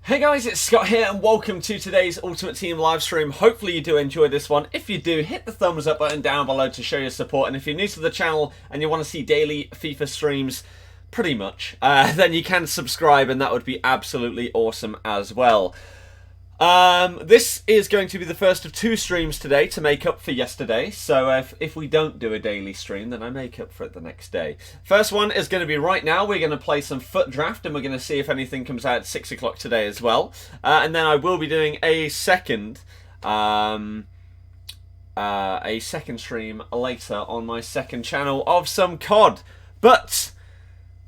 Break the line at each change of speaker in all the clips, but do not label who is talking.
Hey guys, it's Scott here and welcome to today's Ultimate Team live stream. Hopefully you do enjoy this one. If you do, hit the thumbs up button down below to show your support. And if you're new to the channel and you want to see daily FIFA streams, pretty much, then you can subscribe and that would be absolutely awesome as well. This is going to be the first of two streams today to make up for yesterday. So if we don't do a daily stream, then I make up for it the next day. First one is going to be right now. We're going to play some FUT Draft and we're going to see if anything comes out at 6 o'clock today as well. And then I will be doing a second stream later on my second channel of some COD. But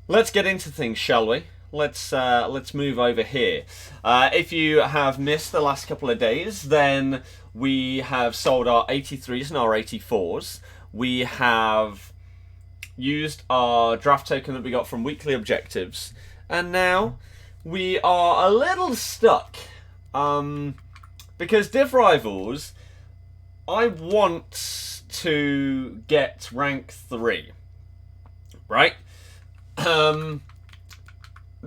let's get into things, shall we? Let's move over here. If you have missed the last couple of days, then we have sold our 83s and our 84s. We have used our draft token that we got from weekly objectives, and now we are a little stuck because Div Rivals, I want to get rank 3, right?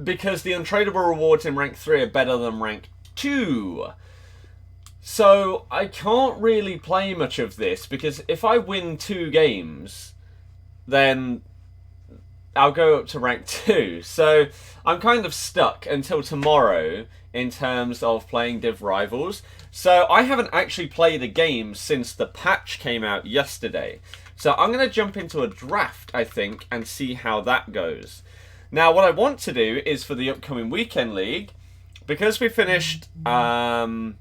Because the untradeable rewards in rank 3 are better than rank 2. So I can't really play much of this, because if I win 2 games, then I'll go up to rank 2. So I'm kind of stuck until tomorrow in terms of playing Div Rivals. So I haven't actually played a game since the patch came out yesterday. So I'm going to jump into a draft, I think, and see how that goes. Now, what I want to do is for the upcoming weekend league, because we finished 22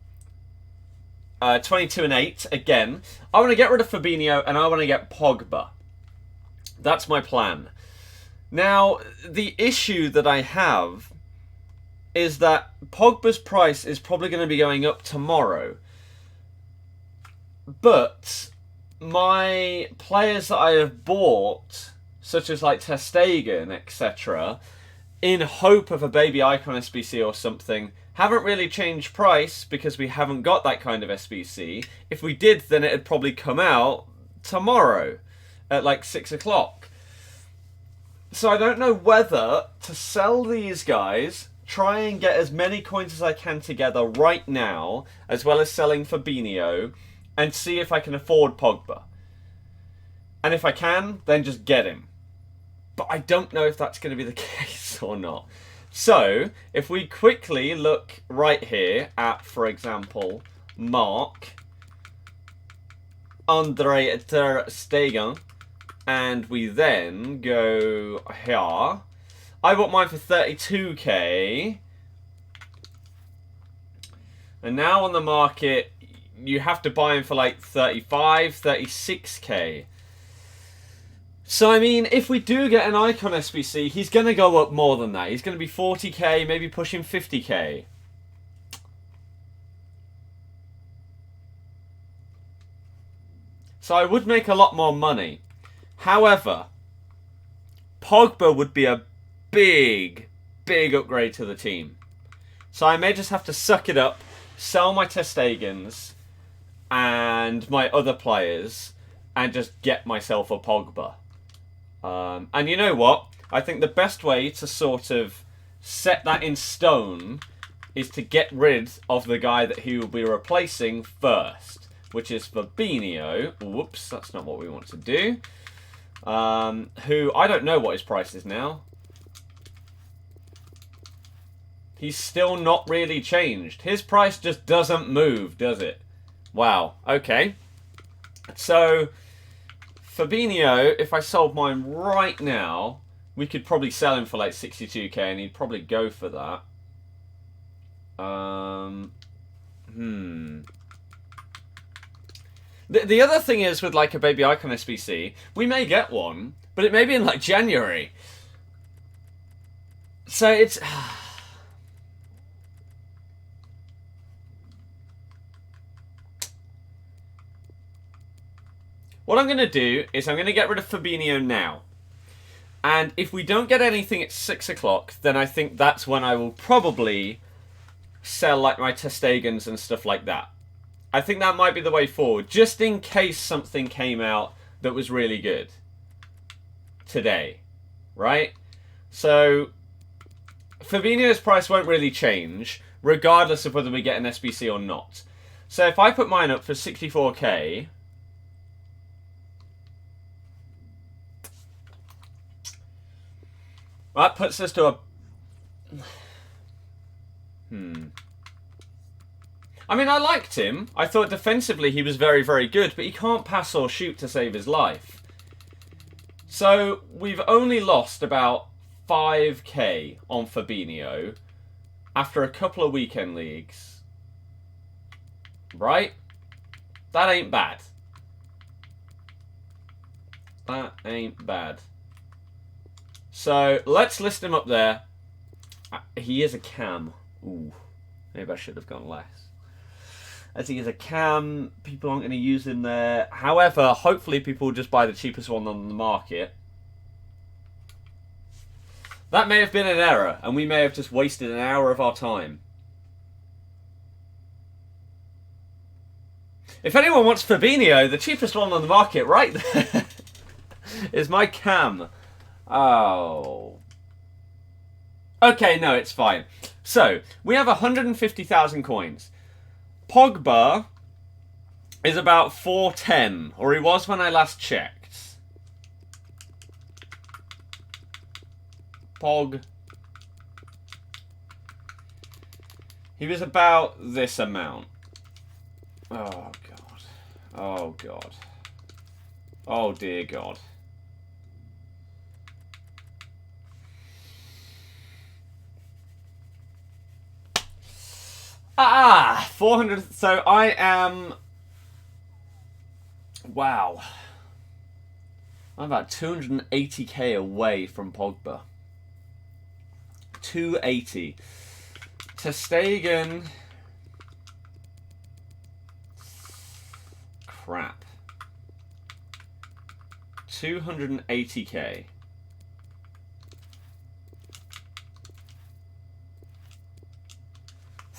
and 8 again, I want to get rid of Fabinho and I want to get Pogba. That's my plan. Now, the issue that I have is that Pogba's price is probably going to be going up tomorrow. But my players that I have bought, such as like ter Stegen, etc., in hope of a baby icon SBC or something, haven't really changed price because we haven't got that kind of SBC. If we did, then it'd probably come out tomorrow at like 6 o'clock. So I don't know whether to sell these guys, try and get as many coins as I can together right now, as well as selling Fabinho, and see if I can afford Pogba. And if I can, then just get him. But I don't know if that's going to be the case or not. So, if we quickly look right here at, for example, Andre ter Stegen, and we then go here. I bought mine for 32k. And now on the market, you have to buy him for like 35, 36k. So, I mean, if we do get an icon SBC, he's going to go up more than that. He's going to be 40k, maybe pushing 50k. So I would make a lot more money. However, Pogba would be a big, big upgrade to the team. So I may just have to suck it up, sell my ter Stegens and my other players, and just get myself a Pogba. And you know what? I think the best way to sort of set that in stone is to get rid of the guy that he will be replacing first, which is Fabinho. Whoops, that's not what we want to do. Who, I don't know what his price is now. He's still not really changed. His price just doesn't move, does it? Wow, okay. So Fabinho, if I sold mine right now, we could probably sell him for like 62k and he'd probably go for that. The other thing is with like a baby icon SBC, we may get one, but it may be in like January. So it's... What I'm going to do is I'm going to get rid of Fabinho now. And if we don't get anything at 6 o'clock, then I think that's when I will probably sell like my ter Stegens and stuff like that. I think that might be the way forward, just in case something came out that was really good today, right? So Fabinho's price won't really change, regardless of whether we get an SBC or not. So if I put mine up for 64k, that puts us to a... I mean, I liked him. I thought defensively he was very, very good, but he can't pass or shoot to save his life. So we've only lost about 5k on Fabinho after a couple of weekend leagues. Right? That ain't bad. That ain't bad. So let's list him up there. He is a cam. Ooh, maybe I should have gone less. As he is a cam, people aren't going to use him there. However, hopefully people will just buy the cheapest one on the market. That may have been an error, and we may have just wasted an hour of our time. If anyone wants Fabinho, the cheapest one on the market right there is my cam. Oh. Okay, no, it's fine. So, we have 150,000 coins. Pogba is about 410, or he was when I last checked. Pog. He was about this amount. Oh, God. Oh, God. Oh, dear God. Ah, 400. So I am... Wow. I'm about 280k away from Pogba. 280. Ter Stegen. Crap. 280k.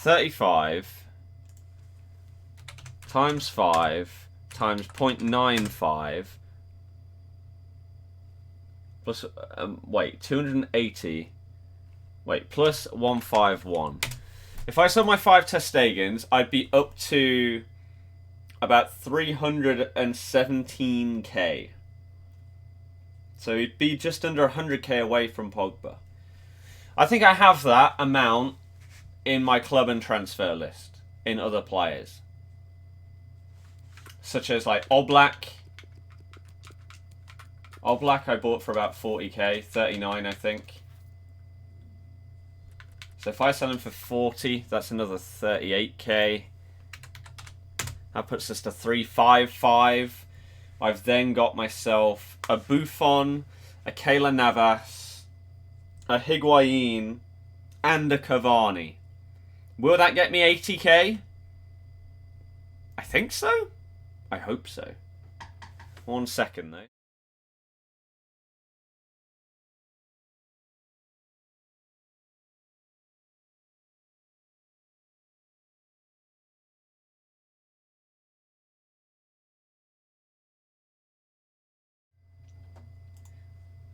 $35 times 5 times 0.95 plus wait, 280, wait, plus 151. If I sold my 5 Ter Stegens, I'd be up to about 317k. So he'd be just under 100k away from Pogba. I think I have that amount in my club and transfer list in other players, such as like Oblak. Oblak I bought for about 40k, 39 I think. So if I sell him for 40, that's another 38k. That puts us to 355. I've then got myself a Buffon, a Keylor Navas, a Higuain, and a Cavani. Will that get me 80k? I think so. I hope so. 1 second though.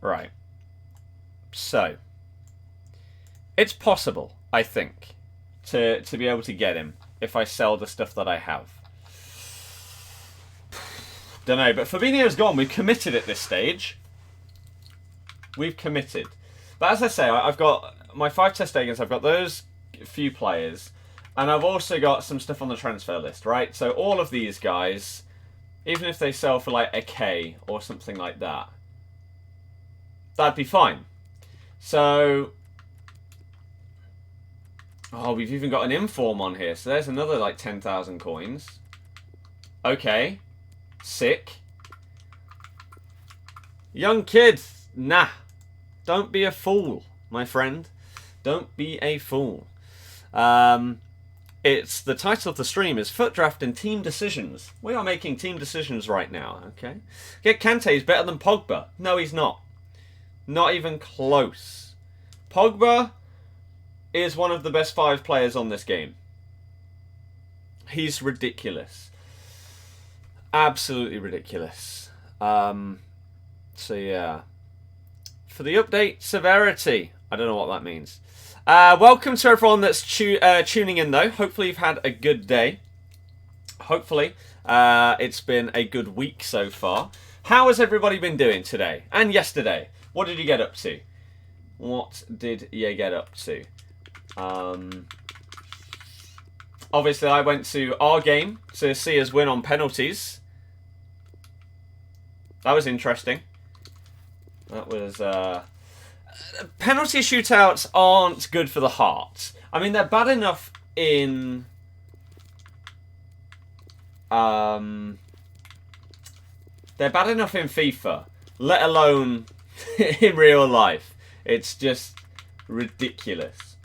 Right. So, it's possible, I think, to be able to get him if I sell the stuff that I have. Don't know, but Fabinho's gone. We've committed at this stage. We've committed. But as I say, I've got my 5 Ter Stegens, I've got those few players, and I've also got some stuff on the transfer list, right? So all of these guys, even if they sell for like a K or something like that, that'd be fine. So... oh, we've even got an inform on here. So there's another like 10,000 coins. Okay. Sick. Young kid. Nah. Don't be a fool, my friend. Don't be a fool. It's the title of the stream is FUT Draft and Team Decisions. We are making team decisions right now, okay? Get Kante is better than Pogba. No, he's not. Not even close. Pogba is one of the best 5 players on this game. He's ridiculous. Absolutely ridiculous. So yeah. For the update, severity. I don't know what that means. Welcome to everyone that's tuning in, though. Hopefully you've had a good day. Hopefully it's been a good week so far. How has everybody been doing today and yesterday? What did you get up to? What did you get up to? Obviously, I went to our game to see us win on penalties. That was interesting. That was... penalty shootouts aren't good for the heart. I mean, they're bad enough in... they're bad enough in FIFA, let alone in real life. It's just ridiculous.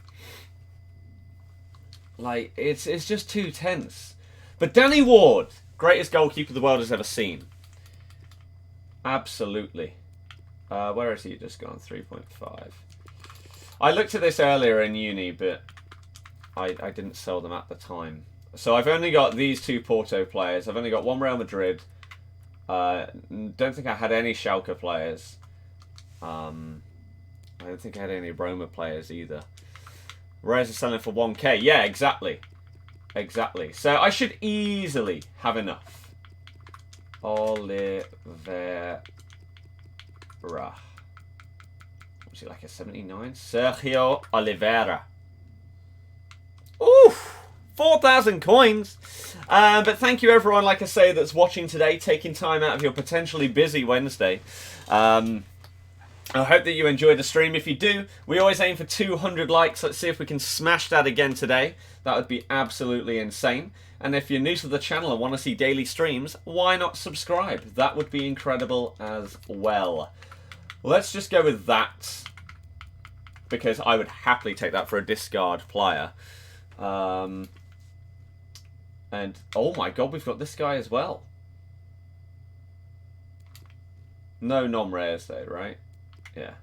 Like, it's just too tense. But Danny Ward, greatest goalkeeper the world has ever seen. Absolutely. Where has he just gone? 3.5. I looked at this earlier in uni, but I didn't sell them at the time. So I've only got these two Porto players. I've only got one Real Madrid. Don't think I had any Schalke players. I don't think I had any Roma players either. Rares are selling for 1k. Yeah, exactly. Exactly. So I should easily have enough. Oliveira. Was he like a 79? Sergio Oliveira. Oof! 4,000 coins. But thank you everyone, like I say, that's watching today, taking time out of your potentially busy Wednesday. I hope that you enjoyed the stream. If you do, we always aim for 200 likes. Let's see if we can smash that again today. That would be absolutely insane. And if you're new to the channel and want to see daily streams, why not subscribe? That would be incredible as well. Let's just go with that, because I would happily take that for a discard player. And, oh my god, we've got this guy as well. No non-rares though, right? Yeah.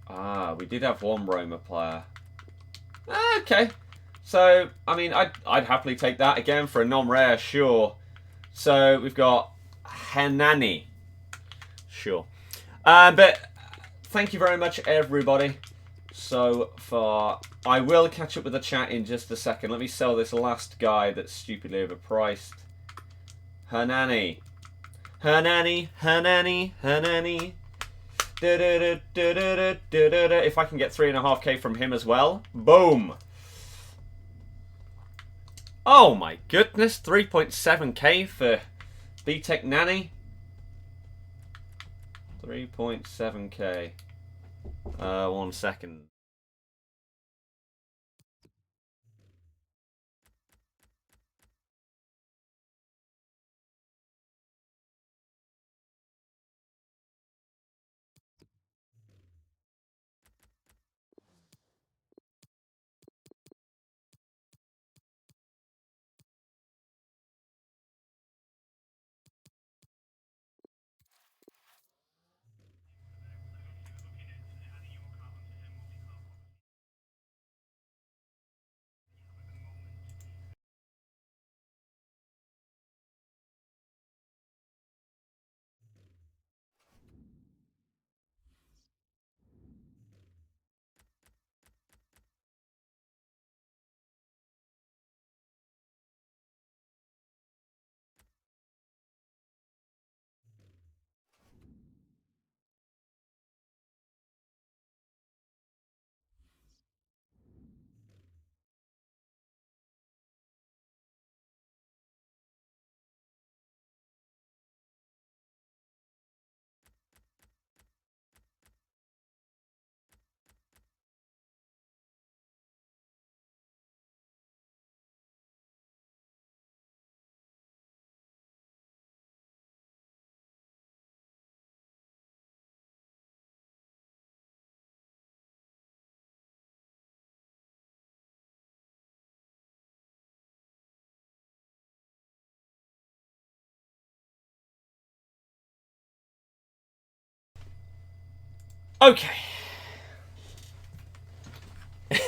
Ah, we did have one Roma player. Okay. So, I mean, I'd happily take that again for a non-rare, sure. So, we've got Hernani. Sure. But thank you very much, everybody, so far. I will catch up with the chat in just a second. Let me sell this last guy that's stupidly overpriced. Hernani. Hernani, Hernani, Hernani. If I can get 3.5k from him as well. Boom. Oh my goodness. 3.7k for B-Tech Nanny. 3.7k. 1 second. Okay.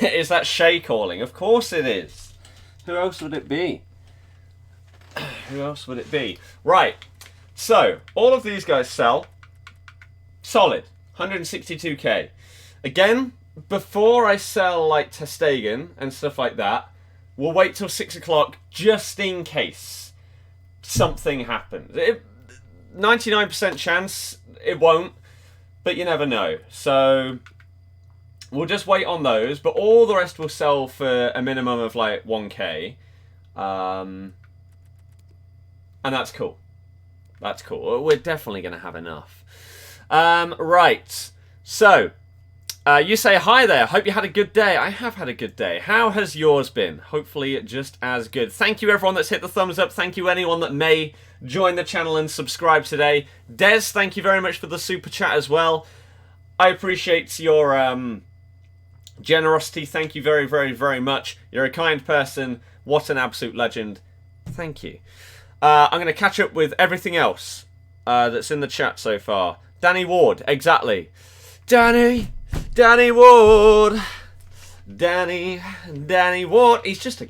Is that Shay calling? Of course it is. Who else would it be? Who else would it be? Right. So, all of these guys sell. Solid. 162k. Again, before I sell like ter Stegen and stuff like that, we'll wait till 6 o'clock just in case something happens. 99% chance it won't, but you never know. So we'll just wait on those, but all the rest will sell for a minimum of like 1k. And that's cool. That's cool. We're definitely going to have enough. Right. So, you say, hi there. Hope you had a good day. I have had a good day. How has yours been? Hopefully just as good. Thank you everyone that's hit the thumbs up. Thank you anyone that may join the channel and subscribe today. Des, thank you very much for the super chat as well. I appreciate your generosity. Thank you very, very, very much. You're a kind person. What an absolute legend. Thank you. I'm going to catch up with everything else that's in the chat so far. Danny Ward, exactly. Danny Ward. Danny Ward. He's just a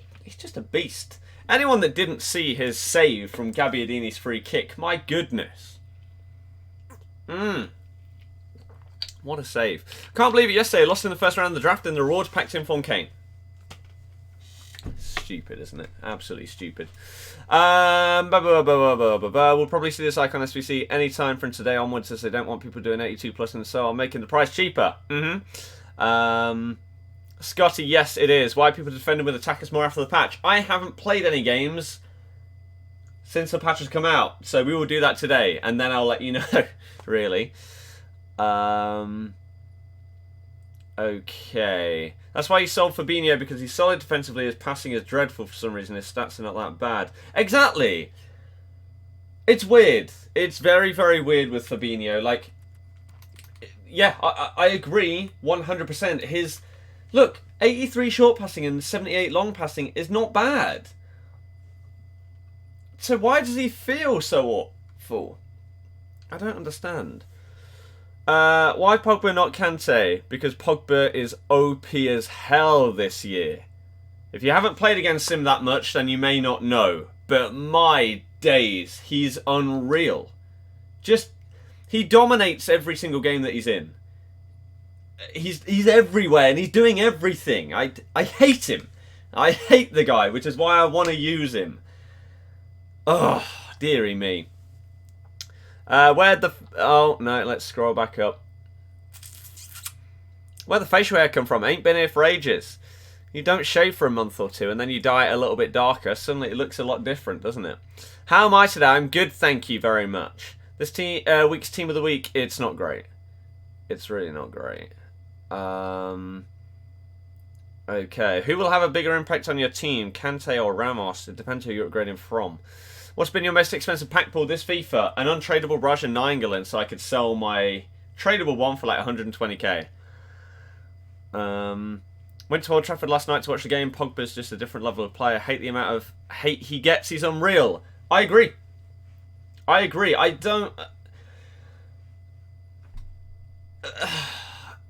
beast. Anyone that didn't see his save from Gabbiadini's free kick, my goodness. What a save. Can't believe it yesterday. Lost in the first round of the draft and the rewards packed in from Kane. Stupid, isn't it? Absolutely stupid. We'll probably see this icon SBC anytime from today onwards, as they don't want people doing 82 plus, and so I'm making the price cheaper. Scotty, yes, it is. Why people defending with attackers more after the patch? I haven't played any games since the patch has come out, so we will do that today, and then I'll let you know. Really. Okay. That's why he sold Fabinho, because he's solid defensively. His passing is dreadful for some reason. His stats are not that bad. Exactly. It's weird. It's very, very weird with Fabinho. Like, yeah, I agree 100%. His, look, 83 short passing and 78 long passing is not bad. So why does he feel so awful? I don't understand. Why Pogba not Kante? Because Pogba is OP as hell this year. If you haven't played against him that much, then you may not know. But my days, he's unreal. He dominates every single game that he's in. He's everywhere and he's doing everything. I hate him. I hate the guy, which is why I want to use him. Oh, dearie me. Oh, no, let's scroll back up. Where'd the facial hair come from? Ain't been here for ages. You don't shave for a month or two and then you dye it a little bit darker. Suddenly it looks a lot different, doesn't it? How am I today? I'm good, thank you very much. This week's Team of the Week, it's not great. It's really not great. Okay, who will have a bigger impact on your team? Kante or Ramos? It depends who you're upgrading from. What's been your most expensive pack pull this FIFA? An untradeable Raja Nainggolan, so I could sell my tradable one for like 120k. Went to Old Trafford last night to watch the game. Pogba's just a different level of player. Hate the amount of hate he gets. He's unreal. I agree. I agree. I don't...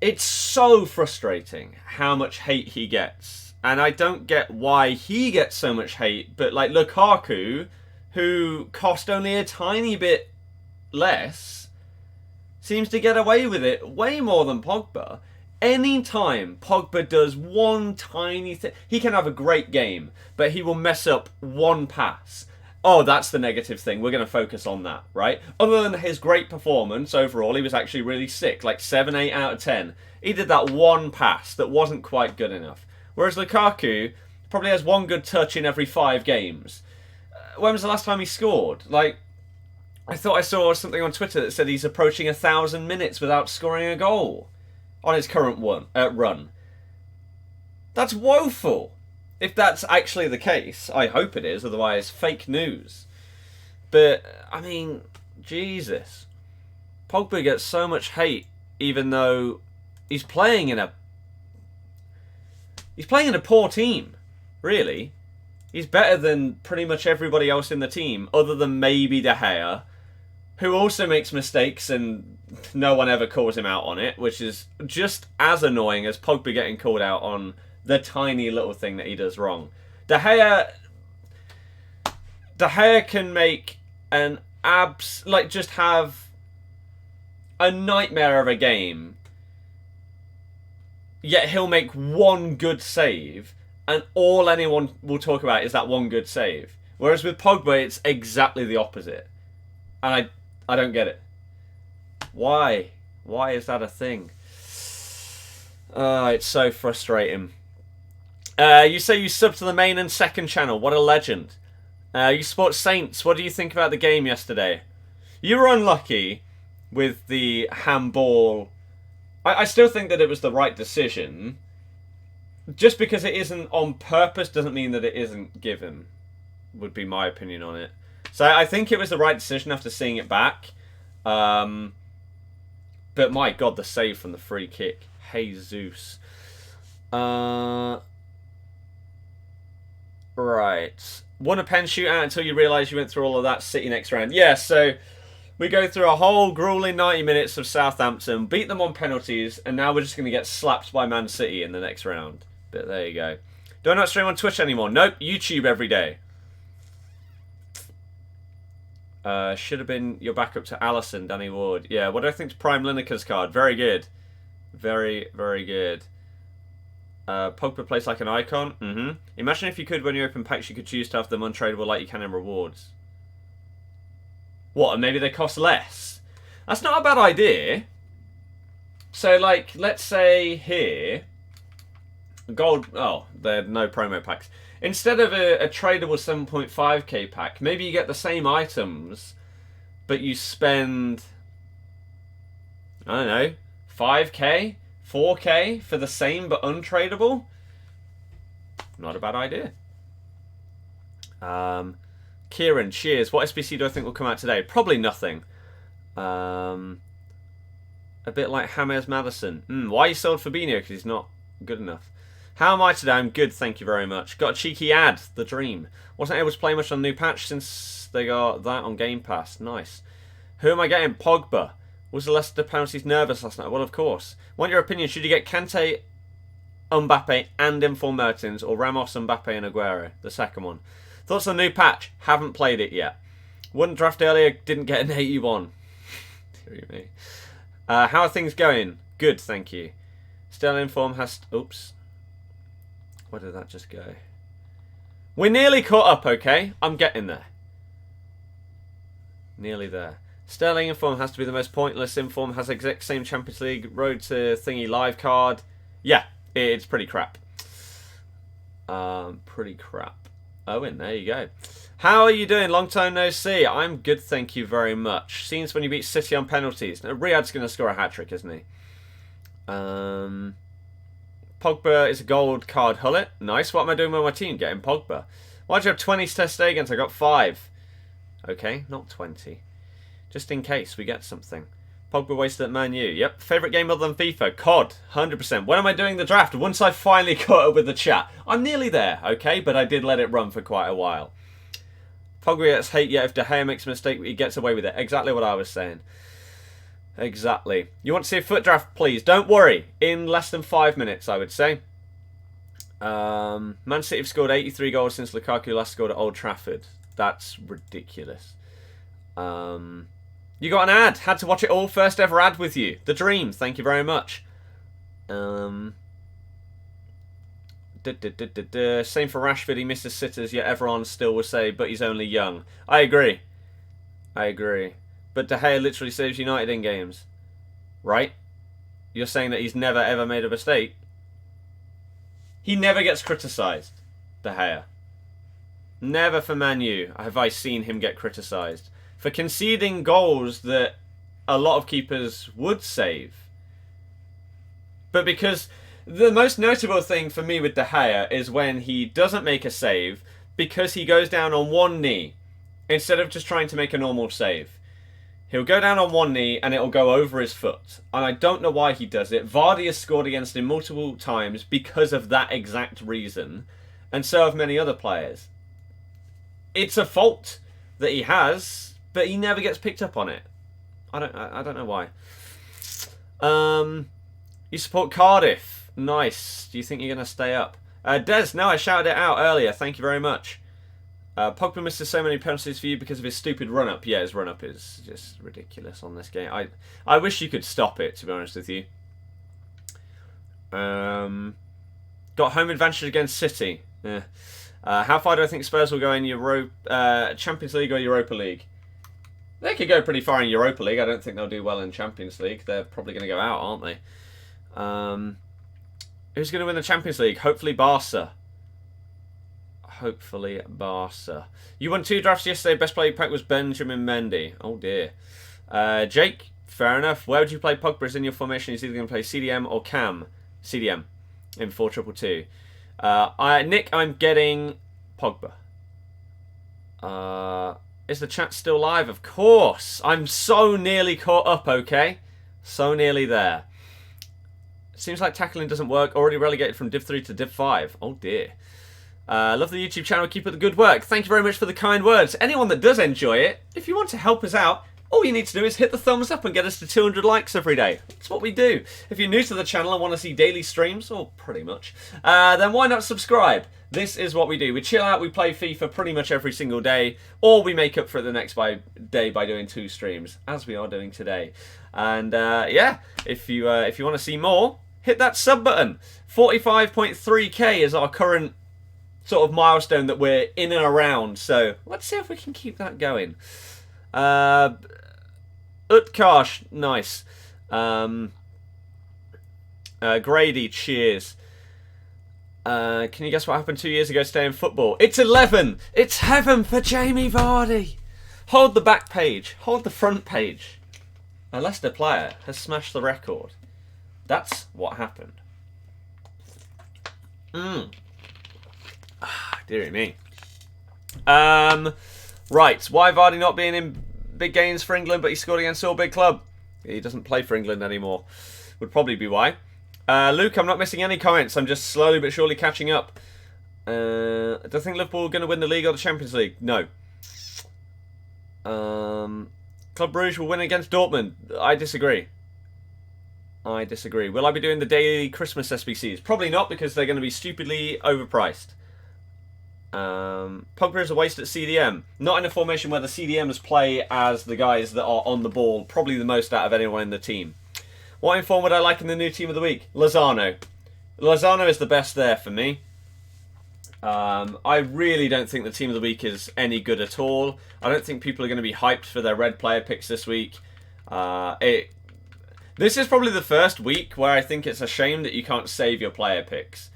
It's so frustrating how much hate he gets. And I don't get why he gets so much hate. But like Lukaku, who cost only a tiny bit less, seems to get away with it way more than Pogba. Anytime Pogba does one tiny thing, he can have a great game, but he will mess up one pass. Oh, that's the negative thing. We're going to focus on that, right? Other than his great performance overall, he was actually really sick, like 7, 8 out of 10. He did that one pass that wasn't quite good enough. Whereas Lukaku probably has one good touch in every 5 games. When was the last time he scored? Like, I thought I saw something on Twitter that said he's approaching 1,000 minutes without scoring a goal on his current run. That's woeful. If that's actually the case, I hope it is, otherwise fake news. But, I mean, Jesus. Pogba gets so much hate, even though he's playing in a poor team, really. He's better than pretty much everybody else in the team, other than maybe De Gea, who also makes mistakes and no one ever calls him out on it, which is just as annoying as Pogba getting called out on the tiny little thing that he does wrong. De Gea can make an just have a nightmare of a game yet he'll make one good save, and all anyone will talk about is that one good save. Whereas with Pogba, it's exactly the opposite. And I don't get it. Why? Why is that a thing? It's so frustrating. You say you sub to the main and second channel. What a legend. You support Saints. What do you think about the game yesterday? You were unlucky with the handball. I still think that it was the right decision. Just because it isn't on purpose doesn't mean that it isn't given, would be my opinion on it. So I think it was the right decision after seeing it back. But my God, the save from the free kick. Jesus. Right. Won a pen shootout until you realise you went through all of that City next round. Yeah, so we go through a whole grueling 90 minutes of Southampton, beat them on penalties, and now we're just going to get slapped by Man City in the next round. But there you go. Do I not stream on Twitch anymore? Nope, YouTube every day. Should have been your backup to Allison, Danny Ward. Yeah, what do I think to Prime Lineker's card? Very good. Very, very good. Pogba plays like an icon. Imagine if you could, when you open packs, you could choose to have them untradeable like you can in rewards. What, and maybe they cost less? That's not a bad idea. So, like, let's say here, gold. Oh, there are no promo packs. Instead of a tradable 7.5k pack, maybe you get the same items, but you spend, I don't know, 5k, 4k for the same but untradeable. Not a bad idea. Kieran, cheers. What SBC do I think will come out today? Probably nothing. A bit like James Madison. Why you sold Fabinho? Because he's not good enough. How am I today? I'm good, thank you very much. Got a cheeky ad, the dream. Wasn't able to play much on the new patch since they got that on Game Pass. Nice. Who am I getting? Pogba. Was the Leicester penalties nervous last night? Well, of course. Want your opinion? Should you get Kante, Mbappe, and Inform Mertens, or Ramos, Mbappe, and Aguero? The second one. Thoughts on the new patch? Haven't played it yet. Wouldn't draft earlier, didn't get an 81. Dear me. How are things going? Good, thank you. Still in form has... Oops. Where did that just go? We're nearly caught up, okay? I'm getting there. Nearly there. Sterling Inform has to be the most pointless. Inform has exact same Champions League road to thingy live card. Yeah, it's pretty crap. Pretty crap. Owen, there you go. How are you doing? Long time no see. I'm good, thank you very much. Scenes when you beat City on penalties. Now, Riyad's going to score a hat-trick, isn't he? Pogba is a gold card hullet. Nice. What am I doing with my team? Getting Pogba. Why'd you have 20 test against? I got 5. Okay, not 20. Just in case we get something. Pogba wasted at Man U. Yep. Favourite game other than FIFA? COD. 100%. When am I doing the draft? Once I finally caught up with the chat. I'm nearly there, okay? But I did let it run for quite a while. Pogba gets hate, yet if De Gea makes a mistake, he gets away with it. Exactly what I was saying. Exactly. You want to see a foot draft, please? Don't worry. In less than 5 minutes, I would say. Man City have scored 83 goals since Lukaku last scored at Old Trafford. That's ridiculous. You got an ad. Had to watch it all. First ever ad with you. The dream. Thank you very much. Same for Rashford. He misses sitters, yet everyone still will say, but he's only young. I agree. I agree. But De Gea literally saves United in games. Right? You're saying that he's never ever made a mistake? He never gets criticised, De Gea. Never for Man U have I seen him get criticised. For conceding goals that a lot of keepers would save. But because the most notable thing for me with De Gea is when he doesn't make a save because he goes down on one knee instead of just trying to make a normal save. He'll go down on one knee and it'll go over his foot. And I don't know why he does it. Vardy has scored against him multiple times because of that exact reason. And so have many other players. It's a fault that he has, but he never gets picked up on it. I don't know why. You support Cardiff. Nice. Do you think you're going to stay up? Des, no, I shouted it out earlier. Thank you very much. Pogba misses so many penalties for you because of his stupid run-up. Yeah, his run-up is just ridiculous on this game. I wish you could stop it, to be honest with you. Got home advantage against City. Yeah. How far do I think Spurs will go in Champions League or Europa League? They could go pretty far in Europa League. I don't think they'll do well in Champions League. They're probably going to go out, aren't they? Who's going to win the Champions League? Hopefully Barca. Hopefully Barca. You won 2 drafts yesterday. Best player you packed was Benjamin Mendy. Oh dear. Jake, fair enough. Where would you play Pogba? Is in your formation? He's either going to play CDM or Cam. CDM in 4-2-2. Nick, I'm getting Pogba. Is the chat still live? Of course. I'm so nearly caught up, okay? So nearly there. Seems like tackling doesn't work. Already relegated from Div 3 to Div 5. Oh dear. Love the YouTube channel. Keep up the good work. Thank you very much for the kind words. Anyone that does enjoy it, if you want to help us out, all you need to do is hit the thumbs up and get us to 200 likes every day. That's what we do. If you're new to the channel and want to see daily streams, or pretty much, then why not subscribe? This is what we do. We chill out, we play FIFA pretty much every single day, or we make up for it the next day by doing 2 streams, as we are doing today. And yeah, if you want to see more, hit that sub button. 45.3k is our current sort of milestone that we're in and around. So let's see if we can keep that going. Utkarsh, nice. Grady, cheers. Can you guess what happened 2 years ago today in football? It's 11! It's heaven for Jamie Vardy! Hold the back page. Hold the front page. A Leicester player has smashed the record. That's what happened. Dearie me. Right. Why Vardy not being in big games for England, but he scored against all big club? He doesn't play for England anymore. Would probably be why. Luke, I'm not missing any comments. I'm just slowly but surely catching up. Do I think Liverpool are going to win the league or the Champions League? No. Club Brugge will win against Dortmund. I disagree. I disagree. Will I be doing the daily Christmas SBCs? Probably not, because they're going to be stupidly overpriced. Pogba is a waste at CDM. Not in a formation where the CDMs play as the guys that are on the ball. Probably the most out of anyone in the team. What inform would I like in the new team of the week? Lozano. Lozano is the best there for me. I really don't think the team of the week is any good at all. I don't think people are going to be hyped for their red player picks this week. This is probably the first week where I think it's a shame that you can't save your player picks.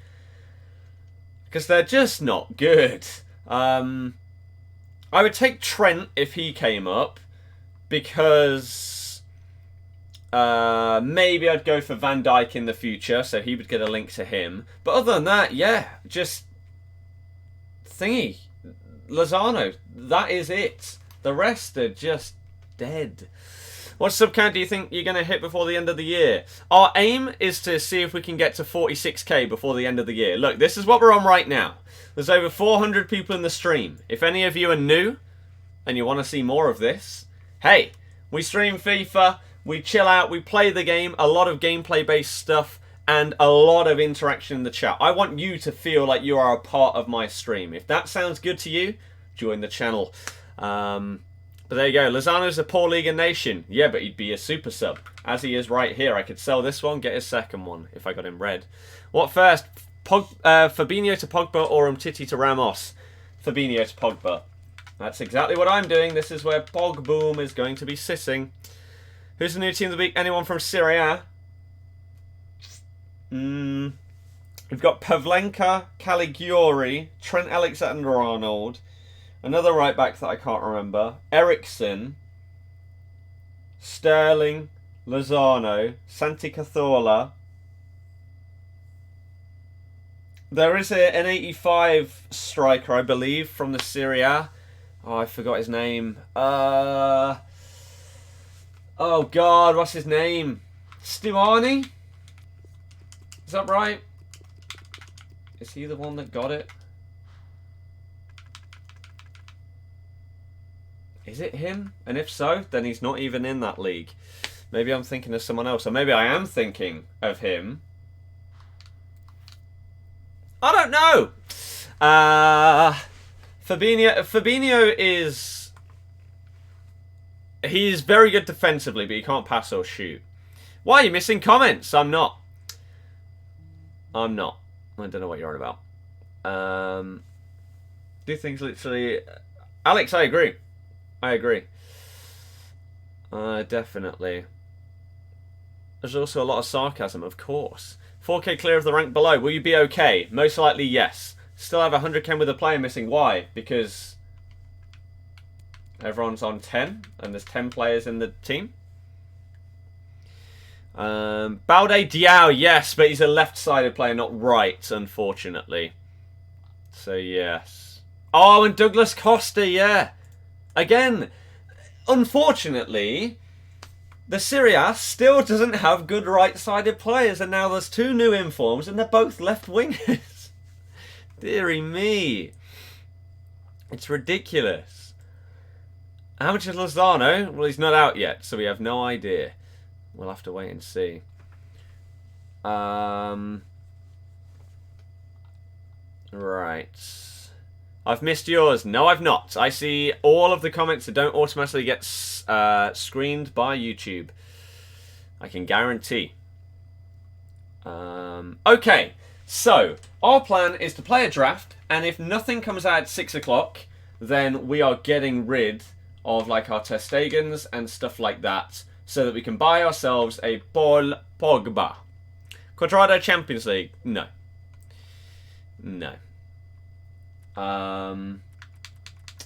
Because they're just not good. I would take Trent if he came up. Because maybe I'd go for Van Dijk in the future. So he would get a link to him. But other than that, yeah. Just thingy. Lozano. That is it. The rest are just dead. What sub count do you think you're going to hit before the end of the year? Our aim is to see if we can get to 46k before the end of the year. Look, this is what we're on right now. There's over 400 people in the stream. If any of you are new and you want to see more of this, hey, we stream FIFA, we chill out, we play the game, a lot of gameplay-based stuff, and a lot of interaction in the chat. I want you to feel like you are a part of my stream. If that sounds good to you, join the channel. But there you go. Lozano's a poor league and nation. Yeah, but he'd be a super sub. As he is right here. I could sell this one, get his second one if I got him red. What first? Fabinho to Pogba or Umtiti to Ramos? Fabinho to Pogba. That's exactly what I'm doing. This is where Pogboom is going to be sitting. Who's the new team of the week? Anyone from Serie A? We've got Pavlenka, Caligiuri, Trent Alexander-Arnold. Another right back that I can't remember. Ericsson. Sterling. Lozano. Santi Cazorla. There is an 85 striker, I believe, from the Serie A. Oh, I forgot his name. Oh, God, what's his name? Stuani? Is that right? Is he the one that got it? Is it him? And if so, then he's not even in that league. Maybe I'm thinking of someone else. Or maybe I am thinking of him. I don't know. Fabinho is... He's very good defensively, but he can't pass or shoot. Why are you missing comments? I'm not. I'm not. I don't know what you're on about. Do things literally... Alex, I agree. I agree. Definitely. There's also a lot of sarcasm, of course. 4K clear of the rank below. Will you be okay? Most likely, yes. Still have 100k with a player missing. Why? Because everyone's on 10, and there's 10 players in the team. Balde Diao, yes, but he's a left-sided player, not right, unfortunately. So, yes. Oh, and Douglas Costa, yeah. Again, unfortunately, the Serie A still doesn't have good right-sided players, and now there's 2 new informs, and they're both left-wingers. Deary me. It's ridiculous. How much is Lozano? Well, he's not out yet, so we have no idea. We'll have to wait and see. Right. I've missed yours. No, I've not. I see all of the comments that don't automatically get screened by YouTube. I can guarantee. Okay. So, our plan is to play a draft, and if nothing comes out at 6 o'clock, then we are getting rid of like our Ter Stegens and stuff like that, so that we can buy ourselves a Pogba. Quadrado Champions League? No. No. And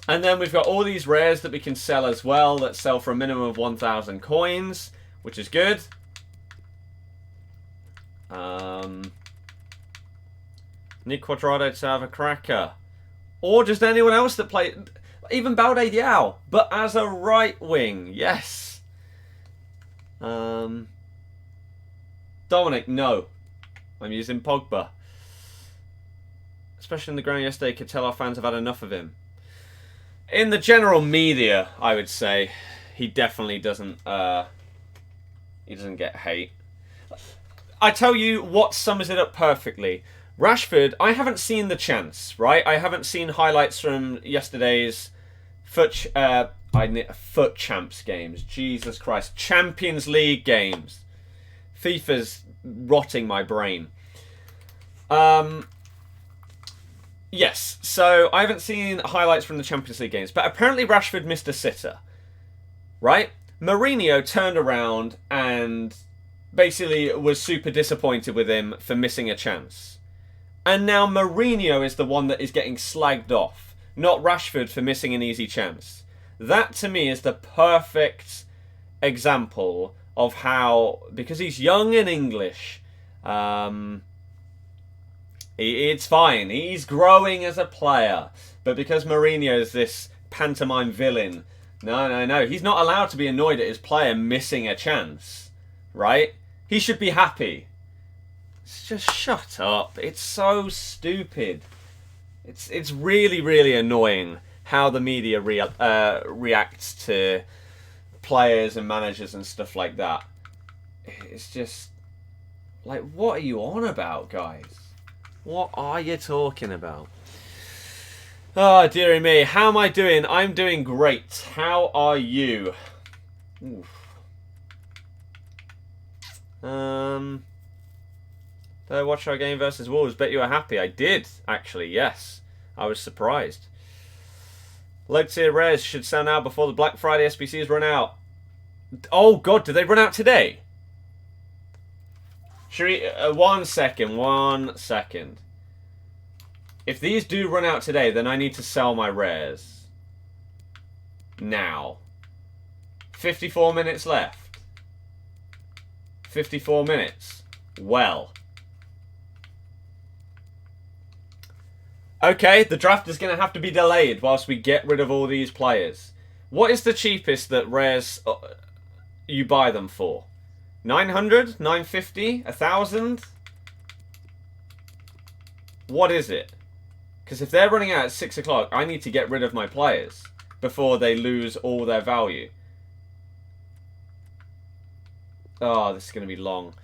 then we've got all these rares that we can sell as well, that sell for a minimum of 1,000 coins, which is good. Nick Quadrado to have a cracker. Or just anyone else that played... Even Balde Diao, but as a right wing. Yes. Dominic, no. I'm using Pogba. Especially in the ground yesterday, could tell our fans have had enough of him. In the general media, I would say, he definitely doesn't... he doesn't get hate. I tell you what sums it up perfectly. Rashford, I haven't seen the chance, right? I haven't seen highlights from yesterday's FUT Champs games. Jesus Christ. Champions League games. FIFA's rotting my brain. Yes, so I haven't seen highlights from the Champions League games, but apparently Rashford missed a sitter, right? Mourinho turned around and basically was super disappointed with him for missing a chance. And now Mourinho is the one that is getting slagged off, not Rashford for missing an easy chance. That, to me, is the perfect example of how, because he's young and English, it's fine. He's growing as a player. But because Mourinho is this pantomime villain, no. He's not allowed to be annoyed at his player missing a chance, right? He should be happy. Just shut up. It's so stupid. It's really, really annoying how the media reacts to players and managers and stuff like that. It's just... like, what are you on about, guys? What are you talking about? Oh, dearie me. How am I doing? I'm doing great. How are you? Oof. Did I watch our game versus Wolves? Bet you were happy. I did, actually, yes. I was surprised. Low tier rares should sell now before the Black Friday SBCs run out. Oh, God, did they run out today? Should we... one second. If these do run out today, then I need to sell my rares. Now. 54 minutes left. 54 minutes. Well. Okay, the draft is going to have to be delayed whilst we get rid of all these players. What is the cheapest that rares you buy them for? 900? 950? 1,000? What is it? Because if they're running out at 6 o'clock, I need to get rid of my players before they lose all their value. Oh, this is going to be long.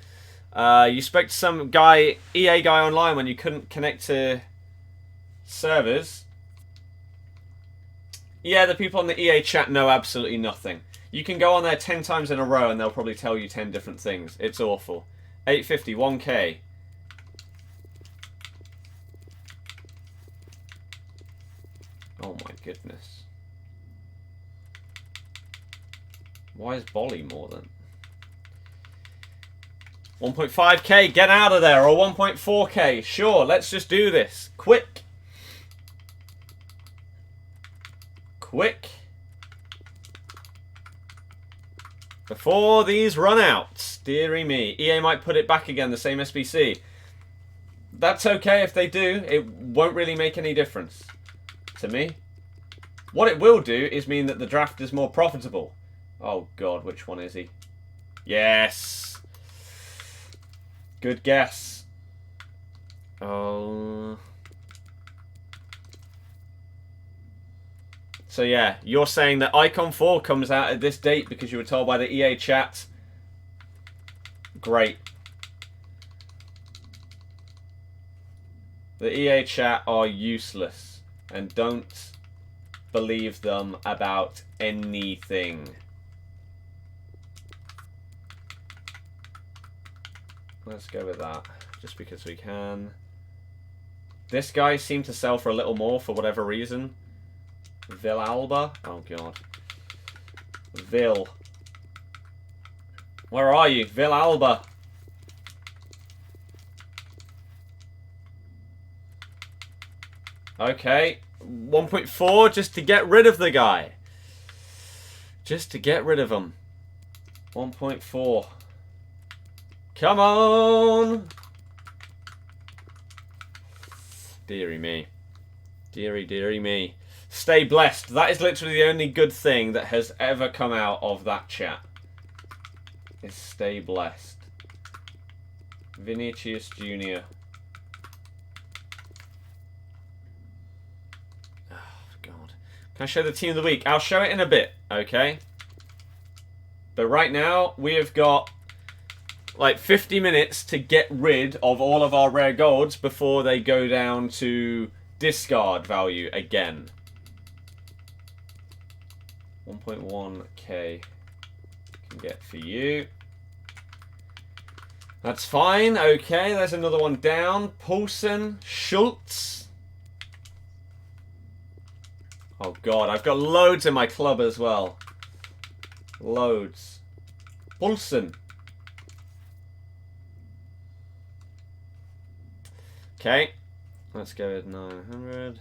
You spoke to some guy, EA guy online when you couldn't connect to servers. Yeah, the people on the EA chat know absolutely nothing. You can go on there 10 times in a row and they'll probably tell you 10 different things. It's awful. 850, 1k. goodness. Why is Bolly more than 1.5k? Get out of there. Or 1.4k. Sure, let's just do this. Quick. Quick. Before these run out. Deary me. EA might put it back again, the same SBC. That's okay if they do. It won't really make any difference to me. What it will do is mean that the draft is more profitable. Oh god, which one is he? Yes! Good guess. Oh. So yeah, you're saying that Icon 4 comes out at this date because you were told by the EA chat. Great. The EA chat are useless and don't believe them about anything. Let's go with that, just because we can. This guy seemed to sell for a little more for whatever reason. Villalba? Oh god. Vil. Where are you? Villalba. Okay. 1.4 just to get rid of the guy. Just to get rid of him. 1.4. Come on! Deary me. Deary, deary me. Stay blessed. That is literally the only good thing that has ever come out of that chat. Is stay blessed. Vinicius Jr. Can I show the team of the week? I'll show it in a bit, okay? But right now, we have got like 50 minutes to get rid of all of our rare golds before they go down to discard value again. 1.1k can get for you. That's fine, okay. There's another one down. Poulsen, Schultz. Oh god, I've got loads in my club as well. Loads. Poulsen. Okay. Let's go with 900.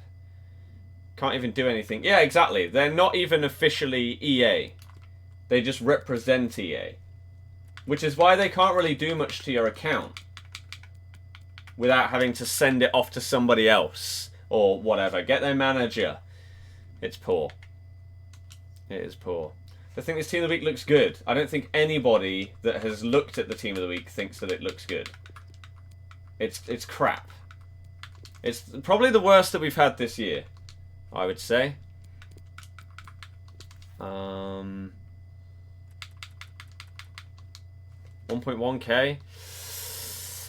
Can't even do anything. Yeah, exactly. They're not even officially EA. They just represent EA. Which is why they can't really do much to your account without having to send it off to somebody else or whatever. Get their manager. It's poor. It is poor. I think this Team of the Week looks good. I don't think anybody that has looked at the Team of the Week thinks that it looks good. It's crap. It's probably the worst that we've had this year, I would say. 1.1k.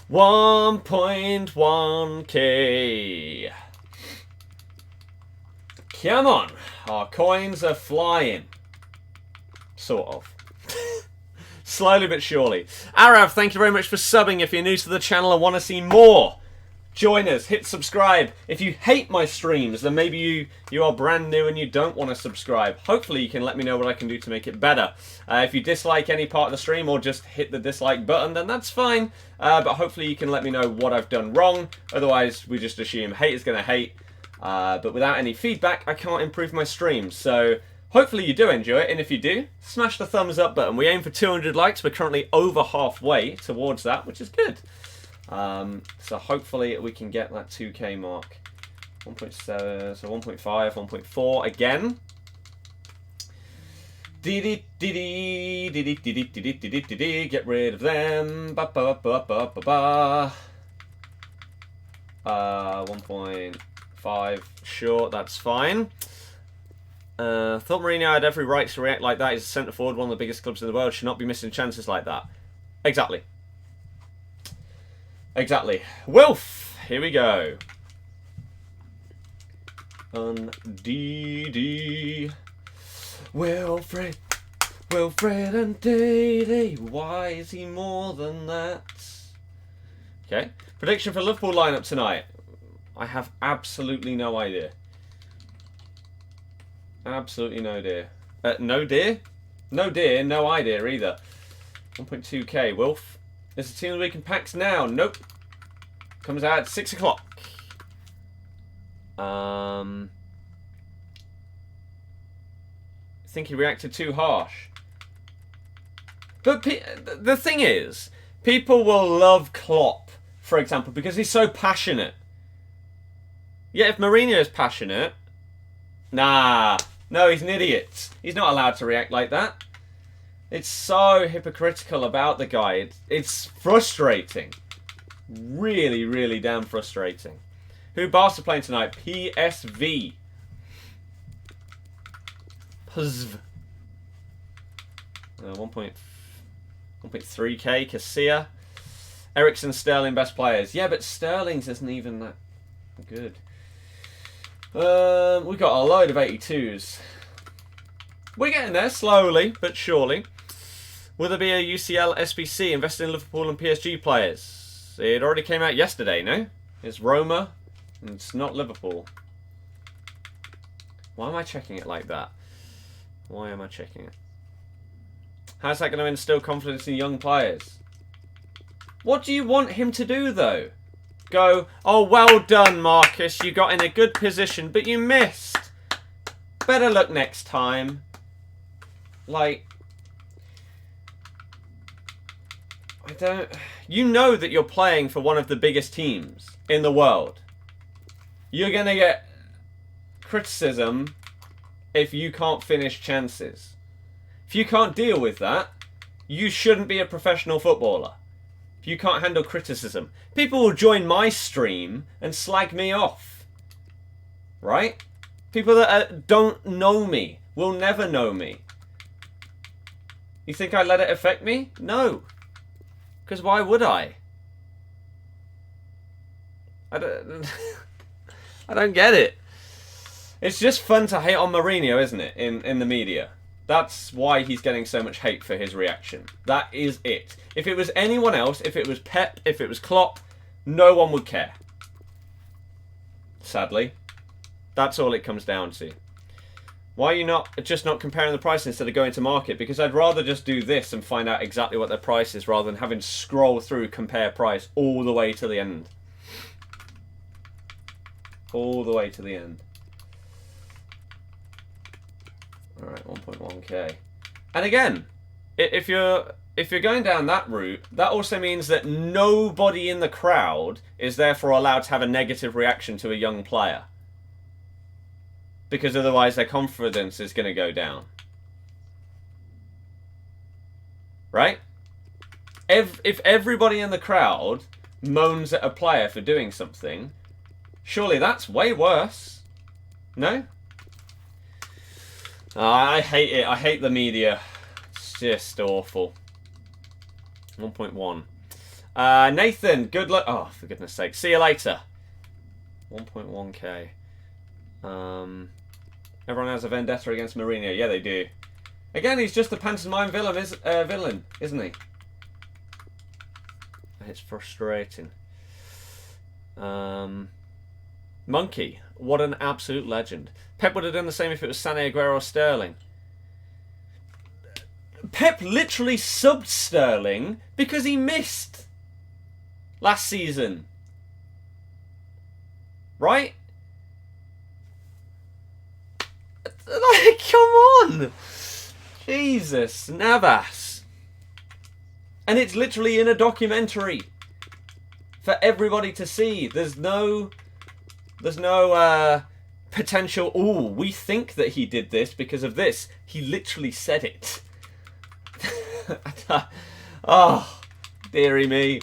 1.1k. Come on. Our coins are flying. Sort of. Slowly but surely. Arav, thank you very much for subbing. If you're new to the channel and want to see more, join us. Hit subscribe. If you hate my streams, then maybe you are brand new and you don't want to subscribe. Hopefully you can let me know what I can do to make it better. If you dislike any part of the stream or just hit the dislike button, then that's fine. But hopefully you can let me know what I've done wrong. Otherwise, we just assume hate is going to hate. But without any feedback, I can't improve my streams. So hopefully you do enjoy it, and if you do, smash the thumbs up button. We aim for 200 likes. We're currently over halfway towards that, which is good. So hopefully we can get that 2k mark. 1.7, so 1.5, 1.4 again. Get rid of them. 1.5, sure, that's fine. Thought Mourinho had every right to react like that. He's a centre forward, one of the biggest clubs in the world. Should not be missing chances like that. Exactly. Exactly. Wilf, here we go. DD. Wilfred and Dede. Why is he more than that? Okay. Prediction for Liverpool lineup tonight. I have absolutely no idea. Absolutely no dear. No dear? No dear, no idea either. 1.2k. Wilf. Is the team of the week in packs now? Nope. Comes out at 6 o'clock. I think he reacted too harsh. But the thing is, people will love Klopp, for example, because he's so passionate. Yeah, if Mourinho is passionate, nah, no, he's an idiot. He's not allowed to react like that. It's so hypocritical about the guy. It's frustrating. Really, really damn frustrating. Who Barca playing tonight? PSV. PSV. 1.3k. Casilla. Ericsson, Sterling, best players. Yeah, but Sterling's isn't even that good. We've got a load of 82s. We're getting there slowly but surely. Will there be a UCL SBC invested in Liverpool and PSG players? It already came out yesterday, no? It's Roma, and it's not Liverpool. Why am I checking it like that? Why am I checking it? How's that going to instill confidence in young players? What do you want him to do, though? Go, oh, well done, Marcus. You got in a good position, but you missed. Better luck next time. Like, I don't... You know that you're playing for one of the biggest teams in the world. You're going to get criticism if you can't finish chances. If you can't deal with that, you shouldn't be a professional footballer. If you can't handle criticism. People will join my stream and slag me off. Right? People that don't know me will never know me. You think I let it affect me? No. Because why would I? I don't get it. It's just fun to hate on Mourinho, isn't it? In the media. That's why he's getting so much hate for his reaction. That is it. If it was anyone else, if it was Pep, if it was Klopp, no one would care. Sadly. That's all it comes down to. Why are you not comparing the price instead of going to market? Because I'd rather just do this and find out exactly what their price is rather than having to scroll through compare price all the way to the end. All the way to the end. Alright, 1.1k. And again, if you're going down that route, that also means that nobody in the crowd is therefore allowed to have a negative reaction to a young player. Because otherwise their confidence is going to go down. Right? If everybody in the crowd moans at a player for doing something, surely that's way worse. No? I hate it. I hate the media. It's just awful. 1.1. Nathan, good luck. Oh, for goodness sake. See you later. 1.1k. Everyone has a vendetta against Mourinho. Yeah, they do. Again, he's just a pantomime villain, isn't he? It's frustrating. Monkey, what an absolute legend. Pep would have done the same if it was Sané, Aguero or Sterling. Pep literally subbed Sterling because he missed last season. Right? Like, come on! Jesus, Navas. And it's literally in a documentary for everybody to see. There's no potential, oh, we think that he did this because of this. He literally said it. Oh, dearie me.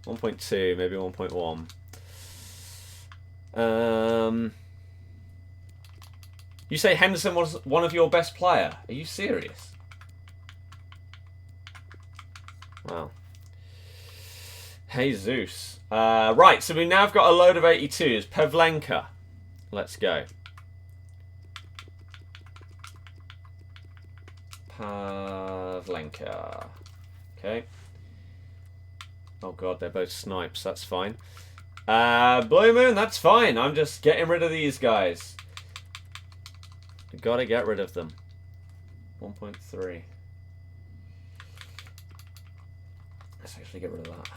1.2, maybe 1.1. You say Henderson was one of your best player. Are you serious? Wow. Jesus. Right, so we now have got a load of 82s. Pavlenka. Let's go. Pavlenka. Okay. Oh god, they're both snipes. That's fine. Blue Moon, that's fine. I'm just getting rid of these guys. Gotta get rid of them. 1.3. Let's actually get rid of that.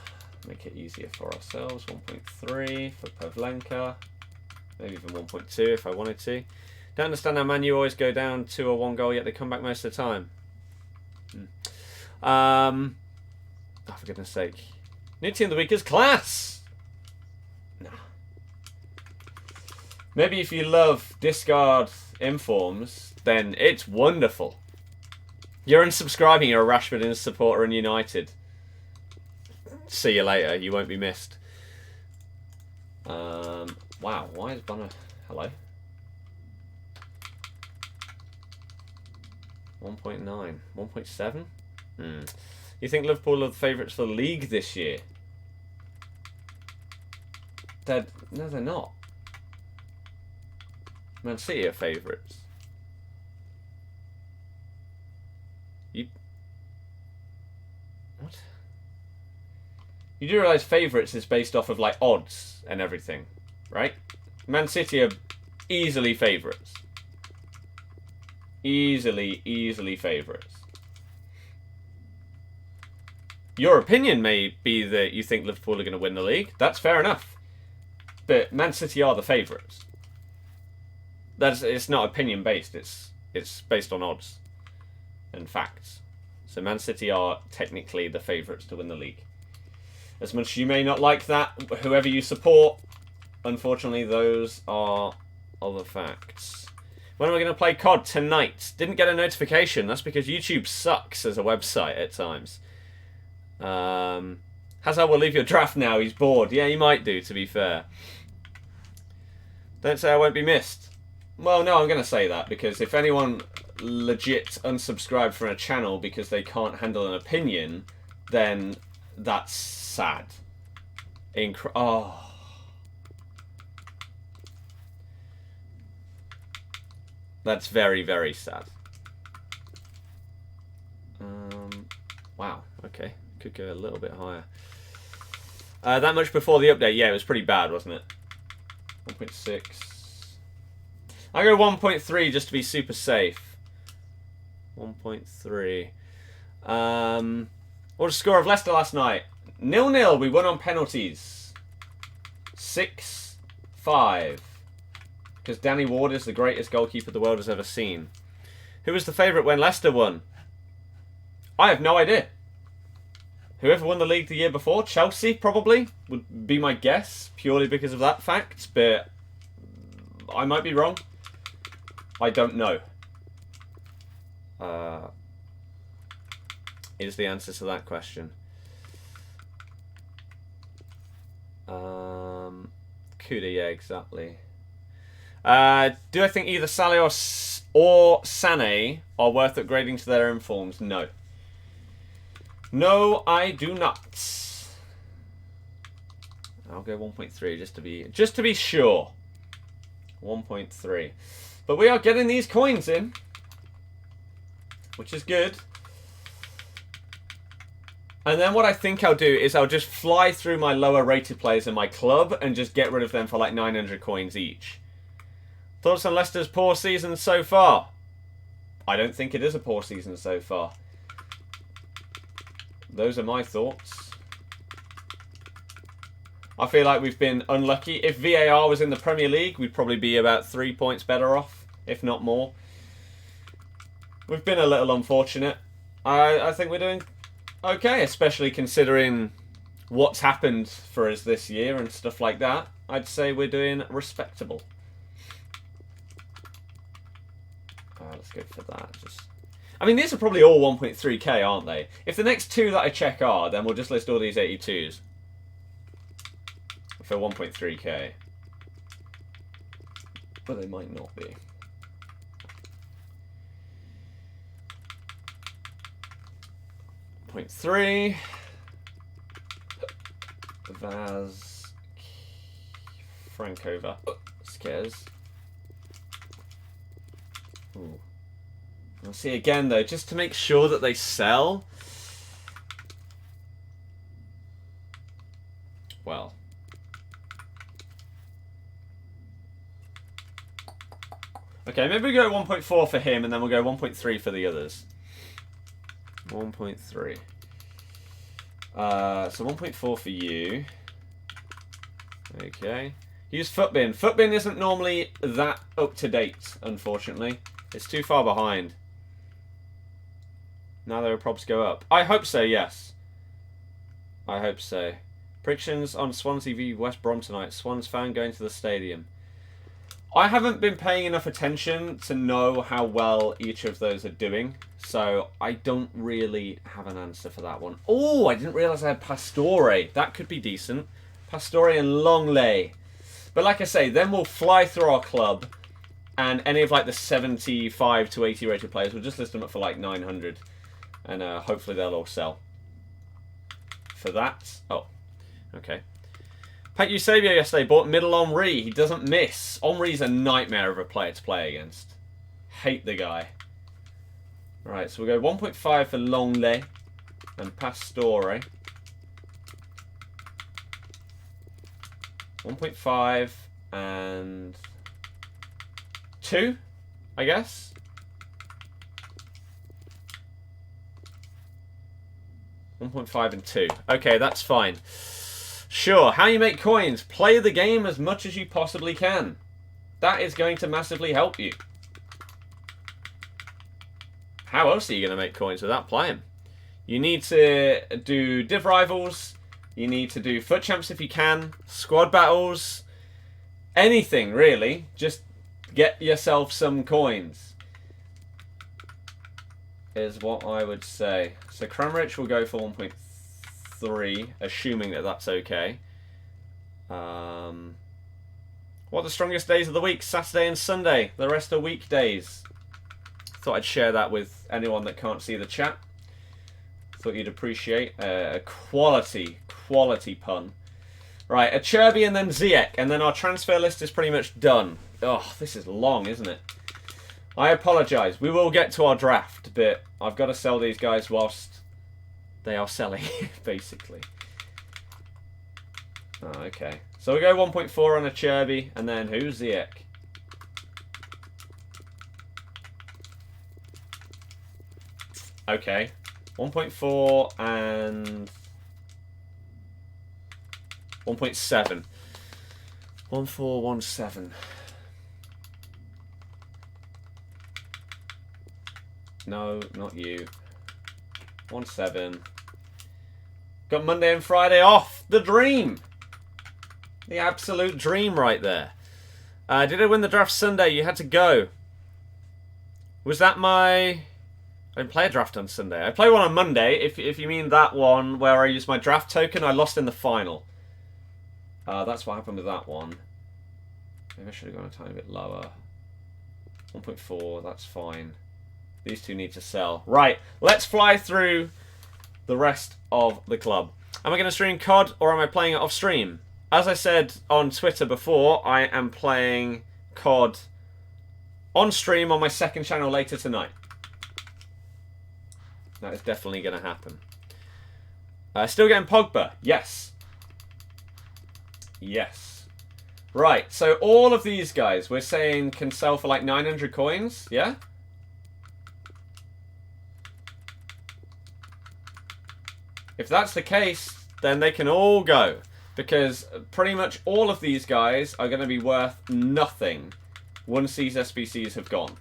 Make it easier for ourselves. 1.3 for Pavlenka. Maybe even 1.2 if I wanted to. Don't understand how Man U always go down 2 or 1 goal, yet they come back most of the time. Oh, for goodness sake. New team of the week is Class! Nah. Maybe if you love discard informs, then it's wonderful. You're unsubscribing, you're a Rashford supporter and United. See you later, you won't be missed. Wow, why is Bonner... Hello? 1.9. 1.7? You think Liverpool are the favourites for the league this year? No, they're not. Man City are favourites. What? You do realise favourites is based off of like odds and everything, right? Man City are easily favourites. Easily favourites. Your opinion may be that you think Liverpool are going to win the league. That's fair enough. But Man City are the favourites. It's not opinion based. It's based on odds and facts. So Man City are technically the favourites to win the league. As much as you may not like that, whoever you support, unfortunately those are the facts. When am I going to play COD? Tonight. Didn't get a notification. That's because YouTube sucks as a website at times. Hazard will leave your draft now. He's bored. Yeah, he might do, to be fair. Don't say I won't be missed. Well, no, I'm going to say that because if anyone legit unsubscribed from a channel because they can't handle an opinion, then that's sad. Oh. That's very sad. Wow, okay. Could go a little bit higher. That much before the update. Yeah, it was pretty bad, wasn't it? 1.6. I go 1.3 just to be super safe. 1.3. What was the score of Leicester last night? 0-0. We won on penalties. 6-5. Because Danny Ward is the greatest goalkeeper the world has ever seen. Who was the favourite when Leicester won? I have no idea. Whoever won the league the year before, Chelsea probably, would be my guess, purely because of that fact, but I might be wrong. I don't know. Is the answer to that question. Kuda, yeah, exactly. Do I think either Salah or Sané are worth upgrading to their own forms? No. No, I do not. I'll go 1.3 just to be sure. 1.3. But we are getting these coins in, which is good. And then what I think I'll do is I'll just fly through my lower rated players in my club and just get rid of them for like 900 coins each. Thoughts on Leicester's poor season so far? I don't think it is a poor season so far. Those are my thoughts. I feel like we've been unlucky. If VAR was in the Premier League, we'd probably be about 3 points better off, if not more. We've been a little unfortunate. I think we're doing okay, especially considering what's happened for us this year and stuff like that. I'd say we're doing respectable. Let's go for that. I mean, these are probably all 1.3k, aren't they? If the next two that I check are, then we'll just list all these 82s. For 1.3k. But they might not be. Point 3. Vaz. Frankova. Scares. Ooh. I'll see again though, just to make sure that they sell. Well. Okay, maybe we go 1.4 for him, and then we'll go 1.3 for the others. 1.3. So 1.4 for you. Okay. Use Footbin. Footbin isn't normally that up to date, unfortunately. It's too far behind. Now their props go up. I hope so, yes. I hope so. Predictions on Swansea v West Brom tonight. Swans fan going to the stadium. I haven't been paying enough attention to know how well each of those are doing. So I don't really have an answer for that one. Oh, I didn't realise I had Pastore. That could be decent. Pastore and Longley. But like I say, then we'll fly through our club. And any of like the 75 to 80 rated players, we'll just list them up for like 900. And hopefully they'll all sell. For that. Oh, okay. Pat Eusebio yesterday bought middle Henri. He doesn't miss. Henri's a nightmare of a player to play against. Hate the guy. Right, so we'll go 1.5 for Longley and Pastore. 1.5 and 2, I guess. $1.5 and 2. Okay, that's fine. Sure, how you make coins. Play the game as much as you possibly can. That is going to massively help you. How else are you going to make coins without playing? You need to do Div Rivals. You need to do FUT Champs if you can. Squad battles. Anything, really. Just get yourself some coins. Is what I would say. So Cramrich will go for 1.3, assuming that that's okay. What are the strongest days of the week? Saturday and Sunday. The rest are weekdays. Thought I'd share that with anyone that can't see the chat. Thought you'd appreciate a quality pun. Right, a Cherby and then Ziyech, and then our transfer list is pretty much done. Oh, this is long, isn't it? I apologise. We will get to our draft, but I've got to sell these guys whilst they are selling, basically. Oh, okay. So we go 1.4 on a Cherby, and then who's Ziyech? Okay. 1.4 and 1.7. 1417. No, not you. 17. Got Monday and Friday off. The dream. The absolute dream right there. Did I win the draft Sunday? You had to go. Was that my... I didn't play a draft on Sunday. I played one on Monday. If you mean that one where I used my draft token, I lost in the final. That's what happened with that one. Maybe I should have gone a tiny bit lower. 1.4, that's fine. These two need to sell. Right, let's fly through the rest of the club. Am I going to stream COD or am I playing it off stream? As I said on Twitter before, I am playing COD on stream on my second channel later tonight. That is definitely going to happen. Still getting Pogba? Yes. Yes. Right, so all of these guys we're saying can sell for like 900 coins, yeah? If that's the case, then they can all go. Because pretty much all of these guys are going to be worth nothing once these SBCs have gone.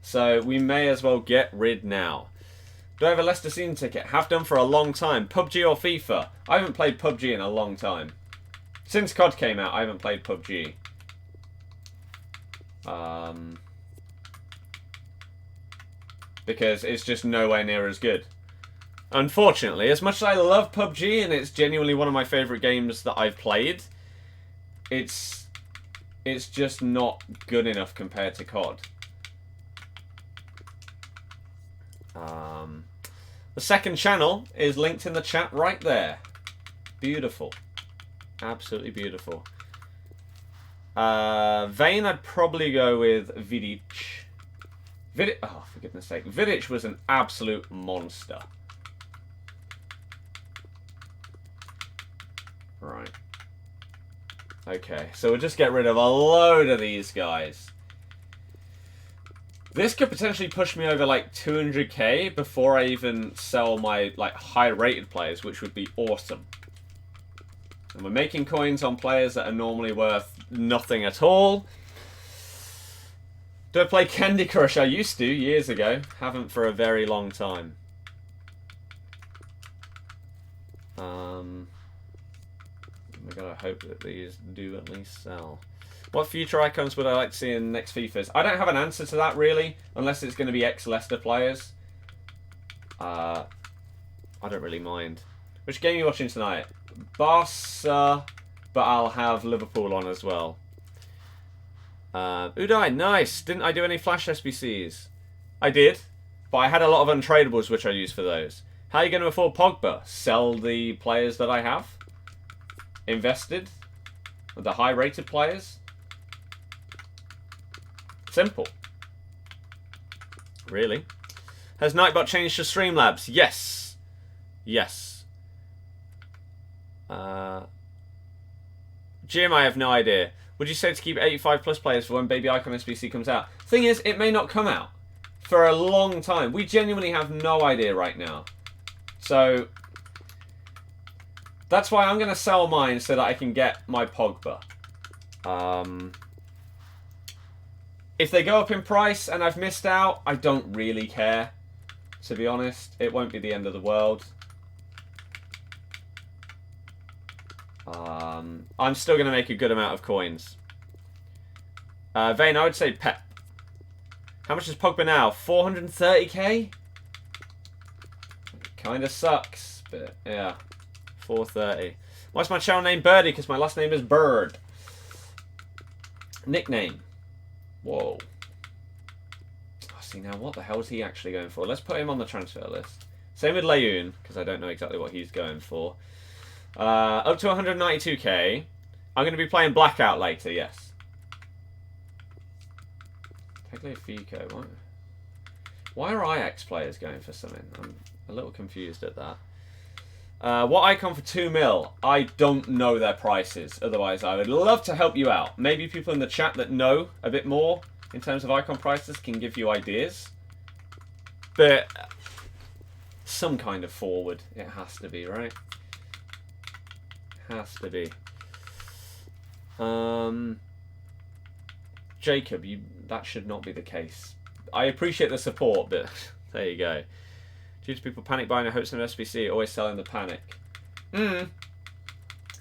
So we may as well get rid now. Do I have a Leicester season ticket? Have done for a long time. PUBG or FIFA? I haven't played PUBG in a long time. Since COD came out, I haven't played PUBG. Because it's just nowhere near as good. Unfortunately, as much as I love PUBG and it's genuinely one of my favourite games that I've played, it's just not good enough compared to COD. The second channel is linked in the chat right there. Beautiful. Absolutely beautiful. Vane, I'd probably go with Vidic. Oh, for goodness sake. Vidic was an absolute monster. Right. Okay, so we'll just get rid of a load of these guys. This could potentially push me over like 200k before I even sell my like high-rated players, which would be awesome. And we're making coins on players that are normally worth nothing at all. Do I play Candy Crush? I used to, years ago. Haven't for a very long time. We gotta hope that these do at least sell. What future icons would I like to see in next FIFAs? I don't have an answer to that, really, unless it's going to be ex-Leicester players. I don't really mind. Which game are you watching tonight? Barca, but I'll have Liverpool on as well. Udai, nice. Didn't I do any Flash SBCs? I did, but I had a lot of untradables which I used for those. How are you going to afford Pogba? Sell the players that I have? Invested? The high-rated players? Simple. Really? Has Nightbot changed to Streamlabs? Yes. Yes. Jim, I have no idea. Would you say to keep 85 plus players for when Baby Icon SBC comes out? Thing is, it may not come out for a long time. We genuinely have no idea right now. So that's why I'm going to sell mine so that I can get my Pogba. If they go up in price and I've missed out, I don't really care. To be honest, it won't be the end of the world. I'm still going to make a good amount of coins. Vane, I would say Pep. How much is Pogba now? 430k? Kind of sucks, but yeah. 430. Why's my channel name Birdie? Because my last name is Bird. Nickname. Whoa. Oh, see, now what the hell is he actually going for? Let's put him on the transfer list. Same with Leyoun, because I don't know exactly what he's going for. Up to 192k. I'm going to be playing Blackout later, yes. Tagliafico. Why are Ajax players going for something? I'm a little confused at that. What icon for 2 mil? I don't know their prices. Otherwise, I would love to help you out. Maybe people in the chat that know a bit more in terms of icon prices can give you ideas. But some kind of forward. It has to be, right? Has to be. Jacob, that should not be the case. I appreciate the support, but there you go. Due to people panic buying a hopes of SBC, always selling the panic.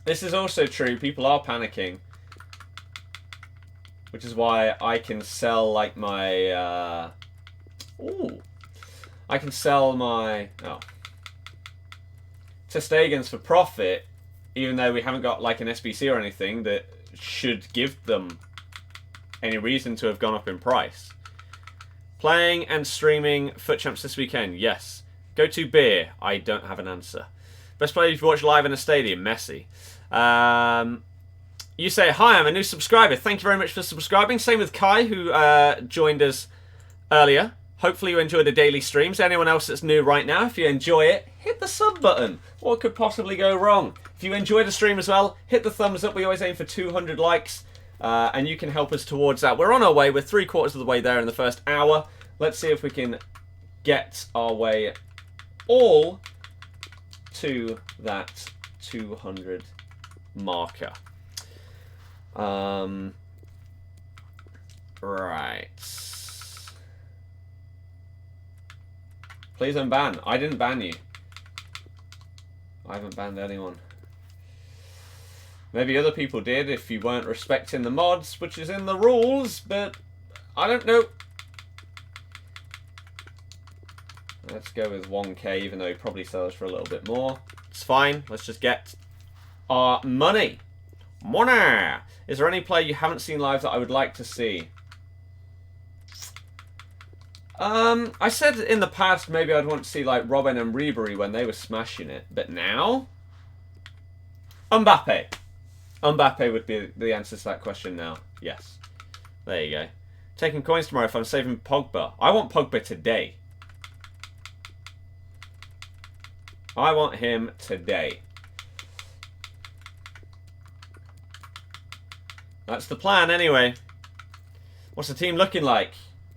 This is also true. People are panicking. Which is why I can sell like my... I can sell my... Ter Stegen's for profit, even though we haven't got like an SBC or anything that should give them any reason to have gone up in price. Playing and streaming FUT Champs this weekend, yes. Go to beer, I don't have an answer. Best player you've watched live in a stadium, Messi. You say, hi, I'm a new subscriber. Thank you very much for subscribing. Same with Kai, who joined us earlier. Hopefully you enjoy the daily streams. Anyone else that's new right now, if you enjoy it, hit the sub button. What could possibly go wrong? If you enjoy the stream as well, hit the thumbs up. We always aim for 200 likes. And you can help us towards that. We're on our way. We're 3/4 of the way there in the first hour. Let's see if we can get our way all to that 200 marker. Right. Please unban. I didn't ban you. I haven't banned anyone. Maybe other people did if you weren't respecting the mods, which is in the rules, but I don't know. Let's go with 1k, even though he probably sells for a little bit more. It's fine. Let's just get our money. Money! Is there any player you haven't seen live that I would like to see? I said in the past maybe I'd want to see like Robin and Ribery when they were smashing it. But now? Mbappe. Mbappe would be the answer to that question now. Yes. There you go. Taking coins tomorrow if I'm saving Pogba. I want Pogba today. I want him today. That's the plan, anyway. What's the team looking like?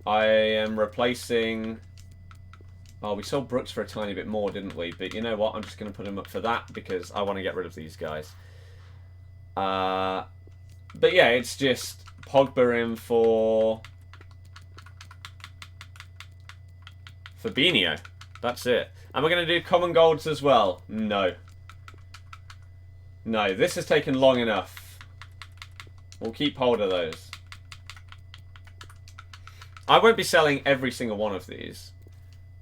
I am replacing... Oh, we sold Brooks for a tiny bit more, didn't we? But you know what? I'm just going to put him up for that because I want to get rid of these guys. But yeah, it's just Pogba in for Fabinho. That's it. And we're going to do common golds as well. No. No, this has taken long enough. We'll keep hold of those. I won't be selling every single one of these.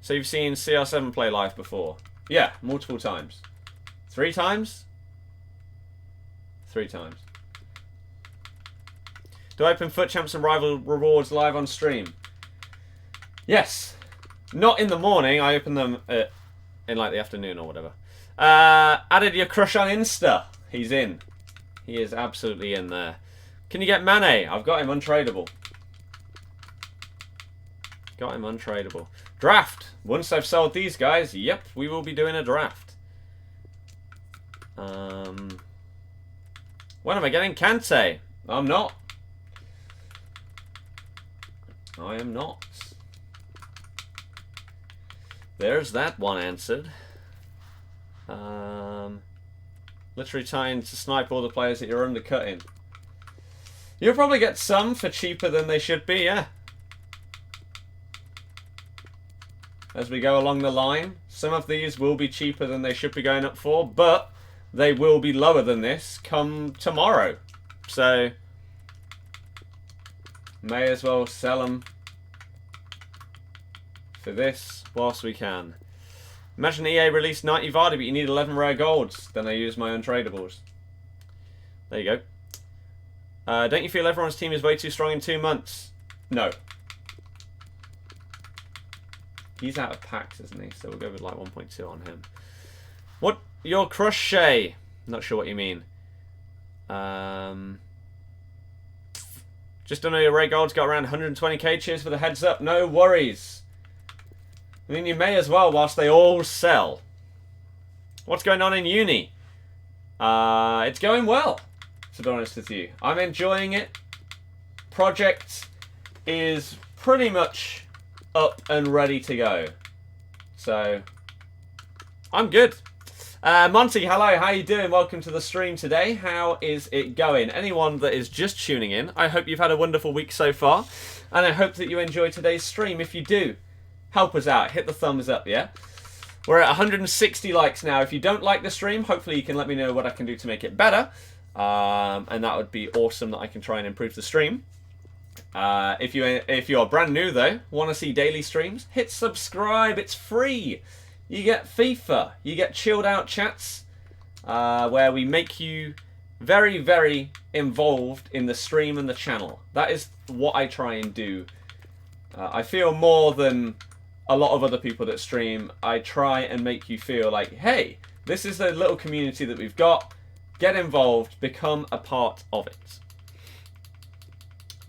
So you've seen CR7 play live before? Yeah, multiple times. 3 times? 3 times. Do I open FUT Champs and Rival Rewards live on stream? Yes. Not in the morning. I open them in like the afternoon or whatever. Added your crush on Insta. He's in. He is absolutely in there. Can you get Mane? I've got him untradeable. Got him untradeable. Draft. Once I've sold these guys, yep, we will be doing a draft. When am I getting Kante? I'm not. I am not. There's that one answered. Literally trying to snipe all the players that you're undercutting. You'll probably get some for cheaper than they should be, yeah. As we go along the line, some of these will be cheaper than they should be going up for, but they will be lower than this come tomorrow. So, may as well sell them for this whilst we can. Imagine EA released 90 Vardy, but you need 11 rare golds. Then I use my untradables. There you go. Don't you feel everyone's team is way too strong in 2 months? No. He's out of packs, isn't he? So we'll go with like 1.2 on him. What? Your crush, Shay? Not sure what you mean. Just don't know your rare gold's got around 120k. Cheers for the heads up. No worries. I mean, you may as well whilst they all sell. What's going on in uni? It's going well, to be honest with you. I'm enjoying it. Project is pretty much up and ready to go. So, I'm good. Monty, hello, how you doing? Welcome to the stream today. How is it going? Anyone that is just tuning in, I hope you've had a wonderful week so far. And I hope that you enjoy today's stream. If you do, help us out. Hit the thumbs up, yeah? We're at 160 likes now. If you don't like the stream, hopefully you can let me know what I can do to make it better. And that would be awesome that I can try and improve the stream. If you're brand new though, want to see daily streams, hit subscribe. It's free. You get FIFA. You get chilled out chats where we make you very, very involved in the stream and the channel. That is what I try and do. I feel more than a lot of other people that stream. I try and make you feel like, hey, this is the little community that we've got. Get involved. Become a part of it.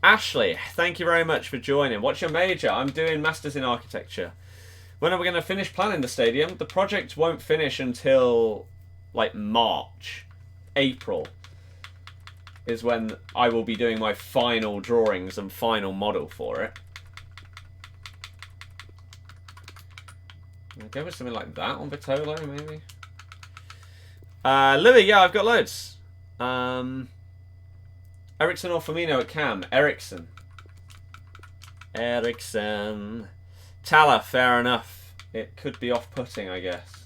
Ashley, thank you very much for joining. What's your major? I'm doing Masters in Architecture. When are we going to finish planning the stadium? The project won't finish until like March. April is when I will be doing my final drawings and final model for it. I'll go with something like that on Vitolo, maybe. Louis, yeah, I've got loads. Ericsson or Firmino at Cam? Ericsson. Ericsson. Tala, fair enough. It could be off-putting, I guess.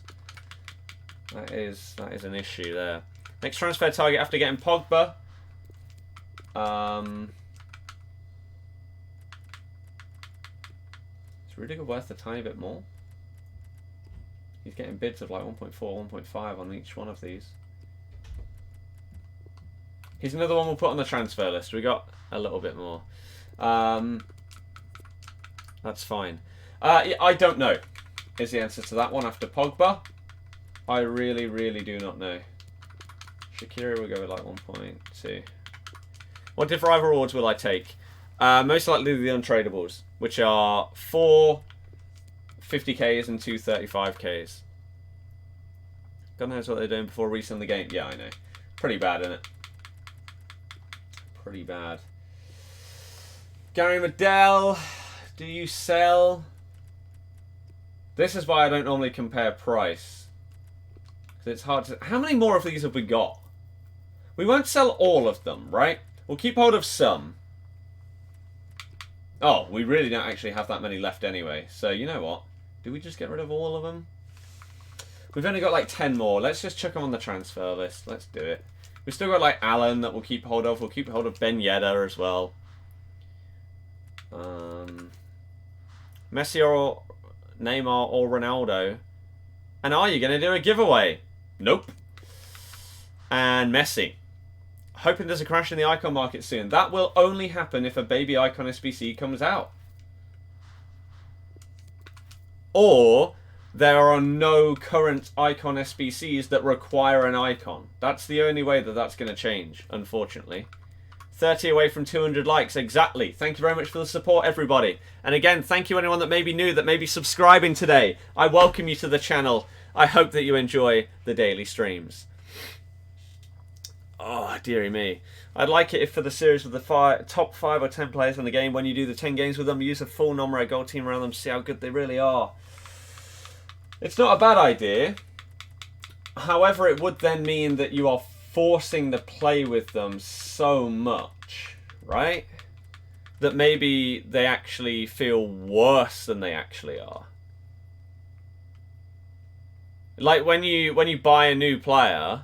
That is an issue there. Next transfer target after getting Pogba. Is Rudiger worth a tiny bit more? He's getting bids of like 1.4, 1.5 on each one of these. Here's another one we'll put on the transfer list. We got a little bit more. That's fine. I don't know is the answer to that one after Pogba. I really, really do not know. Shakira will go with like 1.2. What diff rival rewards will I take? Most likely the untradables, which are 4 50Ks and 2 35Ks. God knows what they're doing before restarting the game. Yeah, I know. Pretty bad, isn't it? pretty bad. Gary Medell, do you sell? This is why I don't normally compare price. Because it's hard to... How many more of these have we got? We won't sell all of them, right? We'll keep hold of some. Oh, we really don't actually have that many left anyway. So, you know what? Do we just get rid of all of them? We've only got like 10 more. Let's just chuck them on the transfer list. Let's do it. We've still got like Allen that we'll keep hold of. We'll keep hold of Ben Yedder as well. Messi or Neymar or Ronaldo. And are you going to do a giveaway? Nope. And Messi. Hoping there's a crash in the icon market soon. That will only happen if a baby icon SBC comes out. Or there are no current icon SBCs that require an icon. That's the only way that that's going to change, unfortunately. 30 away from 200 likes, exactly. Thank you very much for the support, everybody. And again, thank you anyone that may be new, that may be subscribing today. I welcome you to the channel. I hope that you enjoy the daily streams. Oh, dearie me. I'd like it if for the series with the top 5 or 10 players in the game, when you do the 10 games with them, use a full number goal team around them to see how good they really are. It's not a bad idea. However, it would then mean that you are forcing to play with them so much, right? That maybe they actually feel worse than they actually are. Like when you buy a new player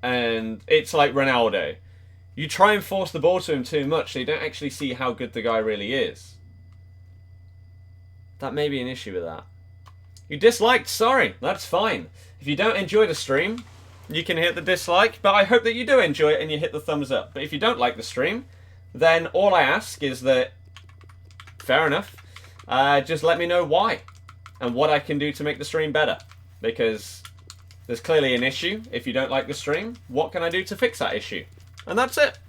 and it's like Ronaldo. You try and force the ball to him too much so you don't actually see how good the guy really is. That may be an issue with that. You disliked? Sorry, that's fine. If you don't enjoy the stream, you can hit the dislike, but I hope that you do enjoy it and you hit the thumbs up. But if you don't like the stream, then all I ask is that, fair enough, just let me know why and what I can do to make the stream better. Because there's clearly an issue. If you don't like the stream, what can I do to fix that issue? And that's it.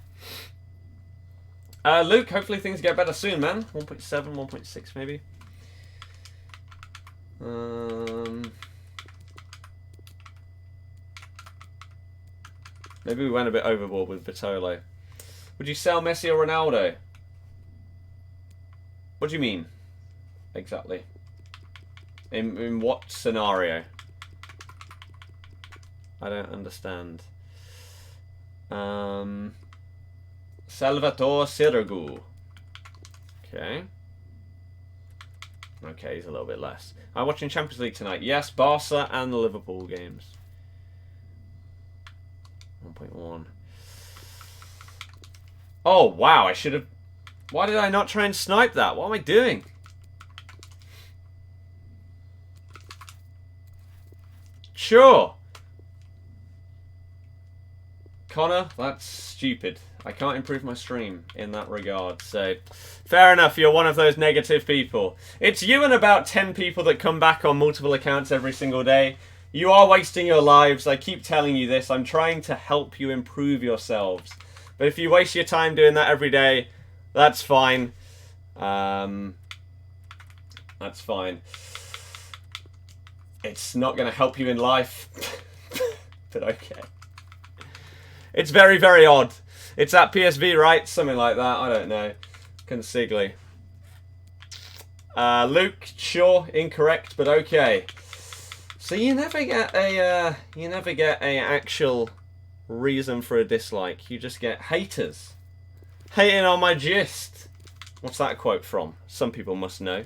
Luke, hopefully things get better soon, man. 1.7, 1.6 maybe. Maybe we went a bit overboard with Vitolo. Would you sell Messi or Ronaldo? What do you mean? Exactly. In what scenario? I don't understand. Salvatore Sirigu. Okay. Okay, he's a little bit less. I'm watching Champions League tonight. Yes, Barca and the Liverpool games. 1.1. Oh, wow, I should have... Why did I not try and snipe that? What am I doing? Sure. Connor, that's stupid. I can't improve my stream in that regard, so fair enough, you're one of those negative people. It's you and about 10 people that come back on multiple accounts every single day. You are wasting your lives. I keep telling you this. I'm trying to help you improve yourselves. But if you waste your time doing that every day, that's fine. That's fine. It's not going to help you in life, but okay. It's very, very odd. It's at PSV, right? Something like that. I don't know. Consigli. Luke, sure, incorrect, but okay. So you never get a actual reason for a dislike. You just get haters hating on my gist. What's that quote from? Some people must know.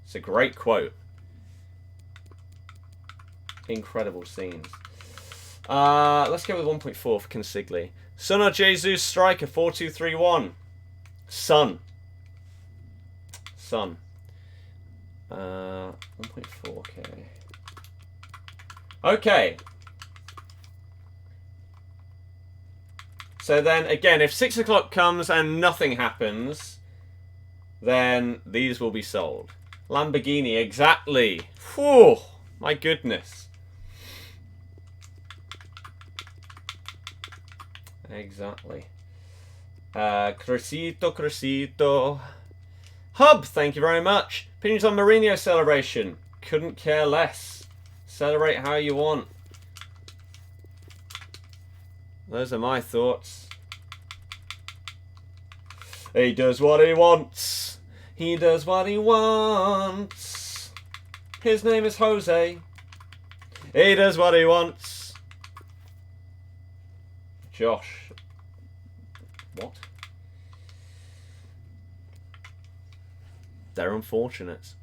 It's a great quote. Incredible scenes. Let's go with 1.4 for Consigli. Son or Jesus striker 4231. Son. Son. 1.4. Okay. So then again, if 6 o'clock comes and nothing happens, then these will be sold. Lamborghini, exactly. Whew, my goodness. Exactly. Crescito. Hub, thank you very much. Opinions on Mourinho celebration. Couldn't care less. Celebrate how you want. Those are my thoughts. He does what he wants. He does what he wants. His name is Jose. He does what he wants. Josh. What? They're unfortunate.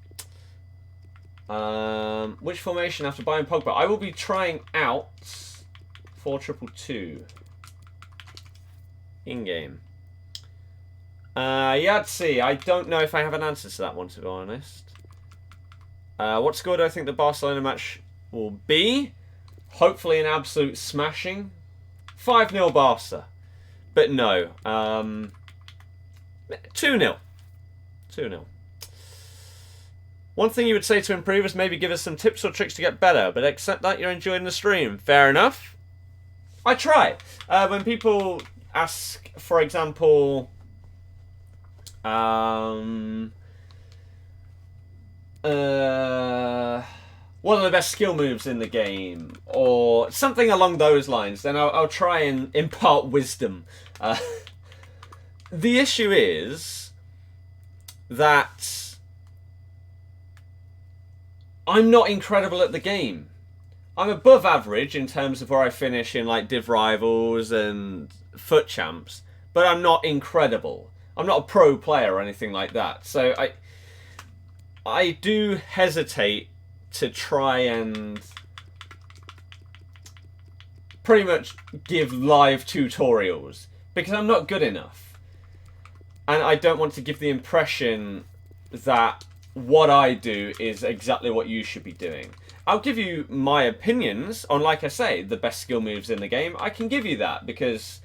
Which formation after buying Pogba? I will be trying out 4-2-2 in-game. Yahtzee. I don't know if I have an answer to that one, to be honest. What score do I think the Barcelona match will be? Hopefully an absolute smashing. 5-0 Barca. But no. 2-0. 2-0. One thing you would say to improve is maybe give us some tips or tricks to get better, but accept that you're enjoying the stream. Fair enough. I try. When people ask, for example, what are the best skill moves in the game, or something along those lines, then I'll try and impart wisdom. The issue is that I'm not incredible at the game. I'm above average in terms of where I finish in like Div Rivals and FUT Champs, but I'm not incredible. I'm not a pro player or anything like that. So I do hesitate to try and pretty much give live tutorials because I'm not good enough. And I don't want to give the impression that what I do is exactly what you should be doing. I'll give you my opinions on, like I say, the best skill moves in the game. I can give you that because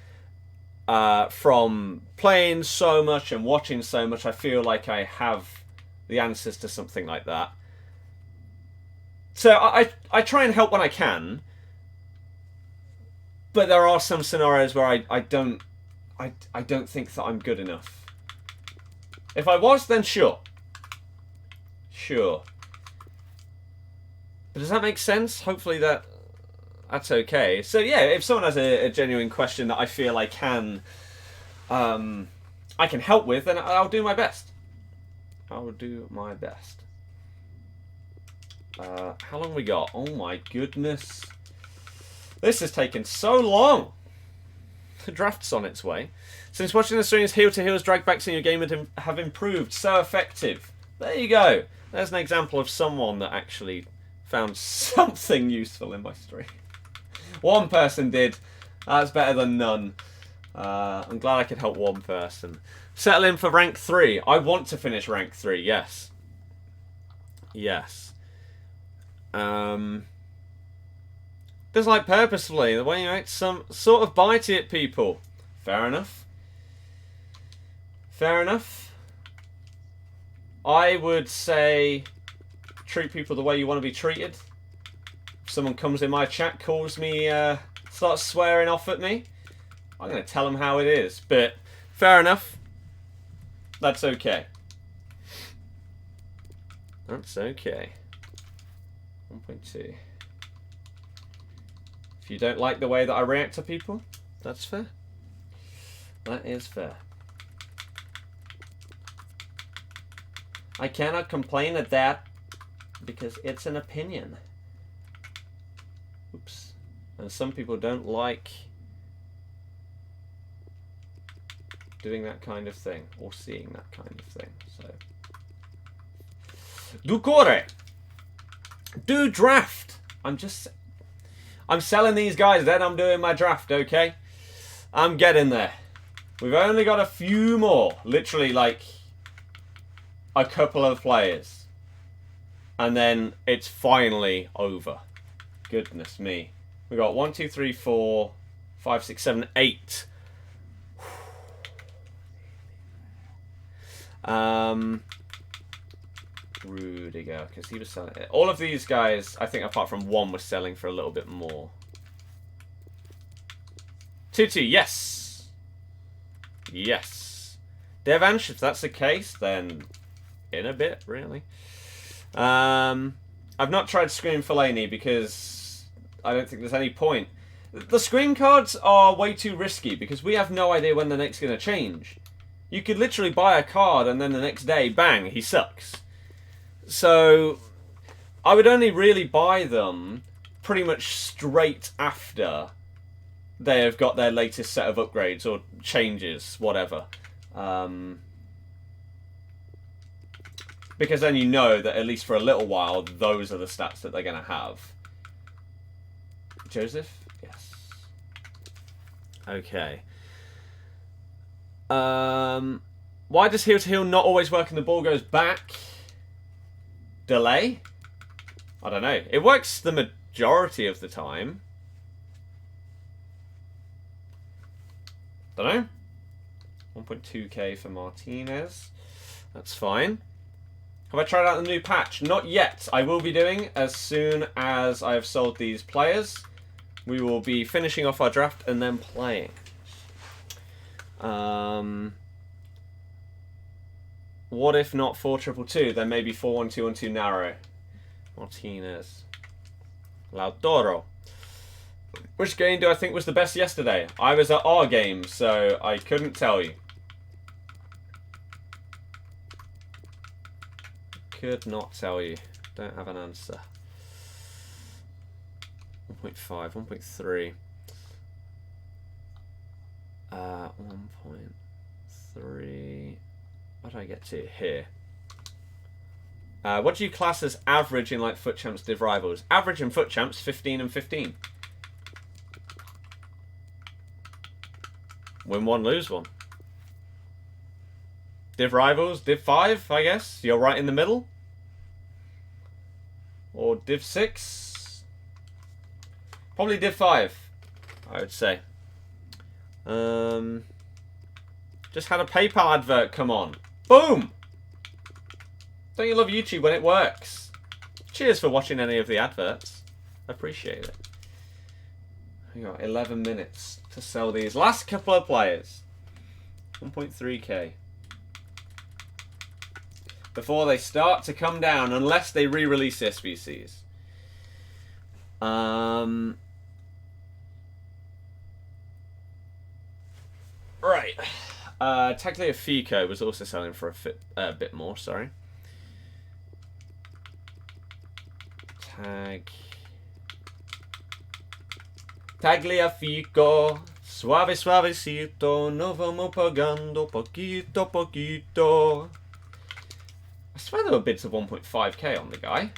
from playing so much and watching so much, I feel like I have the answers to something like that. So I try and help when I can, but there are some scenarios where I don't think that I'm good enough. If I was, then sure. Sure. But does that make sense? Hopefully that's okay. So yeah, if someone has a genuine question that I feel I can help with, then I'll do my best. I will do my best. How long we got? Oh my goodness. This has taken so long. The draft's on its way. Since watching the streams, heel-to-heels dragbacks in your game have improved. So effective. There you go. There's an example of someone that actually found something useful in my stream. One person did. That's better than none. I'm glad I could help one person. Settle in for rank 3. I want to finish rank 3, yes. Yes. Doesn't like purposefully. The way you act some sort of bitey at people. Fair enough. Fair enough. I would say treat people the way you want to be treated. If someone comes in my chat, calls me, starts swearing off at me, I'm going to tell them how it is. But fair enough. That's okay. That's okay. 1.2. If you don't like the way that I react to people, that's fair. That is fair. I cannot complain at that because it's an opinion. Oops. And some people don't like doing that kind of thing or seeing that kind of thing. So, do core. Do draft. I'm selling these guys, then I'm doing my draft, okay? I'm getting there. We've only got a few more. Literally, like, a couple of players. And then it's finally over. Goodness me. We got 1, 2, 3, 4, 5, 6, 7, 8. Rudiger, because he was selling it. All of these guys, I think apart from one, was selling for a little bit more. Tutu, yes. Yes. Devansh, if that's the case, then in a bit, really. I've not tried Scream Fellaini because I don't think there's any point. The screen cards are way too risky because we have no idea when the next going to change. You could literally buy a card and then the next day, bang, he sucks. So I would only really buy them pretty much straight after they have got their latest set of upgrades or changes, whatever. Because then you know that at least for a little while, those are the stats that they're going to have. Joseph? Yes. Okay. Why does heel to heel not always work and the ball goes back? Delay? I don't know. It works the majority of the time. Don't know. 1.2k for Martinez. That's fine. Have I tried out the new patch? Not yet. I will be doing as soon as I have sold these players. We will be finishing off our draft and then playing. What if not 4-2-2? Then maybe 4-1-2-1-2 narrow. Martinez. Lautaro. Which game do I think was the best yesterday? I was at our game, so I couldn't tell you. Could not tell you. Don't have an answer. 1.5, 1.3. 1.3. What did I get to here? What do you class as average in like FUT Champs Div Rivals? Average in FUT Champs 15 and 15. Win one, lose one. Div Rivals, Div 5, I guess. You're right in the middle. Or Div 6. Probably Div 5, I would say. Just had a PayPal advert come on. Boom! Don't you love YouTube when it works? Cheers for watching any of the adverts. Appreciate it. We got 11 minutes to sell these last couple of players. 1.3k. Before they start to come down, unless they re-release SBCs. Right. Tagliafico was also selling for a bit more, sorry. Tagliafico, suave suavecito, no vamos pagando poquito poquito. I swear there were bids of 1.5k on the guy.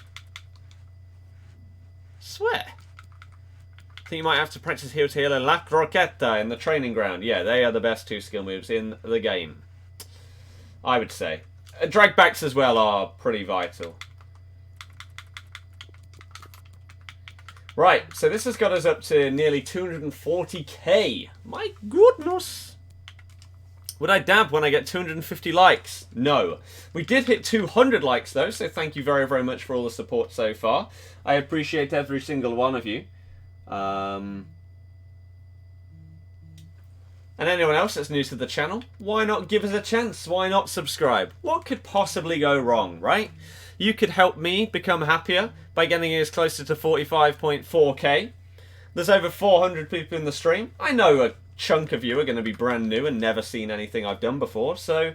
Swear. I think you might have to practice heel to heel and La Croqueta in the training ground. Yeah, they are the best two skill moves in the game, I would say. Drag backs as well are pretty vital. Right, so this has got us up to nearly 240k. My goodness. Would I dab when I get 250 likes? No. We did hit 200 likes though, so thank you very, very much for all the support so far. I appreciate every single one of you. And anyone else that's new to the channel, why not give us a chance? Why not subscribe? What could possibly go wrong, right? You could help me become happier by getting us closer to 45.4k. There's over 400 people in the stream. I know a chunk of you are going to be brand new and never seen anything I've done before, so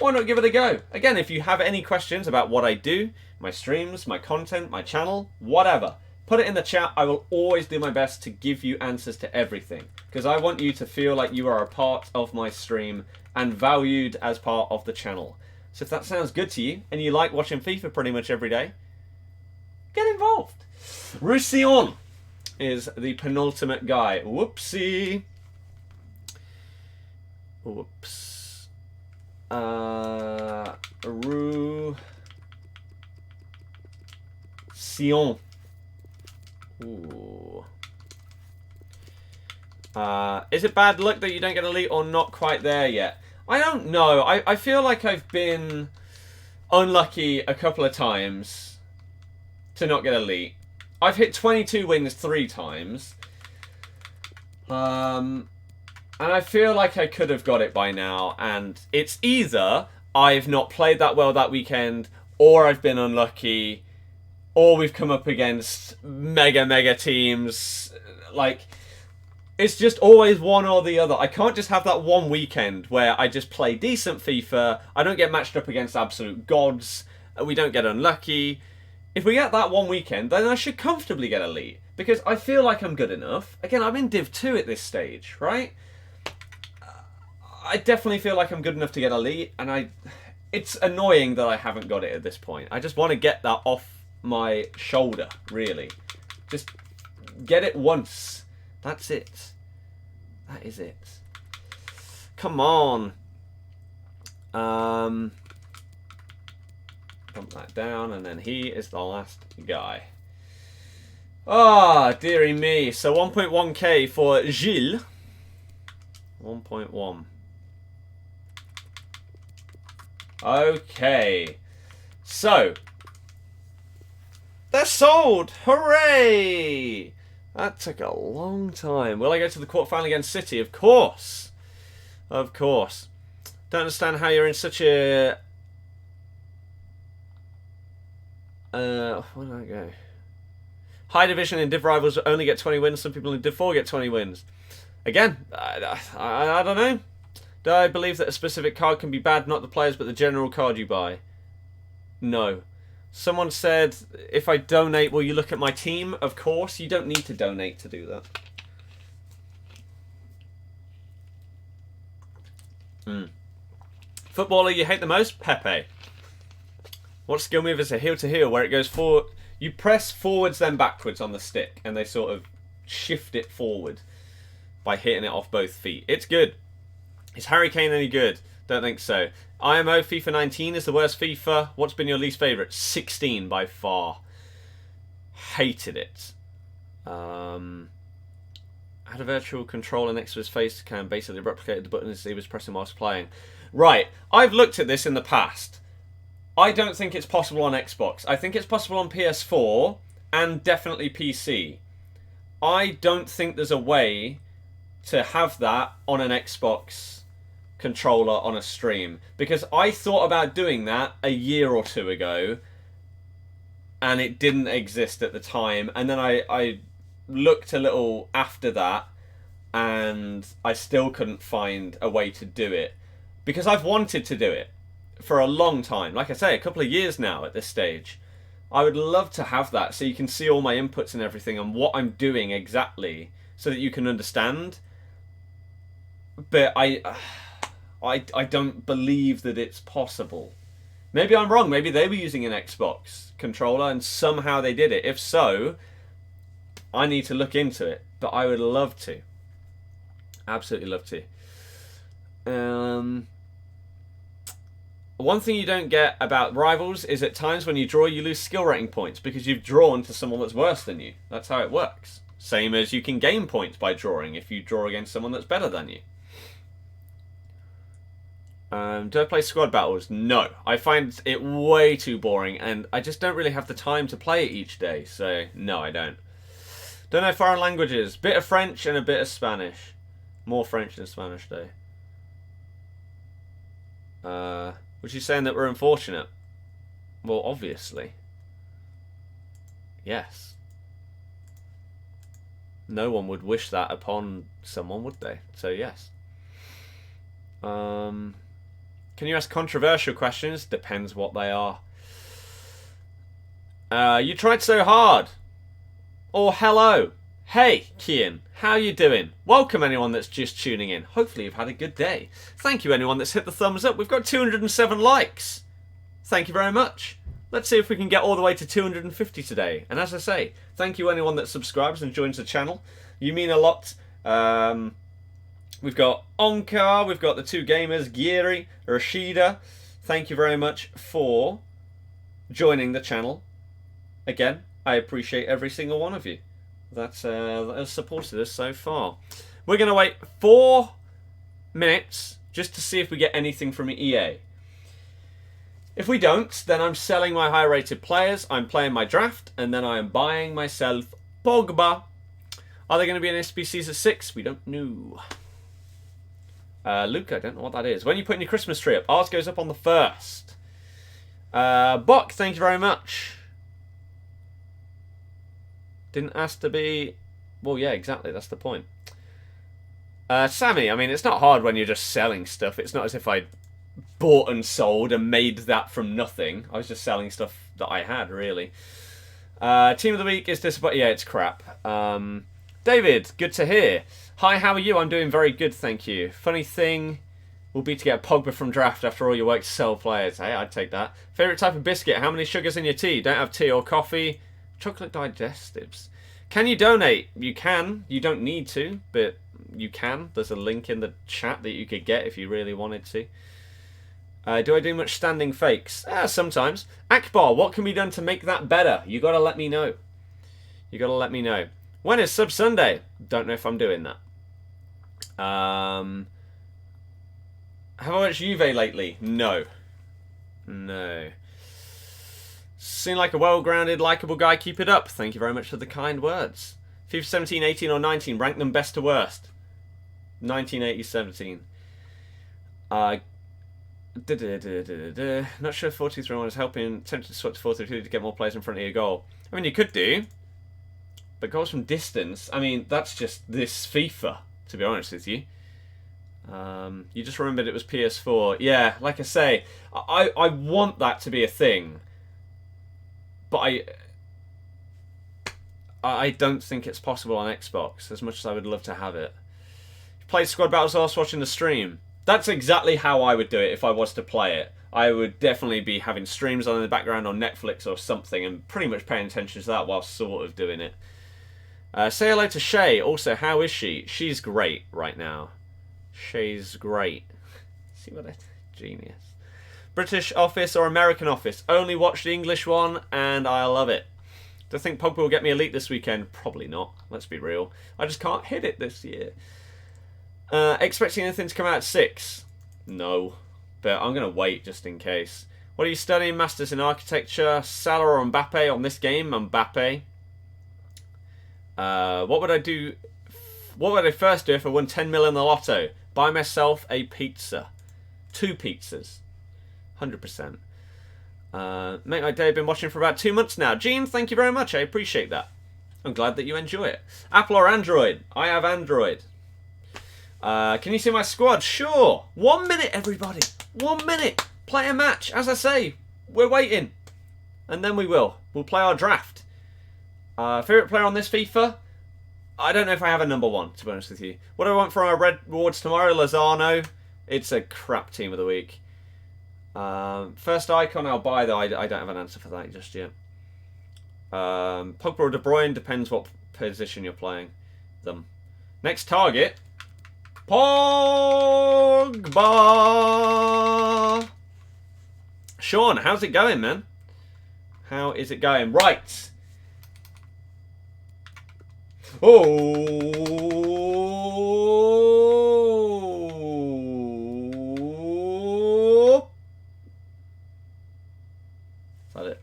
why not give it a go? Again, if you have any questions about what I do, my streams, my content, my channel, whatever, put it in the chat. I will always do my best to give you answers to everything, because I want you to feel like you are a part of my stream and valued as part of the channel. So if that sounds good to you, and you like watching FIFA pretty much every day, get involved. Roussillon is the penultimate guy. Whoopsie. Whoops. Roussillon. Ooh. Is it bad luck that you don't get elite or not quite there yet? I don't know. I feel like I've been unlucky a couple of times to not get elite. I've hit 22 wins 3 times. And I feel like I could have got it by now. And it's either I've not played that well that weekend, or I've been unlucky, or we've come up against mega teams. Like, It's just always one or the other. I can't just have that one weekend where I just play decent FIFA, I don't get matched up against absolute gods, we don't get unlucky. If we get that one weekend, then I should comfortably get elite. Because I feel like I'm good enough. Again, I'm in Div 2 at this stage, right? I definitely feel like I'm good enough to get elite, and it's annoying that I haven't got it at this point. I just want to get that off my shoulder, really. Just get it once. That's it. That is it. Come on. Bump that down, and then he is the last guy. Ah, dearie me. So 1.1k for Gilles. 1.1. Okay. So, they're sold! Hooray! That took a long time. Will I go to the quarterfinal against City? Of course. Of course. Don't understand how you're in such a... where did I go? High division in Div Rivals only get 20 wins. Some people in Div 4 get 20 wins. Again, I don't know. Do I believe that a specific card can be bad, not the players, but the general card you buy? No. Someone said, if I donate, will you look at my team? Of course. You don't need to donate to do that. Footballer you hate the most? Pepe. What skill move is a heel to heel where it goes forward? You press forwards then backwards on the stick and they sort of shift it forward by hitting it off both feet. It's good. Is Harry Kane any good? Don't think so. IMO FIFA 19 is the worst FIFA. What's been your least favourite? 16 by far. Hated it. Had a virtual controller next to his face cam, basically replicated the buttons he was pressing whilst playing. Right, I've looked at this in the past. I don't think it's possible on Xbox. I think it's possible on PS4 and definitely PC. I don't think there's a way to have that on an Xbox controller on a stream, because I thought about doing that a year or two ago and it didn't exist at the time, and then I looked a little after that and I still couldn't find a way to do it, because I've wanted to do it for a long time. Like I say, a couple of years now at this stage. I would love to have that so you can see all my inputs and everything and what I'm doing exactly so that you can understand. But I don't believe that it's possible. Maybe I'm wrong. Maybe they were using an Xbox controller and somehow they did it. If so, I need to look into it. But I would love to. Absolutely love to. One thing you don't get about Rivals is at times when you draw, you lose skill rating points because you've drawn to someone that's worse than you. That's how it works. Same as you can gain points by drawing if you draw against someone that's better than you. Do I play squad battles? No. I find it way too boring and I just don't really have the time to play it each day. So, no, I don't. Don't know foreign languages. Bit of French and a bit of Spanish. More French than Spanish, though. Was you saying that we're unfortunate? Well, obviously. Yes. No one would wish that upon someone, would they? So, yes. Can you ask controversial questions? Depends what they are. You tried so hard. Or hello. Hey, Kian. How you doing? Welcome anyone that's just tuning in. Hopefully you've had a good day. Thank you anyone that's hit the thumbs up. We've got 207 likes. Thank you very much. Let's see if we can get all the way to 250 today. And as I say, thank you anyone that subscribes and joins the channel. You mean a lot. We've got Onkar, we've got the two gamers, Giri, Rashida. Thank you very much for joining the channel. Again, I appreciate every single one of you that has supported us so far. We're going to wait 4 minutes just to see if we get anything from EA. If we don't, then I'm selling my high-rated players, I'm playing my draft, and then I am buying myself Pogba. Are there going to be any SBCs at 6? We don't know. Luke, I don't know what that is. When are you putting your Christmas tree up? Ours goes up on the 1st. Buck, thank you very much. Didn't ask to be... Well, yeah, exactly. That's the point. Sammy, I mean, it's not hard when you're just selling stuff. It's not as if I bought and sold and made that from nothing. I was just selling stuff that I had, really. Team of the week is disappointing. Yeah, it's crap. David, good to hear. Hi, how are you? I'm doing very good, thank you. Funny thing will be to get Pogba from draft after all your work to sell players. Hey, I'd take that. Favourite type of biscuit? How many sugars in your tea? Don't have tea or coffee? Chocolate digestives. Can you donate? You can. You don't need to, but you can. There's a link in the chat that you could get if you really wanted to. Do I do much standing fakes? Sometimes. Akbar, what can be done to make that better? You gotta let me know. You gotta let me know. When is Sub Sunday? Don't know if I'm doing that. Have I watched Juve lately? No. No. Seem like a well-grounded, likeable guy. Keep it up. Thank you very much for the kind words. FIFA 17, 18 or 19. Rank them best to worst. 19, 18, 17. Not sure 4-2-3-1 is helping. Tempted to swap to 4-3-2 to get more players in front of your goal. I mean, you could do. But goals from distance, I mean, that's just this FIFA, to be honest with you. You just remembered it was PS4. Yeah, like I say, I want that to be a thing. But I don't think it's possible on Xbox, as much as I would love to have it. You played Squad Battles whilst watching the stream. That's exactly how I would do it if I was to play it. I would definitely be having streams on in the background on Netflix or something and pretty much paying attention to that while sort of doing it. Say hello to Shay. Also, how is she? She's great right now. Shay's great. See what a genius. British Office or American Office? Only watch the English one and I love it. Do I think Pogba will get me elite this weekend? Probably not. Let's be real. I just can't hit it this year. Expecting anything to come out at 6? No. But I'm going to wait just in case. What are you studying? Masters in Architecture? Salah or Mbappe on this game? Mbappe. What would I do? What would I first do if I won 10 mil in the lotto? Buy myself a pizza. 2 pizzas. 100%. Mate, my day, I've been watching for about 2 months now. Gene, thank you very much. I appreciate that. I'm glad that you enjoy it. Apple or Android? I have Android. Can you see my squad? Sure. 1 minute, everybody. 1 minute. Play a match. As I say, we're waiting. And then we will. We'll play our draft. Favourite player on this FIFA? I don't know if I have a number 1, to be honest with you. What do I want for our red rewards tomorrow? Lozano. It's a crap team of the week. First icon I'll buy, though. I don't have an answer for that just yet. Pogba or De Bruyne, depends what position you're playing them. Next target. Pogba! Sean, how's it going, man? How is it going? Right. Oh! Is that it?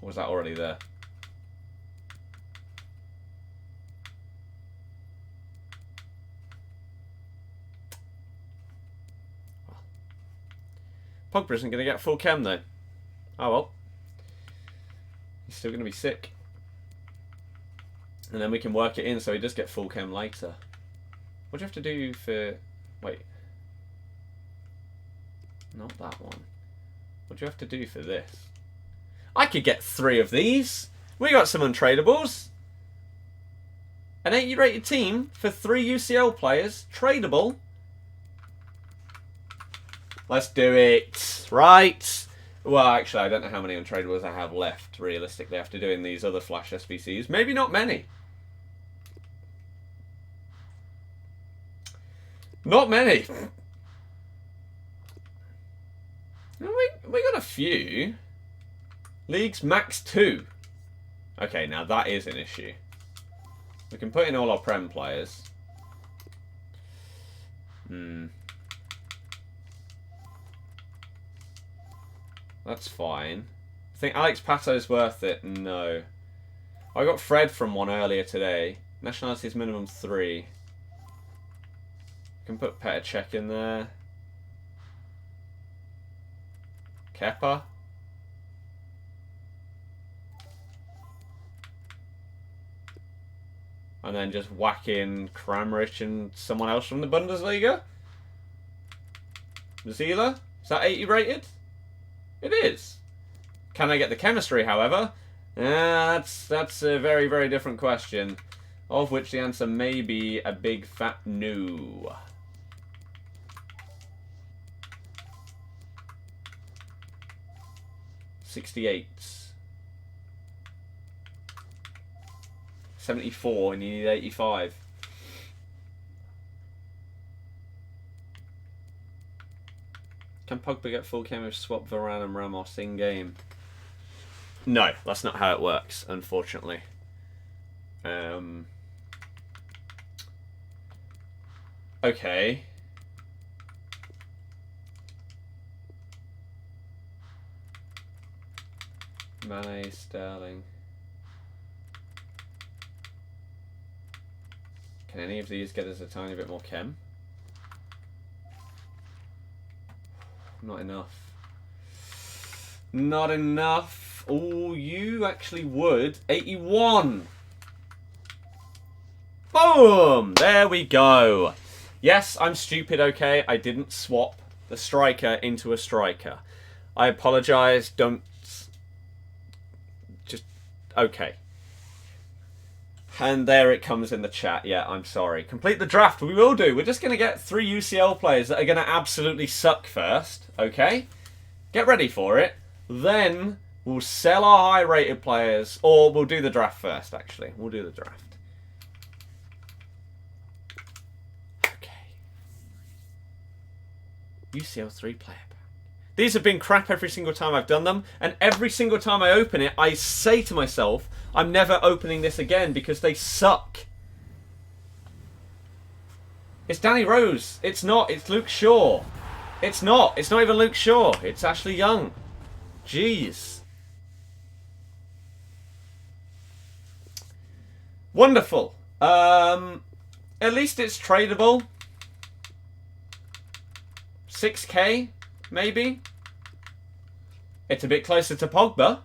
Or was that already there? Pogba isn't going to get full chem though. Oh well. He's still going to be sick. And then we can work it in so he does get full chem later. What do you have to do for... Wait. Not that one. What do you have to do for this? I could get 3 of these. We got some untradables. An 80 rated team for 3 UCL players. Tradable. Let's do it. Right. Well, actually, I don't know how many untradables I have left, realistically, after doing these other Flash SBCs. Maybe not many. Not many. We got a few. Leagues max 2. Okay, now that is an issue. We can put in all our Prem players. That's fine. I think Alex Pato's worth it. No. I got Fred from one earlier today. Nationality is minimum 3. Can put Petr Cech in there. Kepa. And then just whack in Kramrich and someone else from the Bundesliga? Zila? Is that 80 rated? It is. Can I get the chemistry, however? That's a very, very different question. Of which the answer may be a big fat no. $68. 74 and you need 85. Can Pogba get full chem with swap Varane and Ramos in game? No, that's not how it works, unfortunately. Okay. Mane, Sterling. Can any of these get us a tiny bit more chem? Not enough. Not enough. Oh, you actually would. 81. Boom! There we go. Yes, I'm stupid, okay? I didn't swap the striker into a striker. I apologise. Don't... Just... Okay. And there it comes in the chat. Yeah, I'm sorry. Complete the draft. We will do. We're just going to get 3 UCL players that are going to absolutely suck first. Okay? Get ready for it. Then we'll sell our high-rated players. Or we'll do the draft first, actually. We'll do the draft. Okay. UCL 3 player pack. These have been crap every single time I've done them. And every single time I open it, I say to myself, I'm never opening this again because they suck. It's Danny Rose. It's not. It's Luke Shaw. It's not. It's not even Luke Shaw. It's Ashley Young. Jeez. Wonderful. At least it's tradable. 6k, maybe. It's a bit closer to Pogba,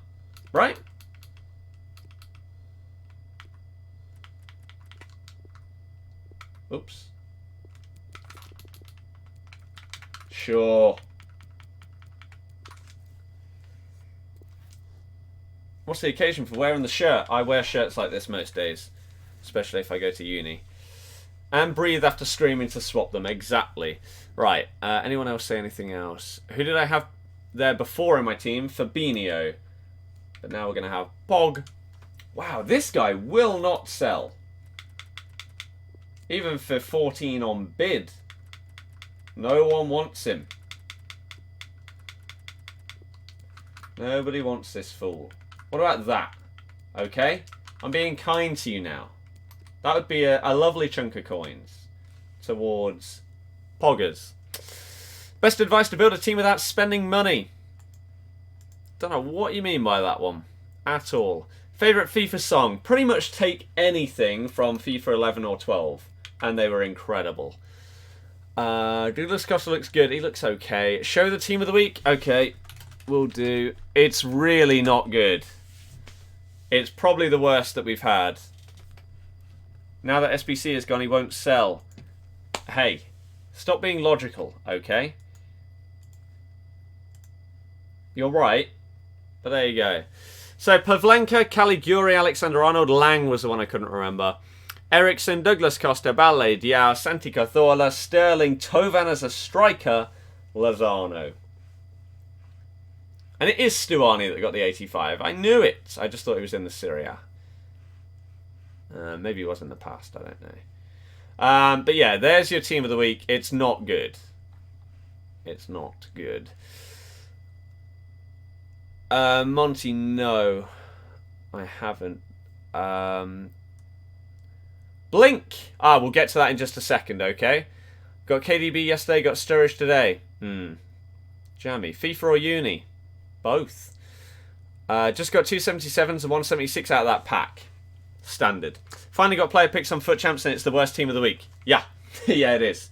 right? Oops. Sure. What's the occasion for wearing the shirt? I wear shirts like this most days, especially if I go to uni. And breathe after screaming to swap them. Exactly. Right. Anyone else say anything else? Who did I have there before in my team? Fabinho. But now we're going to have Pog. Wow, this guy will not sell. Even for 14 on bid. No one wants him. Nobody wants this fool. What about that? Okay? I'm being kind to you now. That would be a lovely chunk of coins. Towards Poggers. Best advice to build a team without spending money. Don't know what you mean by that one. At all. Favourite FIFA song? Pretty much take anything from FIFA 11 or 12. And they were incredible. Douglas Costa looks good. He looks okay. Show the team of the week. Okay. We'll do. It's really not good. It's probably the worst that we've had. Now that SBC is gone, he won't sell. Hey. Stop being logical, okay? You're right. But there you go. So, Pavlenka, Caligiuri, Alexander-Arnold, Lang was the one I couldn't remember. Ericsson, Douglas Costa, Ballet, Diao, Santi Cazorla, Sterling, Tovan as a striker, Lozano. And it is Stuani that got the 85. I knew it. I just thought he was in the Serie A. Maybe he was in the past. I don't know. But yeah, there's your team of the week. It's not good. It's not good. Monty, no. I haven't. Blink! We'll get to that in just a second, okay? Got KDB yesterday, got Sturridge today. Jammy. FIFA or Uni? Both. Just got 277s and 176 out of that pack. Standard. Finally got player picks on FUT Champions and it's the worst team of the week. Yeah. Yeah, it is.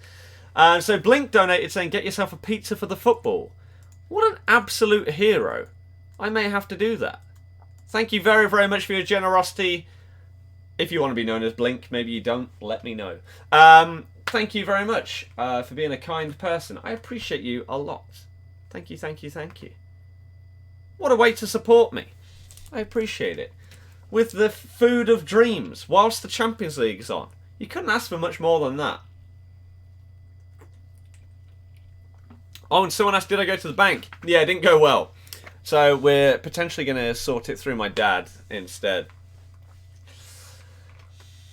So Blink donated saying, get yourself a pizza for the football. What an absolute hero. I may have to do that. Thank you very, very much for your generosity. If you want to be known as Blink, maybe you don't, let me know. Thank you very much for being a kind person. I appreciate you a lot. Thank you, thank you, thank you. What a way to support me. I appreciate it. With the food of dreams, whilst the Champions League's on. You couldn't ask for much more than that. Oh, and someone asked, did I go to the bank? Yeah, it didn't go well. So we're potentially going to sort it through my dad instead.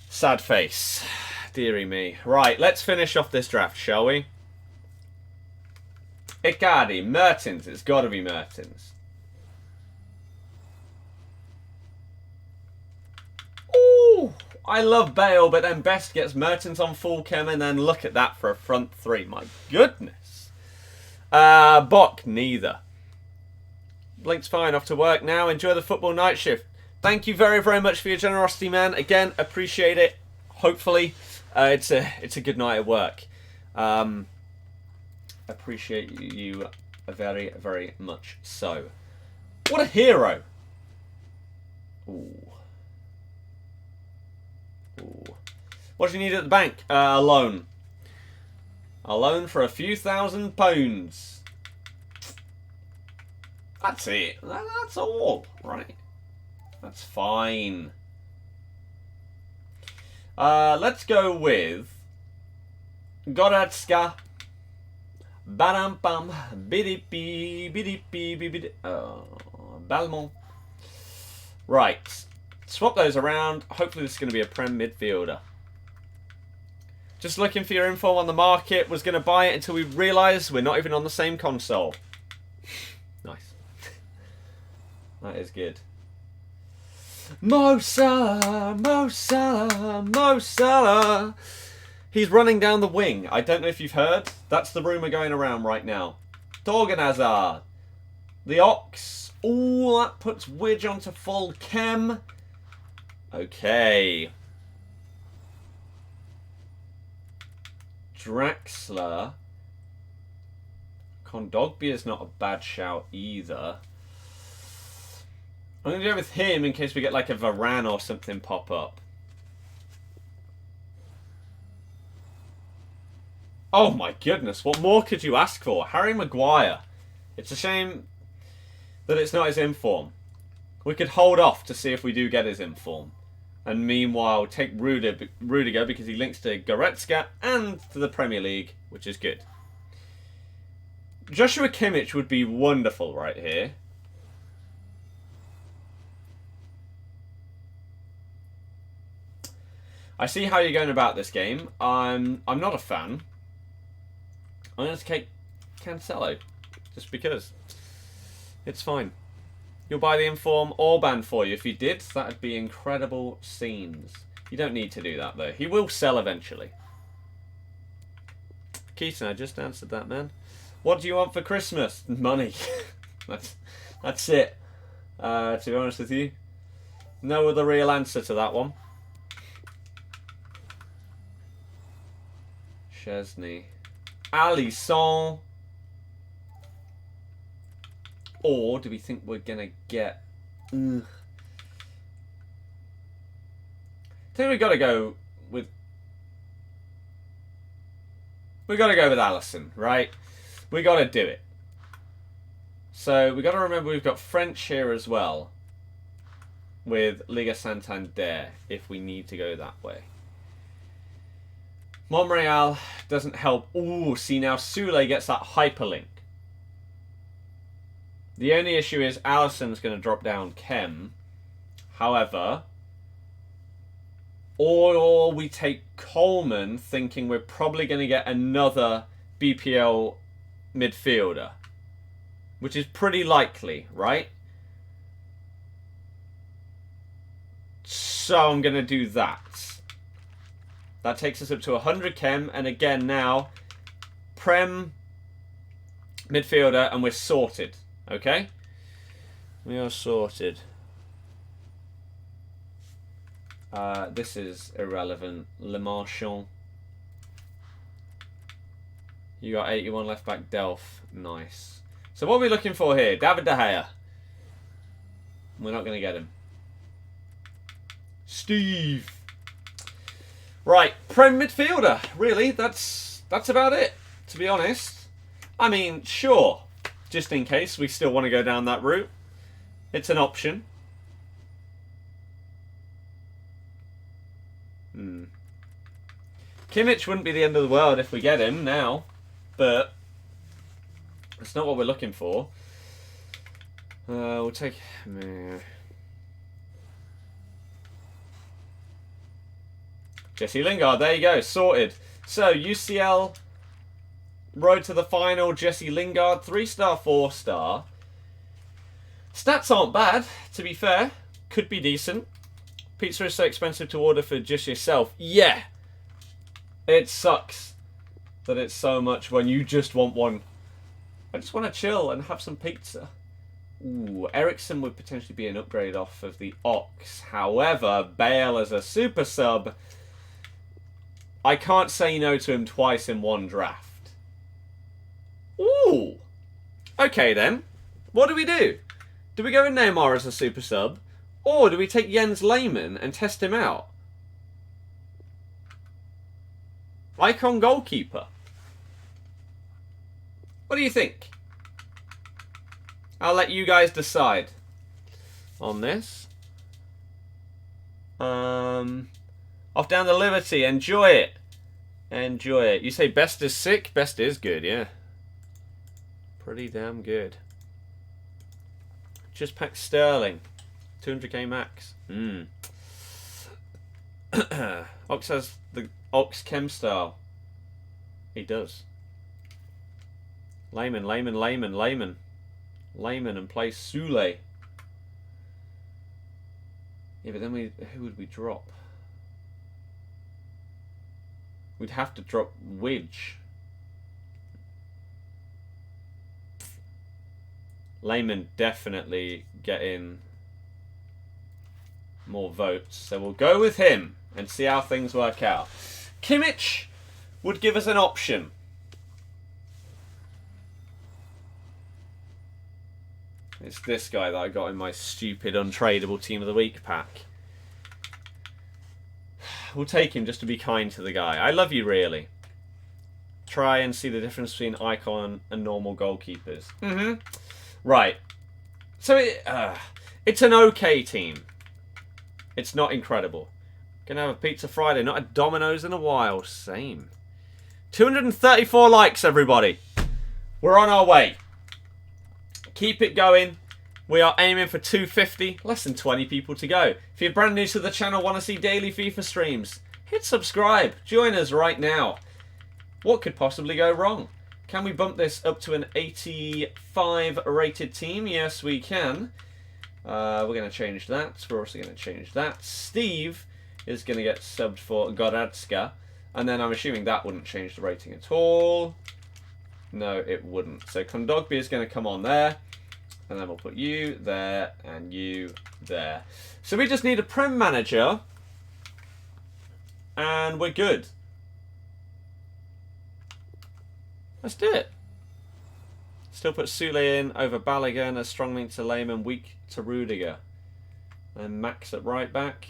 Sad face. Deary me. Right, let's finish off this draft, shall we? Icardi, Mertens. It's got to be Mertens. Ooh, I love Bale, but then Best gets Mertens on full chem, and then look at that for a front three. My goodness. Bock, neither. Blink's fine, off to work now. Enjoy the football night shift. Thank you very, very much for your generosity, man. Again, appreciate it. Hopefully, it's a good night at work. Appreciate you very, very much so. What a hero! Ooh. Ooh. What do you need at the bank? A loan. A loan for a few £1,000. That's it. That's all, right? That's fine. Let's go with Goretzka. Badam bam bidipi bidipi bidi. Balmont. Right. Swap those around. Hopefully this is going to be a Prem midfielder. Just looking for your info on the market. Was going to buy it until we realised we're not even on the same console. Nice. That is good. Mo Salah, Mo Salah, Mo Salah. He's running down the wing. I don't know if you've heard. That's the rumour going around right now. Torgan Hazard. The Ox. Ooh, that puts Widge onto full chem. Okay. Draxler. Kondogbia is not a bad shout either. I'm going to go with him in case we get like a Varane or something pop up. Oh my goodness, what more could you ask for? Harry Maguire. It's a shame that it's not his inform. We could hold off to see if we do get his inform. And meanwhile, take Rudiger because he links to Goretzka and to the Premier League, which is good. Joshua Kimmich would be wonderful right here. I see how you're going about this game. I'm not a fan. I'm going to take Cancelo, just because. It's fine. You'll buy the inform or ban for you. If you did, that would be incredible scenes. You don't need to do that, though. He will sell eventually. Keaton, I just answered that, man. What do you want for Christmas? Money. That's it. To be honest with you. No other real answer to that one. Chesney. Alisson. Or do we think we're going to get... I think we've got to go with... We've got to go with Alisson, right? We got to do it. So we got to remember we've got French here as well. With Liga Santander, if we need to go that way. Monreal doesn't help. Ooh, see now Sule gets that hyperlink. The only issue is Alisson's going to drop down chem. However, or we take Coleman thinking we're probably going to get another BPL midfielder. Which is pretty likely, right? So I'm going to do that. That takes us up to 100 chem. And again now, Prem midfielder and we're sorted. Okay? We are sorted. This is irrelevant. Le Marchand. You got 81 left back Delph. Nice. So what are we looking for here? David De Gea. We're not going to get him. Steve. Right, Prem midfielder. Really, that's about it, to be honest. I mean, sure, just in case we still want to go down that route. It's an option. Kimmich wouldn't be the end of the world if we get him now, but that's not what we're looking for. We'll take... Jesse Lingard, there you go, sorted. So, UCL, road to the final, Jesse Lingard, 3-star, 4-star. Stats aren't bad, to be fair. Could be decent. Pizza is so expensive to order for just yourself. Yeah! It sucks that it's so much when you just want one. I just want to chill and have some pizza. Ooh, Ericsson would potentially be an upgrade off of the Ox. However, Bale as a super sub... I can't say no to him twice in one draft. Ooh. Okay then. What do we do? Do we go in Neymar as a super sub? Or do we take Jens Lehmann and test him out? Icon goalkeeper. What do you think? I'll let you guys decide on this. Off down the Liberty. Enjoy it. Enjoy it. You say best is sick? Best is good, yeah. Pretty damn good. Just pack Sterling. 200k max. Ox has the Ox Chem style. He does. Lehmann and play Sule. Yeah, but then who would we drop? We'd have to drop Widge. Lehmann definitely getting more votes. So we'll go with him and see how things work out. Kimmich would give us an option. It's this guy that I got in my stupid untradeable team of the week pack. We'll take him just to be kind to the guy. I love you, really. Try and see the difference between icon and normal goalkeepers. Right. So it's an okay team. It's not incredible. Gonna have a Pizza Friday, not a Domino's in a while. Same. 234 likes, everybody. We're on our way. Keep it going. We are aiming for 250. Less than 20 people to go. If you're brand new to the channel, want to see daily FIFA streams, hit subscribe. Join us right now. What could possibly go wrong? Can we bump this up to an 85 rated team? Yes, we can. We're going to change that. We're also going to change that. Steve is going to get subbed for Goretzka. And then I'm assuming that wouldn't change the rating at all. No, it wouldn't. So Kondogbia is going to come on there. And then we'll put you there and you there. So we just need a Prem manager. And we're good. Let's do it. Still put Sule in over Balogun, a strong link to Lehmann, weak to Rudiger. And Max at right back.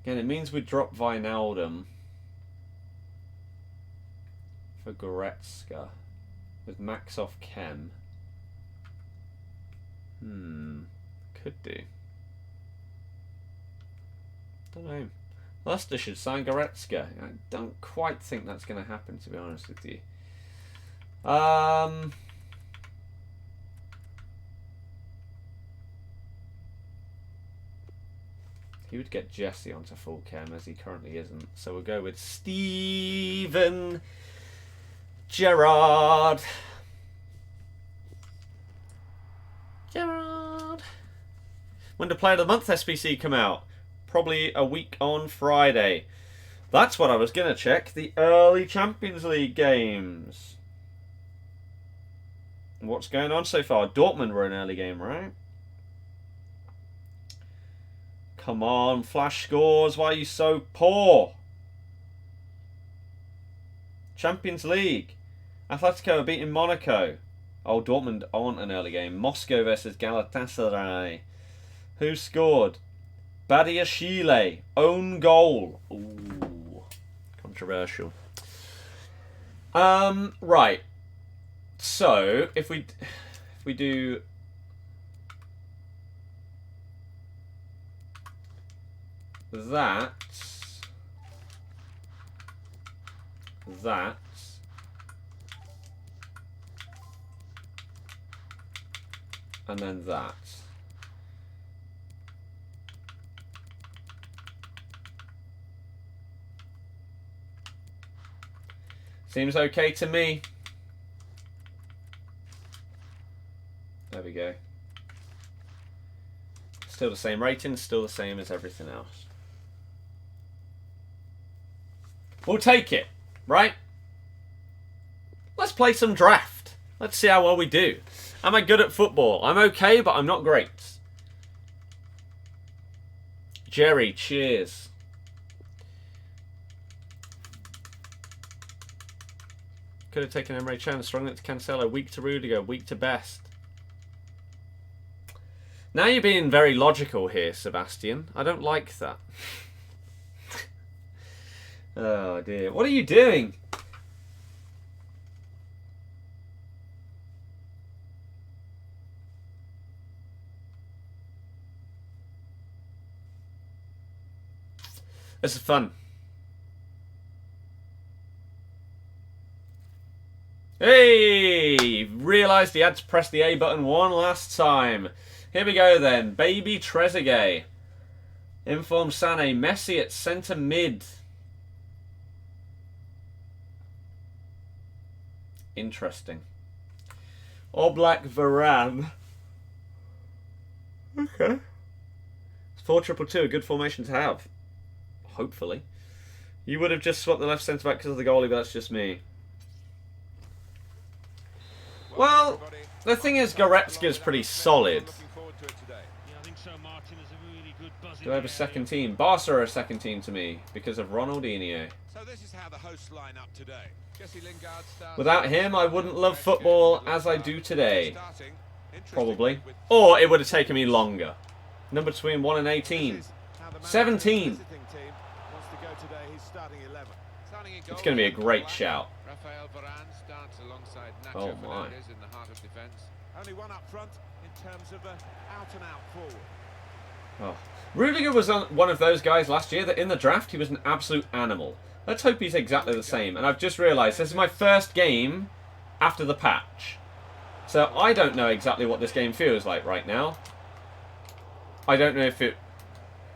Again, it means we drop Wijnaldum for Goretzka with Max off Chem. Could do. Don't know. Leicester should sign Goretzka. I don't quite think that's going to happen, to be honest with you. He would get Jesse onto full chem, as he currently isn't. So we'll go with Steven Gerrard. When did Player of the Month SBC come out? Probably a week on Friday. That's what I was going to check. The early Champions League games. What's going on so far? Dortmund were an early game, right? Come on, flash scores. Why are you so poor? Champions League. Atletico are beating Monaco. Oh, Dortmund aren't an early game. Moscow versus Galatasaray. Who scored? Badiashile. Own goal. Ooh. Controversial. Right. So, if we do... that... and then that. Seems okay to me. There we go. Still the same rating, still the same as everything else. We'll take it, right? Let's play some draft. Let's see how well we do. Am I good at football? I'm okay, but I'm not great. Jerry, cheers. Could have taken Emre Can, strong it to Cancelo, weak to Rudiger, weak to Best. Now you're being very logical here, Sebastian. I don't like that. Oh dear. What are you doing? This is fun. Hey! Realised he had to press the A button one last time. Here we go then. Baby Trezeguet. Inform Sané. Messi at centre mid. Interesting. Oblak Varane. Okay. 4-2-2, a good formation to have. Hopefully. You would have just swapped the left centre-back because of the goalie, but that's just me. Well, the thing is, Goretzka's pretty solid. Do I have a second team? Barca are a second team to me because of Ronaldinho.
So this is how the hosts line up today.
Without him, I wouldn't love football as I do today. Probably. Or it would have taken me longer. Number between 1 and 18. 17. It's going to be a great shout. Oh my.
Only one up front in terms of out and out forward.
Oh. Rudiger was one of those guys last year that in the draft he was an absolute animal. Let's hope he's exactly the same. And I've just realised this is my first game after the patch. So I don't know exactly what this game feels like right now. I don't know if it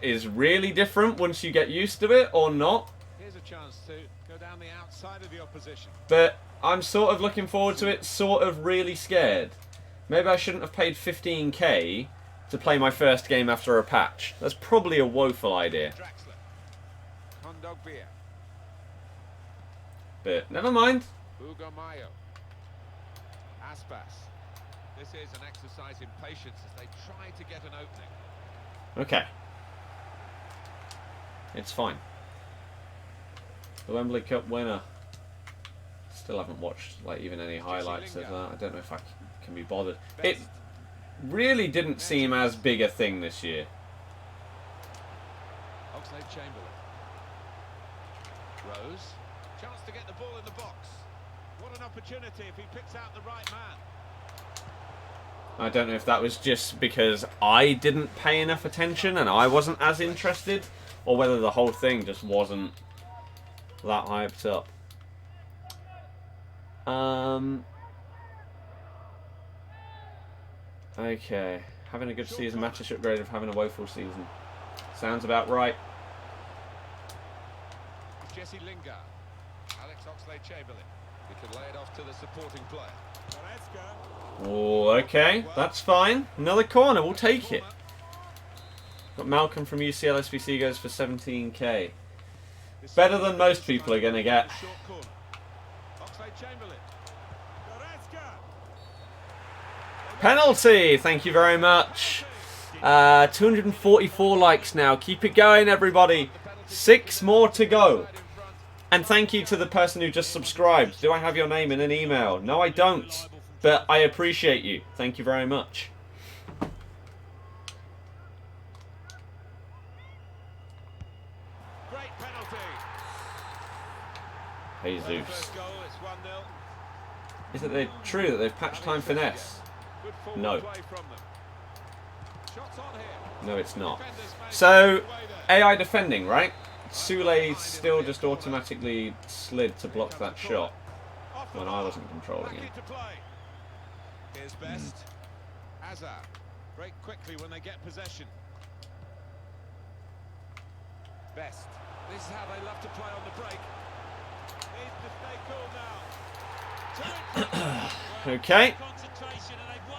is really different once you get used to it or not.
Here's a chance to go down the outside of the opposition.
But I'm sort of looking forward to it, sort of really scared. Maybe I shouldn't have paid 15k to play my first game after a patch. That's probably a woeful idea. But never mind.
This is an exercise in patience as they try to get an opening.
Okay. It's fine. The Wembley Cup winner. Still haven't watched like even any highlights of that. I don't know if I can be bothered. It really didn't seem as big a thing this year.
Rose, chance to get the ball in the box. What an opportunity if he picks out the right man.
I don't know if that was just because I didn't pay enough attention and I wasn't as interested, or whether the whole thing just wasn't that hyped up. Okay. Having a good season matches upgrade of having a woeful season. Sounds about right.
Jesse Lingard. Alex Oxlade-Chamberlain. We could lay it off to the supporting player.
Oh, okay. That's fine. Another corner. We'll take it. Got Malcolm from UCL SBC goes for 17k. Better than most people are going to get. Penalty! Thank you very much. 244 likes now. Keep it going, everybody. 6 more to go. And thank you to the person who just subscribed. Do I have your name in an email? No, I don't. But I appreciate you. Thank you very much.
Great penalty.
Jesus.
Goal, it's 1-0.
Is it true that they've patched time finesse?
Good forward
No.
play from them. Shots on here.
No, it's not.
Defenders make
So,
it away there.
AI defending, right? Sule still just automatically slid to block that shot
Off the
when I
mark.
wasn't controlling
Back
it.
into play. Here's Best. Hazard. Break quickly when they get possession. Best. This is how they love to play on the break. Needs to stay cool now.
Okay.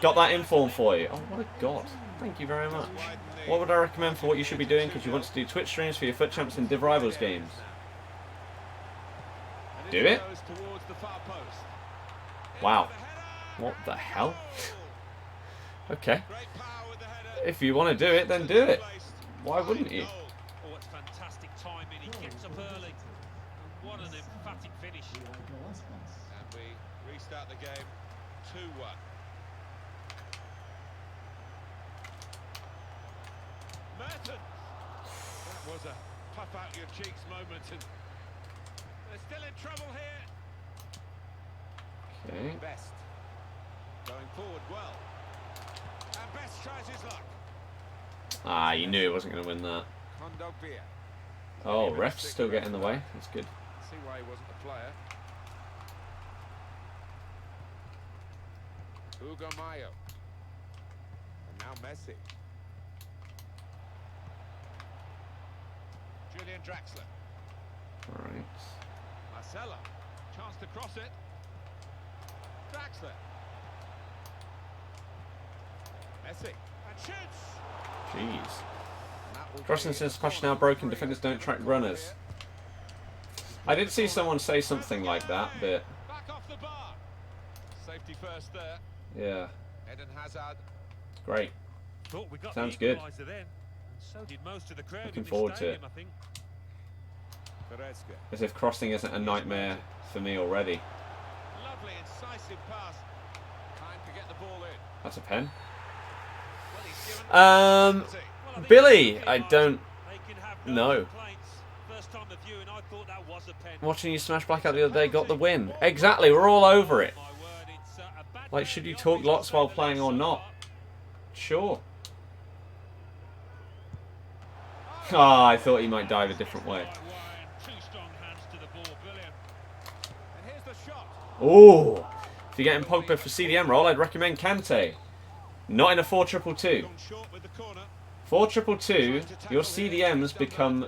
Got that inform for you. Oh, what a god. Thank you very much. What would I recommend for what you should be doing? Because you want to do Twitch streams for your FUT Champs and Div Rivals games. Do it? Wow. What the hell? Okay. If you want to do it, then do it. Why wouldn't you?
Oh, it's fantastic timing. He gets up early. What an emphatic finish.
And we restart the game 2-1. Mertens. That was a puff out your cheeks moment, and they're still in trouble here.
Okay.
Best going forward well, and Best tries his luck.
Ah, you knew it wasn't going to win that.
Kondogbia.
Oh, ref's still getting in the way. That's good.
See why he wasn't a player. Hugo Mayo. And now Messi. Julian Draxler.
Alright.
Marcelo. Chance to cross it. Draxler. Messi. And shoots.
Jeez. Crossing since patch now broken. Defenders don't track runners. I did see someone say something like that, but
Back off the bar. Safety first there.
yeah.
Eden Hazard.
Great.
Thought we got
Sounds
the
good.
equaliser then. And so did most of the crowd
Looking
in the
forward to
stadium,
it.
I think.
Goretzka.
As if crossing isn't a nightmare for me already.
Lovely incisive pass. Time to get the ball in.
That's a pen.
Well, he's given
Um,
Well, I think
Billy,
it's
I
okay,
don't
they can have
know.
complaints. First time of viewing, I thought that was a pen.
Watching you smash Blackout the other day got the win. Exactly, we're all over it.
My word, it's a bad
Like,
day
should
in
you
the
talk
office
lots
to
while
say the
playing
least
or
so
not?
far.
Sure. Ah, I thought he might dive a different way.
Two strong hands to the ball, brilliant.
And here's the shot.
Oh, if you're getting Pogba for CDM role, I'd recommend Kante. Not in a 4-2-2.
Gone short with the corner.
4-2-2, your CDMs become...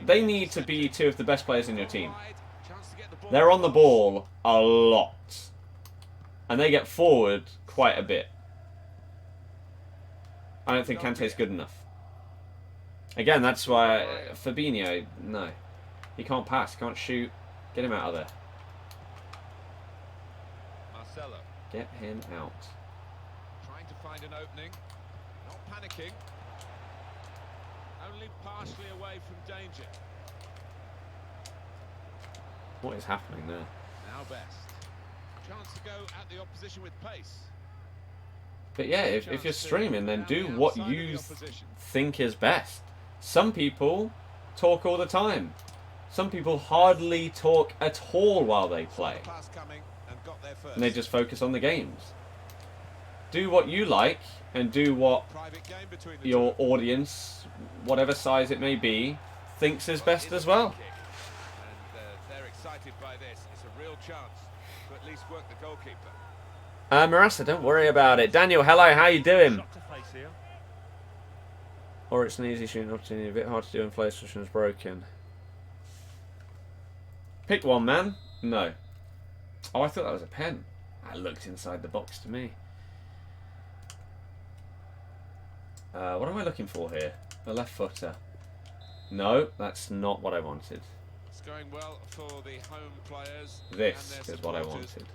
They need to be two of the best players in your team.
Wide. Chance to get the ball.
They're on the ball a lot. And they get forward quite a bit. I don't think Kante's good enough. Again, that's why Fabinho, no. He can't pass, can't shoot. Get him out of there.
Marcelo
Get him out.
trying to find an opening. Not panicking. Only partially away from danger.
What is happening there?
Now Best. Chance to go at the opposition with pace.
But yeah, if you're streaming, then do what you think is best. Some people talk all the time. Some people hardly talk at all while they play.
Pass coming and got there first.
And they just focus on the games. Do what you like, and do what
Private game between the
your
two.
audience, whatever size it may be, thinks is best as well.
And they're excited by this. It's a real chance to at least work the goalkeeper.
Marassa, don't worry about it. Daniel, hello, how you doing?
Shot to face here.
Or it's an easy shooting opportunity, a bit hard to do when PlayStation is broken. Pick one, man. No. Oh, I thought that was a pen. That looked inside the box to me. What am I looking for here? A left footer. No, that's not what I wanted.
It's going well for the home players.
This
and their
is what I
supporters.
wanted.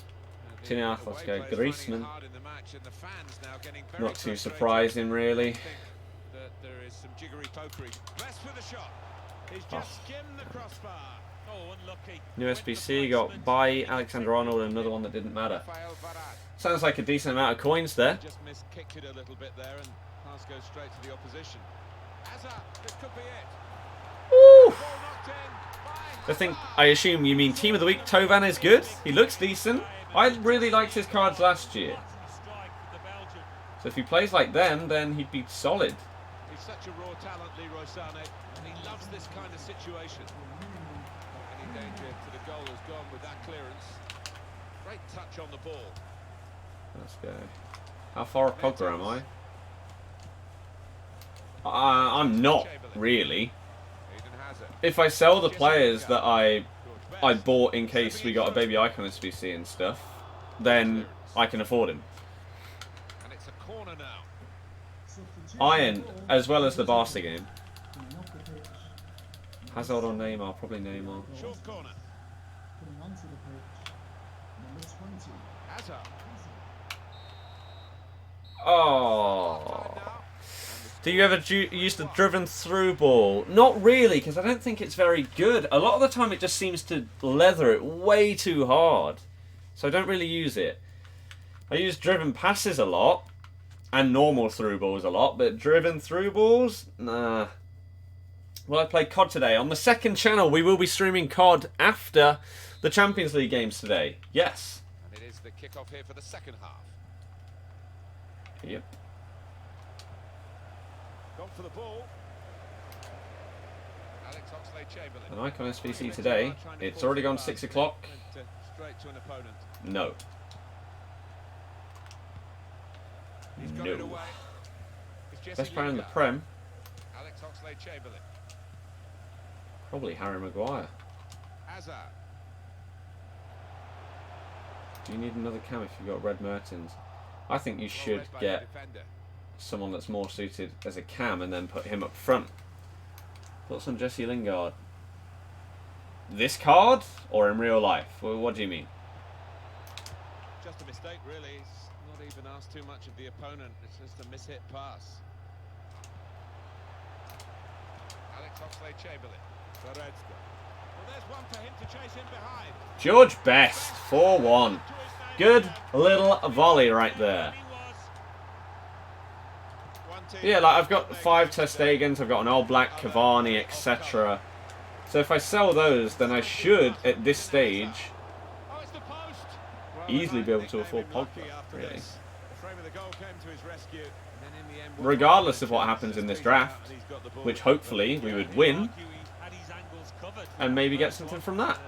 And the
2.5, let's
away
go.
players finding it
Griezmann.
hard in the match, and the fans now getting very
Not too
frustrated.
surprising, really.
I think that there is some jiggery pokery. Best with the shot. He's just skimmed the crossbar.
Oh, unlucky.
New SBC got by Alexander-Arnold and another one that didn't matter. Sounds like a decent amount of coins there.
Just miskicked it a little bit there, and pass goes straight to the opposition. Hazard, this could be it.
Ooh.
Ball knocked in by
I think, I assume you mean Team of the Week. Tovan is good. He looks decent. I really liked his cards last year. So if he plays like them, then he'd be solid.
He's such a raw talent, Leroy Sané, and he loves this kind of situation. Any danger to the goal has gone with that clearance. Great touch on the ball.
Let's go. How far off Pogba am I? I'm not really. If I sell the players that I bought in case we got a baby icon SBC and stuff, then I can afford him.
And it's a corner now.
Iron, as well as the Barca game. Hazard or Neymar? Probably Neymar.
Short corner. Hazard.
Oh. Do you ever use the driven through ball? Not really, because I don't think it's very good. A lot of the time it just seems to leather it way too hard. So I don't really use it. I use driven passes a lot. And normal through balls a lot. But driven through balls? Nah. Well, I played COD today. On the second channel, we will be streaming COD after the Champions League games today. Yes.
And it is the kickoff here for the second half.
Yep.
Gone for the ball. Alex Oxlade-Chamberlain.
An icon SBC today. It's already gone 6 o'clock.
Straight to an opponent.
No.
He's got it
No.
away. It's Jesse
Best player in the
Lingard.
Prem?
Alex Oxlade-Chamberlain.
Probably Harry Maguire.
Hazard.
Do you need another cam if you've got Red Mertens? I think you should
Well read by the
get
defender.
someone that's more suited as a cam and then put him up front. Thoughts on Jesse Lingard? This card or in real life? Well, what do you mean?
Just a mistake, really. He's not even asked too much of the opponent. It's just a mishit pass. Alex Oxlade-Chamberlain. Goretzka. Well, there's one for him to chase in behind.
George Best, 4-1. Good little volley right there. Yeah, like I've got 5 Ter Stegens, I've got an All Black, Cavani, etc. So if I sell those, then I should, at this stage, easily be able to afford Pogba, really. Regardless of what happens in this draft, which hopefully we would win, and maybe get something from that.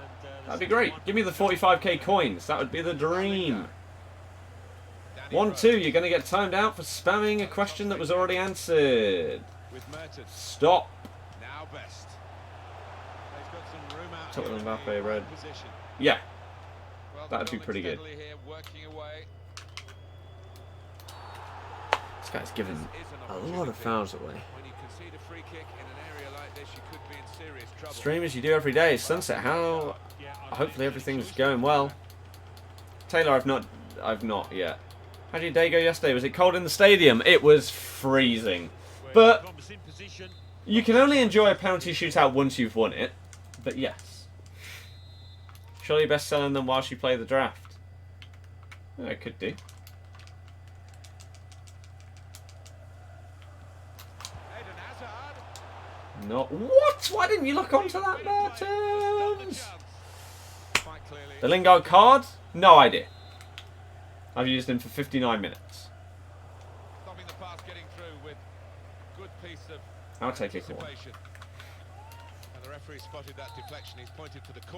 That'd be great. Give me the 45k coins. That would be the dream. 1-2, you're going to get timed out for spamming a question that was already answered. Stop. Top of Mbappe, red. Yeah. That'd be pretty good. This guy's given a lot of fouls away. Stream as you do every day. Sunset, how? Hopefully everything's going well. Taylor, I've not yet. How did your day go yesterday? Was it cold in the stadium? It was freezing. But you can only enjoy a penalty shootout once you've won it. But yes. Surely best selling them whilst you play the draft. Oh, it could do. No. What? Why didn't you look onto that, Mertens? The Lingard card? No idea. I've used him for 59 minutes. I'll take a call.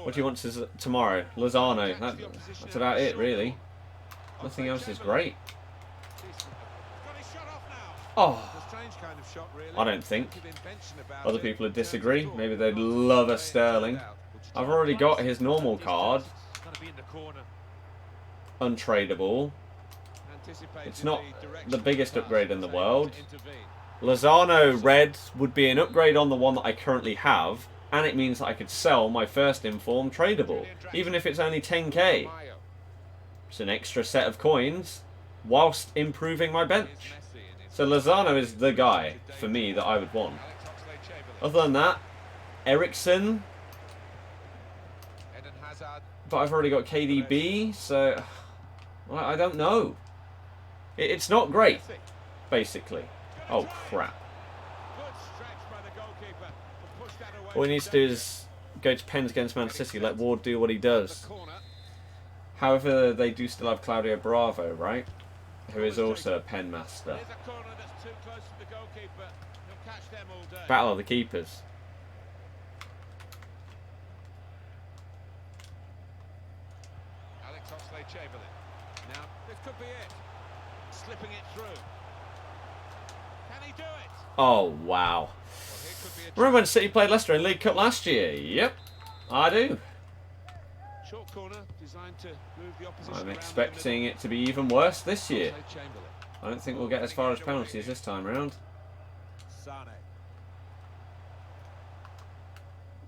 What do you want tomorrow? Lozano. That's about it, really. Nothing else is great. Oh. I don't think. Other people would disagree. Maybe they'd love a Sterling. I've already got his normal card. Untradeable. It's not the biggest upgrade in the world. Lozano red would be an upgrade on the one that I currently have, and it means that I could sell my first inform tradable, even if it's only 10k. It's an extra set of coins, whilst improving my bench. So Lozano is the guy, for me, that I would want. Other than that, Ericsson, but I've already got KDB, so I don't know. It's not great, basically. Oh, crap. All he needs to do is go to pens against Man City, let Ward do what he does. However, they do still have Claudio Bravo, right? Who is also a pen master. Battle of the keepers.
Now, this could be it. Slipping it through. Can he do it?
Oh, wow. Remember when City played Leicester in League Cup last year? Yep, I do.
Short corner designed to move the opposition.
I'm expecting it to be even worse this year. I don't think we'll get as far as penalties this time round.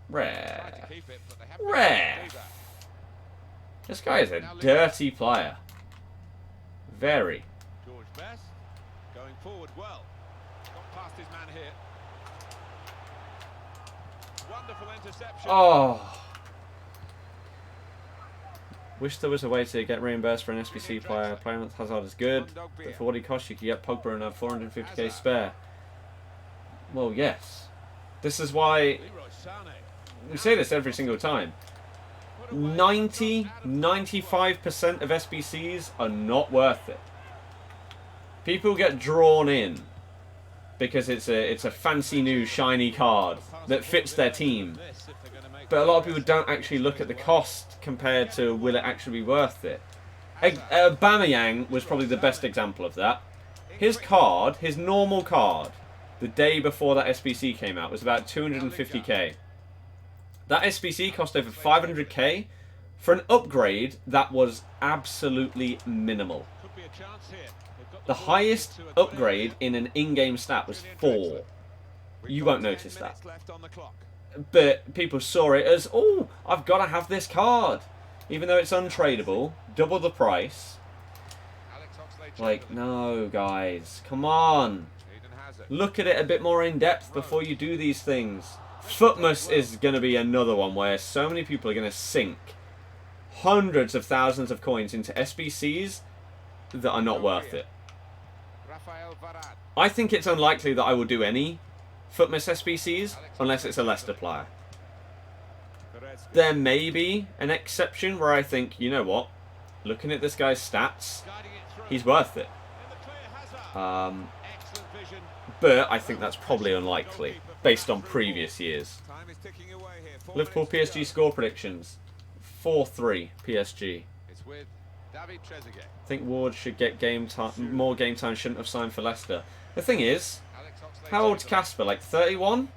Rare. Rare. This guy is a dirty player. Very.
George Best going forward well. Got past his man here. Wonderful interception.
Oh. Wish there was a way to get reimbursed for an SBC player. Playing with Hazard is good, but for what he costs, you can get Pogba and have 450k spare. Well, yes. This is why we say this every single time. 95% of SBCs are not worth it. People get drawn in because it's a fancy new shiny card that fits their team. But a lot of people don't actually look at the cost compared to will it actually be worth it. Aubameyang was probably the best example of that. His card, his normal card, the day before that SBC came out was about 250k. That SBC cost over 500k for an upgrade that was absolutely minimal. The highest upgrade in an in-game stat was 4. You won't notice that. But people saw it as, oh, I've got to have this card. Even though it's untradeable, double the price. Like, no, guys, come on. Look at it a bit more in depth before you do these things. Footmas is going to be another one where so many people are going to sink hundreds of thousands of coins into SBCs that are not worth it. I think it's unlikely that I will do any Footmas SBCs unless it's a Leicester player. There may be an exception where I think, you know what, looking at this guy's stats, he's worth it. But I think that's probably unlikely based on previous years. Liverpool PSG score predictions. 4-3 PSG. I think Ward should get more game time, shouldn't have signed for Leicester. The thing is, how old's Casper? Like 31?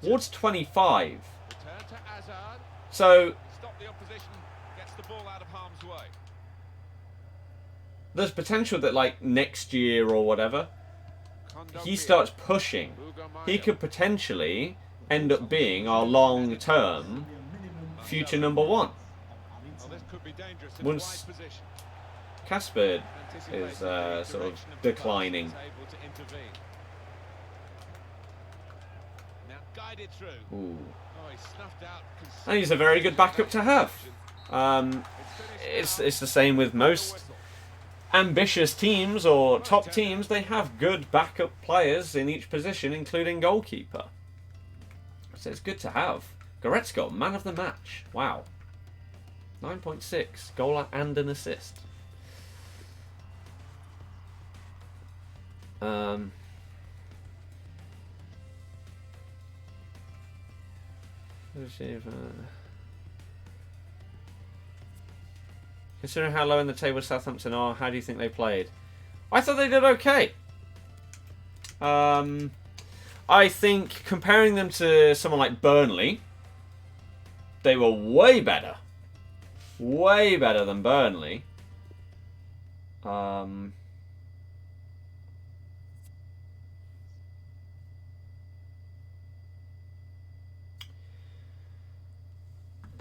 Ward's 25. So there's potential that like next year or whatever, he starts pushing. He could potentially end up being our long-term future number 1. Once Casper is sort of declining. Ooh. And he's a very good backup to have. It's the same with most ambitious teams or top teams. They have good backup players in each position, including goalkeeper. So it's good to have. Goretzka, man of the match. Wow. 9.6, goal and an assist. Considering how low in the table Southampton are, how do you think they played? I thought they did okay. I think comparing them to someone like Burnley, they were way better. Way better than Burnley.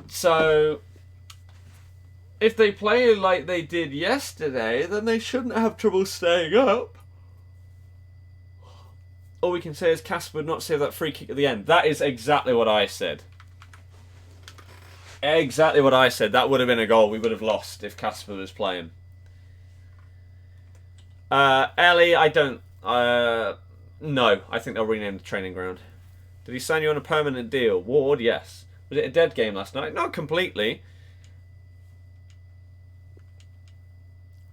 So, if they play like they did yesterday, then they shouldn't have trouble staying up. All we can say is Casper would not save that free kick at the end. That is exactly what I said. Exactly what I said. That would have been a goal. We would have lost if Casper was playing. Ellie, I don't... no, I think they'll rename the training ground. Did he sign you on a permanent deal? Ward, yes. Was it a dead game last night? Not completely.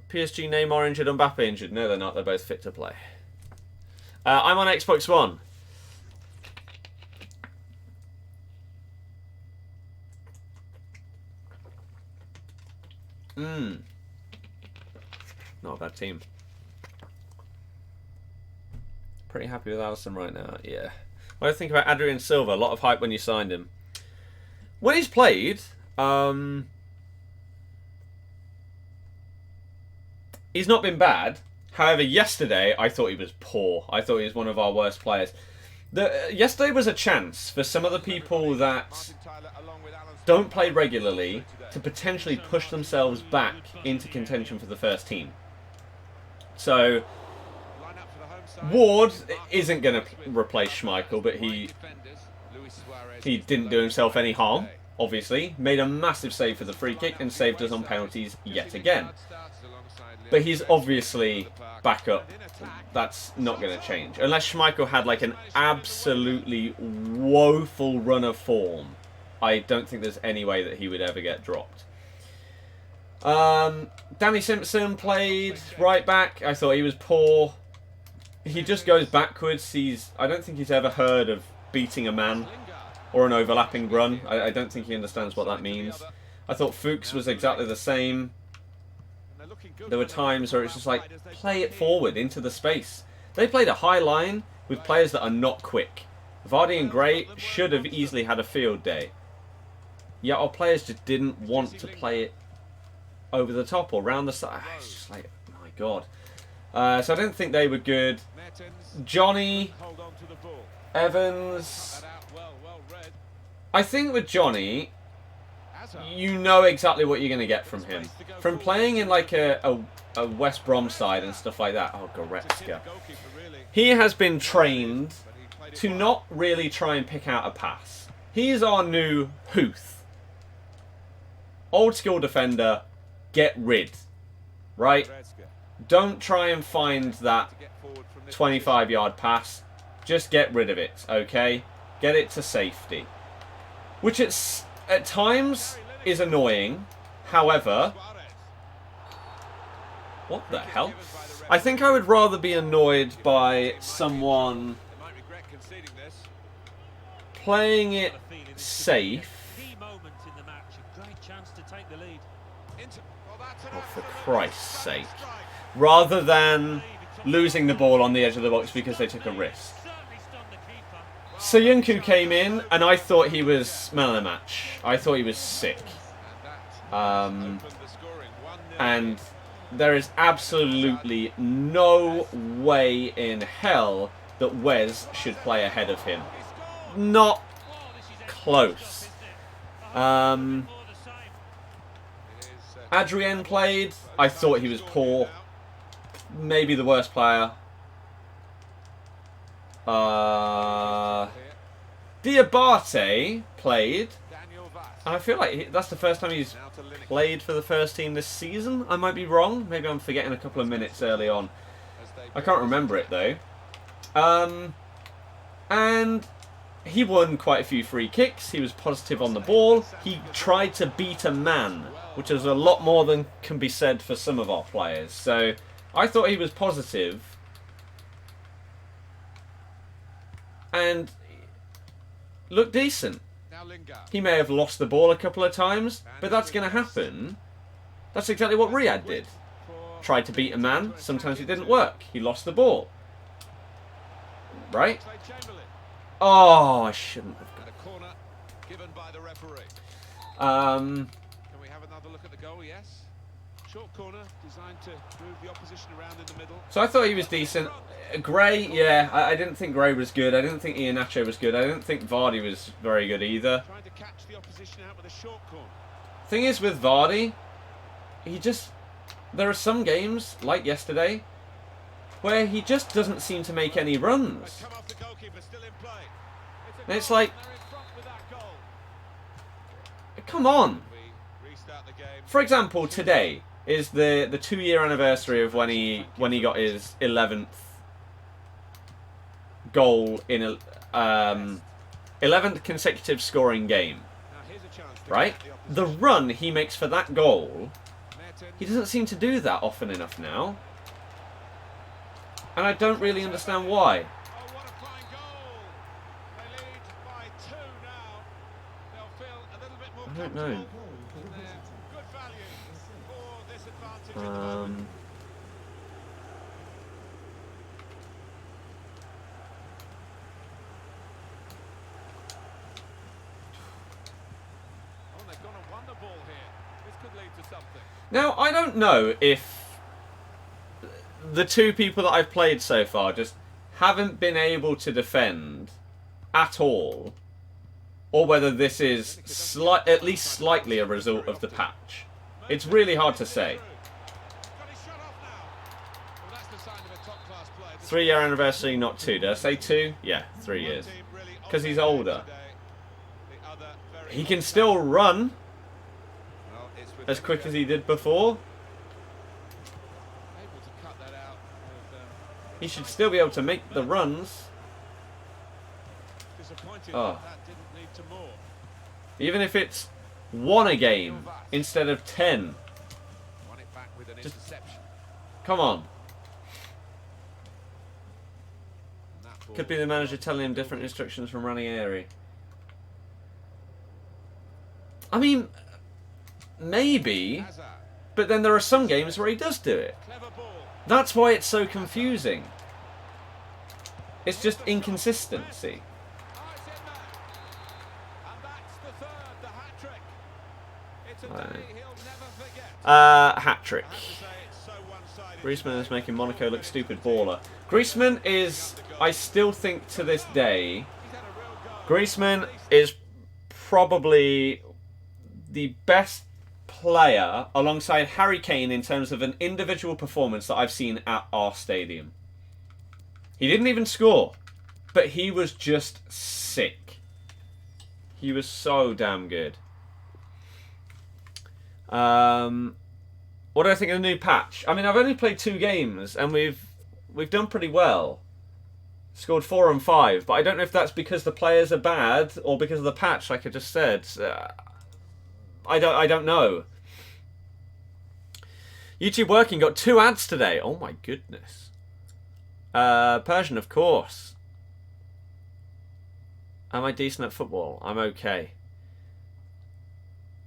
PSG, Neymar injured, Mbappe injured. No, they're not. They're both fit to play. I'm on Xbox One. Not a bad team. Pretty happy with Alisson right now, yeah. What do you think about Adrian Silva? A lot of hype when you signed him. When he's played, he's not been bad. However, yesterday, I thought he was poor. I thought he was one of our worst players. Yesterday was a chance for some of the people that don't play regularly to potentially push themselves back into contention for the first team. So, Ward isn't going to replace Schmeichel, but he didn't do himself any harm, obviously. Made a massive save for the free kick and saved us on penalties yet again. But he's obviously back up. That's not going to change. Unless Schmeichel had like an absolutely woeful run of form, I don't think there's any way that he would ever get dropped. Danny Simpson played right back. I thought he was poor. He just goes backwards. I don't think he's ever heard of beating a man or an overlapping run. I don't think he understands what that means. I thought Fuchs was exactly the same. There were times where it's just like, play it forward into the space. They played a high line with players that are not quick. Vardy and Gray should have easily had a field day. Yet our players just didn't want to play it over the top or round the side. It's just like, my God. So I don't think they were good. Johnny, Evans. I think with Johnny, you know exactly what you're going to get from him. From playing in like a West Brom side and stuff like that. Oh, Goretzka. He has been trained to not really try and pick out a pass. He's our new Huth. Old school defender, get rid. Right? Don't try and find that 25-yard pass. Just get rid of it, okay? Get it to safety. Which it's at times is annoying. However, what the hell? I think I would rather be annoyed by someone playing it safe. Oh, for Christ's sake. Rather than losing the ball on the edge of the box because they took a risk. Soyuncu came in, and I thought he was man of the match. I thought he was sick. And there is absolutely no way in hell that Wes should play ahead of him. Not close. Adrien played. I thought he was poor. Maybe the worst player. Diabate played. And I feel like that's the first time he's played for the first team this season. I might be wrong. Maybe I'm forgetting a couple of minutes early on. I can't remember it though. And he won quite a few free kicks. He was positive on the ball. He tried to beat a man, which is a lot more than can be said for some of our players. So I thought he was positive. And looked decent. He may have lost the ball a couple of times, but that's going to happen. That's exactly what Riyad did. Tried to beat a man, sometimes it didn't work. He lost the ball. Right? Oh, I shouldn't have.
Can we have another look at the goal? Yes. Short corner designed to move the opposition around in the middle.
So I thought he was decent. Gray, yeah, I didn't think Gray was good. I didn't think Iheanacho was good. I didn't think Vardy was very good either.
Trying to catch the opposition out with a short corner.
Thing is with Vardy, there are some games, like yesterday, where he just doesn't seem to make any runs. And it's like, Come on.
We restart the game.
For example, today is the 2-year anniversary of when he got his 11th goal in a 11th consecutive scoring game.
Now here's a chance to
Right?
get
The run he makes for that goal, he doesn't seem to do that often enough now. And I don't really understand why.
Oh, what a fine goal! They lead by 2 now. They'll feel a little bit more
I don't know.
comfortable. And they're good value for this advantage at the moment. Oh, they've gone and won the ball here. This could lead to something.
Now, I don't know if the two people that I've played so far just haven't been able to defend at all, or whether this is at least slightly a result of the patch. It's really hard to say.
Got his shot off now. Well, that's the sign of a top-class player.
3-year anniversary, not 2. Did I say 2? Yeah, 3 years. Because he's older. He can still run as quick as he did before. He should still be able to make the runs. Oh. Even if it's 1 a game instead of 10. Just, come on. Could be the manager telling him different instructions from Ranieri. I mean, maybe, but then there are some games where he does do it. That's why it's so confusing. It's just inconsistency. Hat-trick. Griezmann is making Monaco look stupid baller. Griezmann is, I still think to this day, Griezmann is probably the best player alongside Harry Kane in terms of an individual performance that I've seen at our stadium. He didn't even score, but he was just sick. He was so damn good. What do I think of the new patch? I mean, I've only played 2 games and we've done pretty well. Scored 4 and 5, but I don't know if that's because the players are bad or because of the patch, like I just said. I don't know. YouTube working, got 2 ads today. Oh my goodness. Persian, of course. Am I decent at football? I'm okay.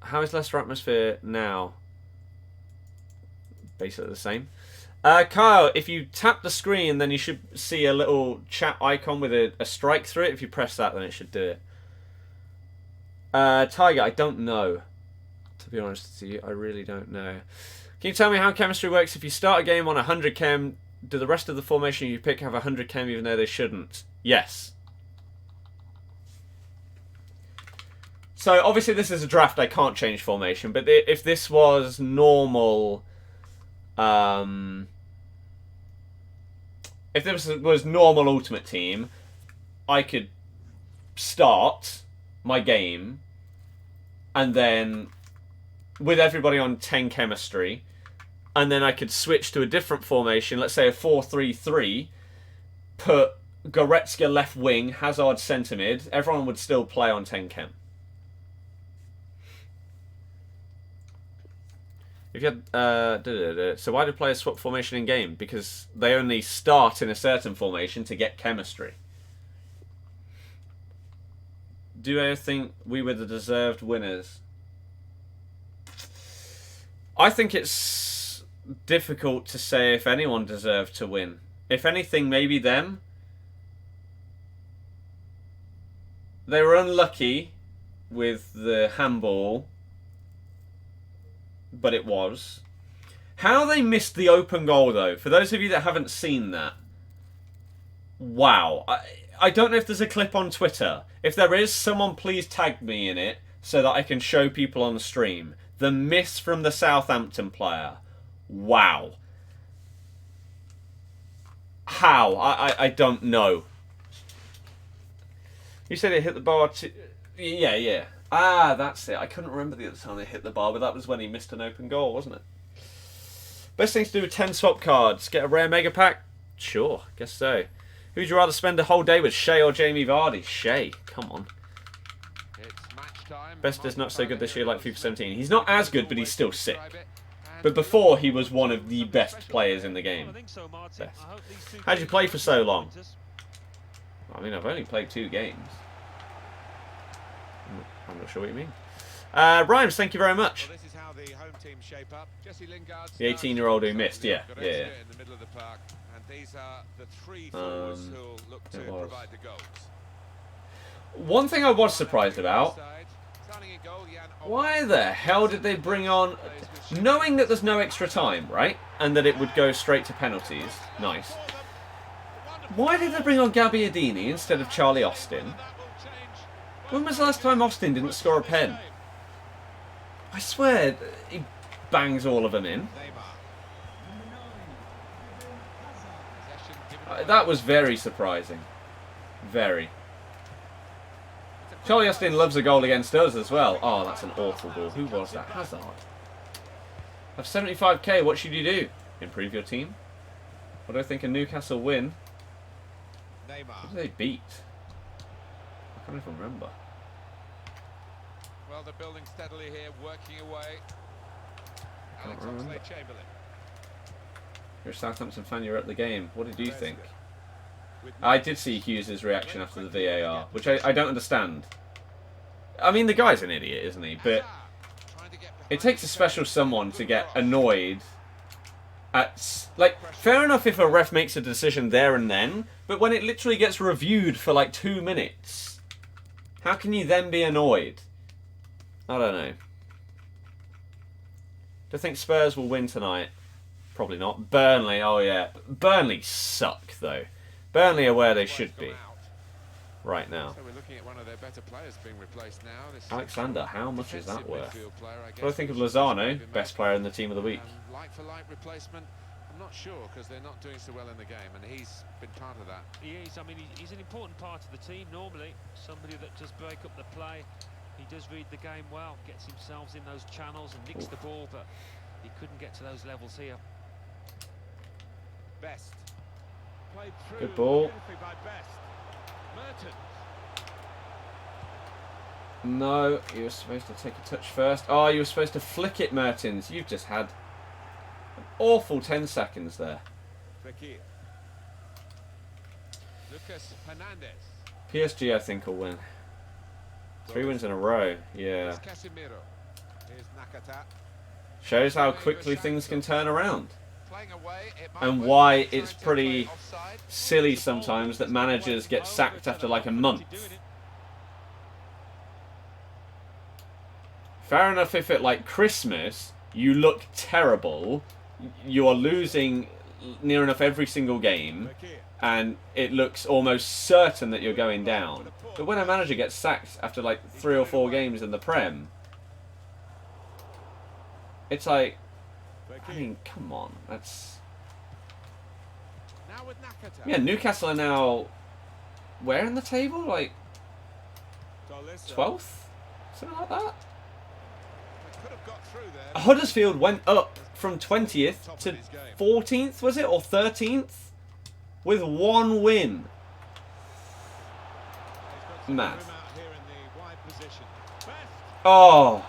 How is Leicester atmosphere now? Basically the same. Kyle, if you tap the screen, then you should see a little chat icon with a strike through it. If you press that, then it should do it. Tiger, I don't know. To be honest with you, I really don't know. Can you tell me how chemistry works? If you start a game on 100 chem, do the rest of the formation you pick have 100 chem even though they shouldn't? Yes. So obviously this is a draft, I can't change formation, but if this was normal, if this was normal Ultimate Team, I could start my game and then with everybody on 10 chemistry, and then I could switch to a different formation, let's say a 4-3-3, put Goretzka left wing, Hazard centre mid, everyone would still play on 10 chem. If you had, so why do players swap formation in game? Because they only start in a certain formation to get chemistry. Do I think we were the deserved winners? I think it's difficult to say if anyone deserved to win. If anything, maybe them. They were unlucky with the handball, but it was. How they missed the open goal, though, for those of you that haven't seen that, wow. I don't know if there's a clip on Twitter. If there is, someone please tag me in it so that I can show people on the stream. The miss from the Southampton player. Wow. How? I don't know. You said it hit the bar. Yeah. Ah, that's it. I couldn't remember the other time they hit the bar, but that was when he missed an open goal, wasn't it? Best thing to do with 10 swap cards. Get a rare mega pack? Sure, guess so. Who'd you rather spend a whole day with, Shea or Jamie Vardy? Shea, come on. Best is not so good this year like FIFA 17. He's not as good, but he's still sick. But before, he was one of the best players in the game. Best. How'd you play for so long? I mean, I've only played 2 games. I'm not sure what you mean. Rhymes, thank you very much.
Well, this is how the home team shape up. Jesse Lingard,
The 18-year-old who missed, yeah.
in the middle of the park, and these are the 3 forwards who'll look to provide the goals.
One thing I was surprised about, why the hell did they bring on, knowing that there's no extra time, right? And that it would go straight to penalties. Nice. Why did they bring on Gabbiadini instead of Charlie Austin? When was the last time Austin didn't score a pen? I swear, he bangs all of them in. That was very surprising. Very. Charlie Austin loves a goal against us as well. Oh, that's an awful ball. Who was that? Hazard. Have 75k, what should you do? Improve your team? What do I think a Newcastle win? Who did they beat? I can't even remember.
Well, they're building steadily here, working away.
Can't remember. You're a Southampton fan, you're at the game. What did you think? I did see Hughes' reaction after the VAR, which I don't understand. I mean, the guy's an idiot, isn't he? But it takes a special someone to get annoyed at... Like, fair enough if a ref makes a decision there and then, but when it literally gets reviewed for like 2 minutes, how can you then be annoyed? I don't know. Do you think Spurs will win tonight? Probably not. Burnley, oh yeah. Burnley suck, though. Burnley are where they should be right now.
So we're looking at one of their better players being replaced now. This
Alexander, how much is that worth?
Player,
What do I think of Lozano, best player in the team of the week?
Like for like replacement, I'm not sure because they're not doing so well in the game, and he's been part of that.
He is. I mean, he's an important part of the team normally. Somebody that does break up the play. He does read the game well, gets himself in those channels and nicks the ball, but he couldn't get to those levels here.
Best. Played through
Good ball.
by Best. Mertens.
No, you were supposed to take a touch first. Oh, you were supposed to flick it, Mertens. You've just had an awful 10 seconds there.
Fekir. Lucas Hernandez.
PSG, I think, will win. 3 wins in a row, yeah.
Casemiro. Here's Nakata.
Shows how quickly things can turn around.
Playing away,
And why it's pretty silly sometimes that managers get sacked after like a month. Fair enough if at like Christmas you look terrible, you are losing near enough every single game, and it looks almost certain that you're going down. But when a manager gets sacked after like 3 or 4 games in the Prem, it's like, I mean, come on, that's... Yeah, Newcastle are now, where in the table? Like, 12th? Something like that? Huddersfield went up from 20th to 14th, was it? Or 13th? With 1 win. Mad. Oh.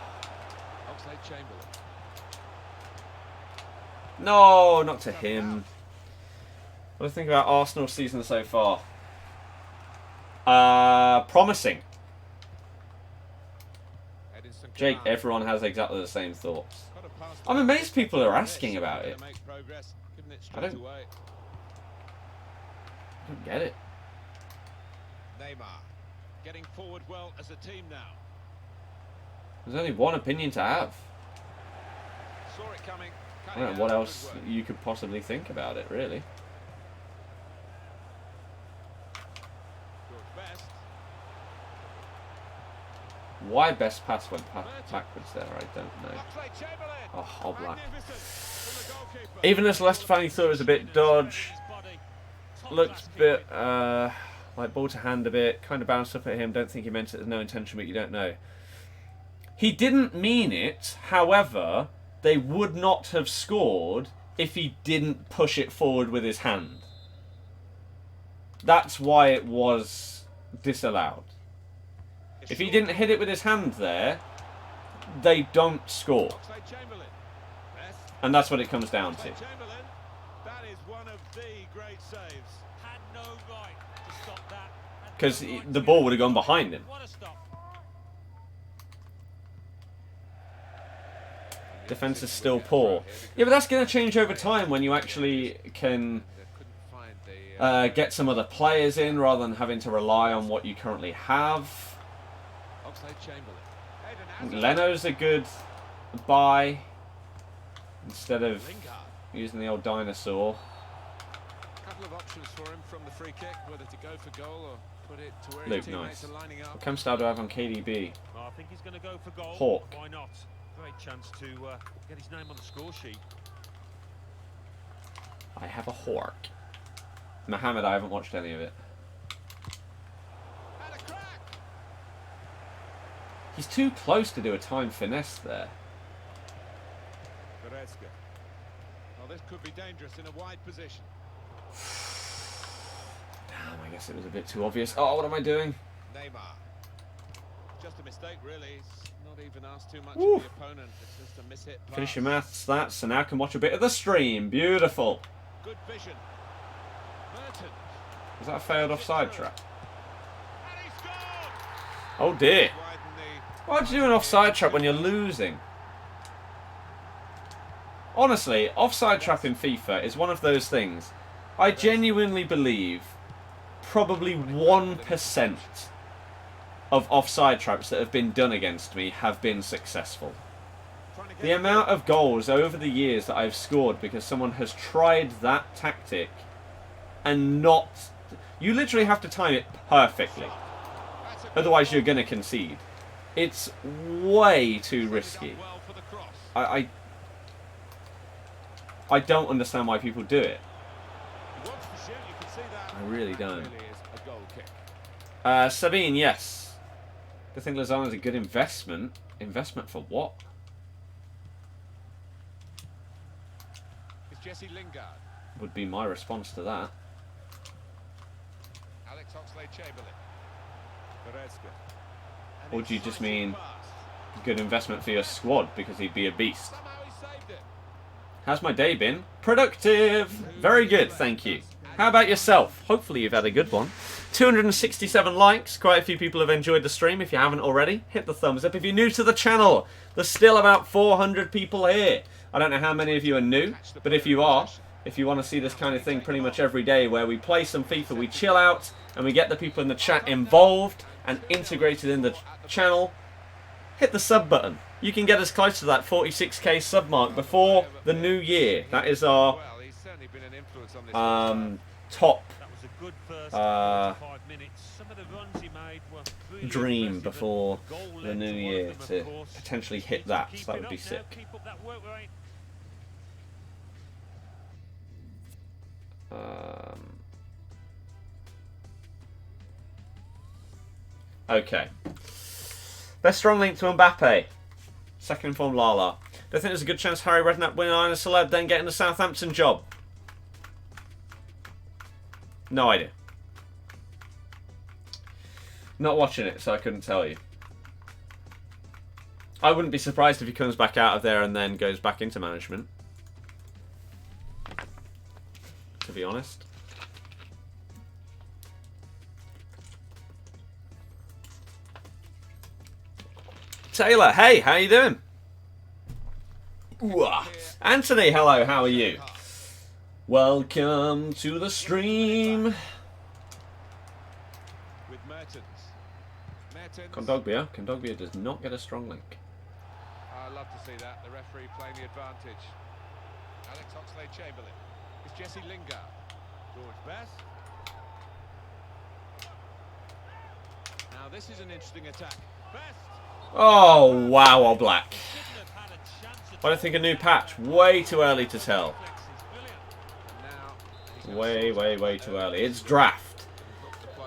No, not to him. What do you think about Arsenal's season so far? Promising. Jake, everyone has exactly the same thoughts. I'm amazed people are asking about it. I don't get it.
Neymar getting forward well as a team now.
There's only one opinion to have.
Saw it coming.
I don't know what else you could possibly think about it, really. Why Best Pass went backwards there, I don't know. Oh, Oblak. Even as Leicester fan, he thought it was a bit dodge. Looked a bit, like ball to hand a bit. Kind of bounced up at him. Don't think he meant it. There's no intention, but you don't know. He didn't mean it. However, they would not have scored if he didn't push it forward with his hand. That's why it was disallowed. If he didn't hit it with his hand there, they don't score. And that's what it comes down to.
That is one of the great saves.
Had no right to stop that.
Because the ball would have gone behind him.
What a stop.
Defense is still poor. Yeah, but that's going to change over time when you actually can get some other players in rather than having to rely on what you currently have. Leno's a good buy instead of using the old dinosaur.
A couple of options for him from the free kick, whether to go for goal or put it to where
Luke,
his teammates
nice.
are lining up.
What chem style do I have on KDB?
Well, I think he's going to go for goal.
Hawk.
Why not? Great chance to get his name on the score sheet.
I have a Hawk. Mohammed, I haven't watched any of it.
And a crack!
He's too close to do a time finesse there.
Goretzka. Well, this could be dangerous in a wide position.
Damn, I guess it was a bit too obvious. Oh, what am I doing?
Neymar. Just a mistake, really. He's not even asked too much
Woo.
of the opponent. It's just a mishit pass.
Finish your maths, that, so now I can watch a bit of the stream. Beautiful.
Good vision. Merton.
Was that a failed offside trap?
And he scored!
Oh dear.
Widen the...
Why'd you do an offside trap when you're losing? Honestly, offside trap in FIFA is one of those things. I genuinely believe probably 1% of offside traps that have been done against me have been successful. The amount of goals over the years that I've scored because someone has tried that tactic and not... You literally have to time it perfectly. Otherwise you're going to concede. It's way too risky.
Well for the cross.
I don't understand why people do it.
He wants to shoot, you can see that.
I really don't.
Really is a goal kick.
Sabine, yes. I think Lozano's a good investment. Investment for what?
It's Jesse Lingard.
Would be my response to that.
Alex Oxlade-Chamberlain. Goretzka. And
Or
it's
do you just
slicing
mean
past.
good investment for your squad because he'd be a beast?
Somehow he saved it.
How's my day been? Productive! Very good, thank you. How about yourself? Hopefully you've had a good one. 267 likes. Quite a few people have enjoyed the stream. If you haven't already, hit the thumbs up. If you're new to the channel, there's still about 400 people here. I don't know how many of you are new, but if you are, if you want to see this kind of thing pretty much every day where we play some FIFA, we chill out, and we get the people in the chat involved and integrated in the channel, hit the sub button. You can get us close to that 46k sub mark before the new year. That is our
Well, he's certainly been an influence on this
top
That was a good first 5 minutes. Some of the runs he made were really
dream
impressive,
before
and goal
the
led
new
to one of
year
them, of
to
course.
potentially
Just
hit
need to
that.
keep
So that
it
would be
up now,
sick.
keep up that work rate.
Okay. Best strong link to Mbappe. Second in form, Lala. Do you think there's a good chance Harry Redknapp winning Iron Celeb, then getting the Southampton job? No idea. Not watching it, so I couldn't tell you. I wouldn't be surprised if he comes back out of there and then goes back into management. To be honest. Taylor, hey, how you doing? Ooh, Anthony, hello, how are you? Welcome to the stream.
with Mertens. Mertens.
Kondogbia does not get a strong link.
I love to see that. The referee playing the advantage. Alex Oxlade-Chamberlain. It's Jesse Lingard. George Best. Now this is an interesting attack. Best.
Oh, wow, all black.
Couldn't have had a chance at
I don't think a new patch. Way too early to tell.
And now
Way too early. It's draft.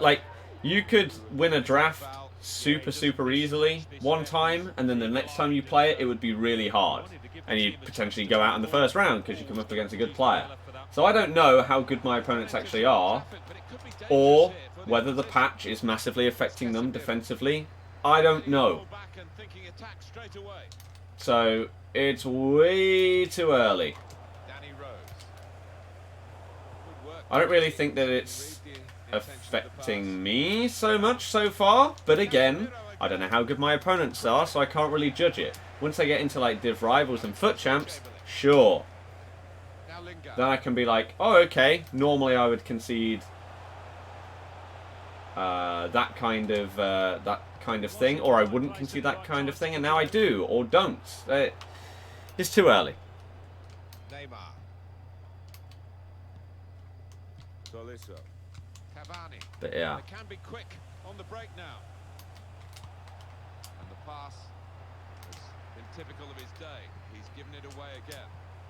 Like, you could win a draft super, super easily one time, and then the next time you play it, it would be really hard. And you'd potentially go out in the first round because you come up against a good player. So I don't know how good my opponents actually are, or whether the patch is massively affecting them defensively. I don't know. So it's way too early. I don't really think that it's affecting me so much so far, but again, I don't know how good my opponents are, so I can't really judge it. Once I get into like Div Rivals and FUT Champs, sure. Then I can be like, oh, okay, normally I would concede that kind of thing, or I wouldn't concede that kind of thing, and now I do, or don't. It's too early. But yeah.
They can be quick on the break now. And the pass has been typical of his day. He's given it away again.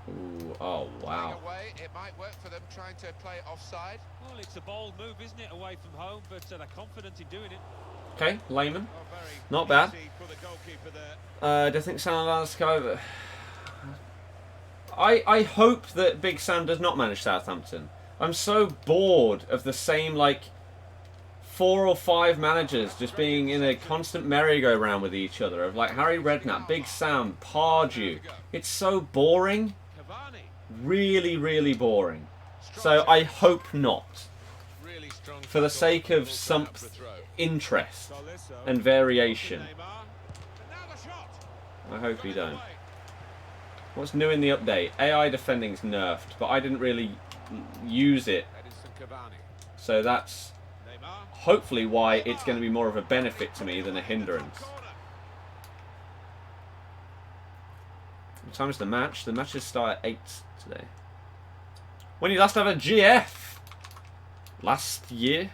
Ooh, oh wow.
Away, it might work for them trying to play offside.
Well, it's a bold move, isn't it, away from home, but they're confident in doing it.
Okay, layman.
Oh,
Not bad.
for the goalkeeper there.
Do you think Sam go? I hope that Big Sam does not manage Southampton. I'm so bored of the same, like, 4 or 5 managers just being in a constant merry-go-round with each other. Of, like, Harry Redknapp, Big Sam, Pardew. It's so boring. Really, really boring. So I hope not. For the sake of some interest and variation. I hope you don't. What's new in the update? AI defending's nerfed, but I didn't really use it, so that's hopefully why it's going to be more of a benefit to me than a hindrance. What time is the match? The matches start at 8 today. When did you last have a GF? Last year?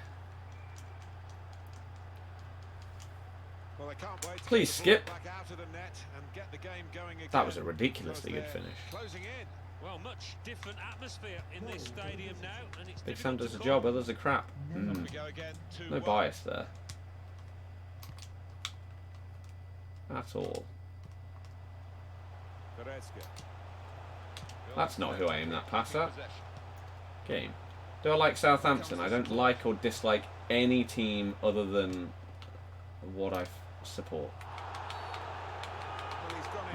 Well, they can't wait to
Please skip.
back out of the net and get the game going again.
That was a ridiculously good finish.
Closing in.
Well, much different atmosphere in this stadium now, and it's
Big Sam does a
difficult to
job,
call.
others are crap.
We go again,
No
2-1.
bias there. At all. That's not who I aim that pass at. Game. Do I like Southampton? I don't like or dislike any team other than what I support.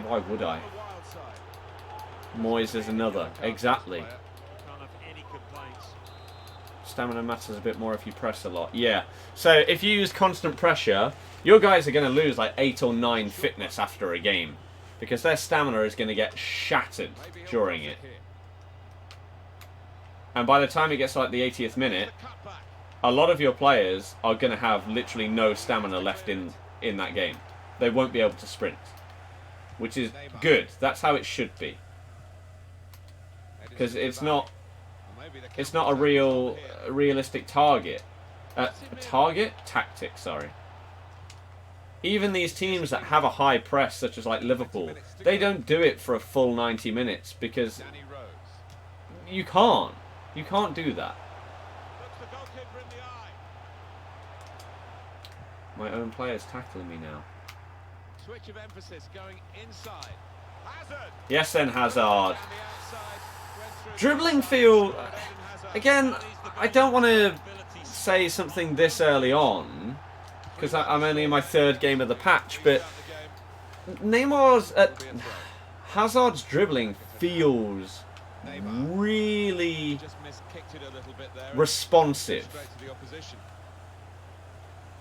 Why would I? Moyes is another. Exactly.
Can't have any complaints.
Stamina matters a bit more if you press a lot. Yeah. So if you use constant pressure, your guys are going to lose like 8 or 9 fitness after a game. Because their stamina is going to get shattered during it. And by the time it gets to like the 80th minute, a lot of your players are going to have literally no stamina left in that game. They won't be able to sprint. Which is good. That's how it should be. Because it's not a realistic target. Tactic, sorry. Even these teams that have a high press, such as like Liverpool, they don't do it for a full 90 minutes because you can't. You can't do that. My own player's tackling me now.
Switch of emphasis going inside. Hazard.
Yes, then Hazard. Dribbling feel... Again, I don't want to say something this early on, because I'm only in my 3rd game of the patch, but Hazard's dribbling feels really responsive,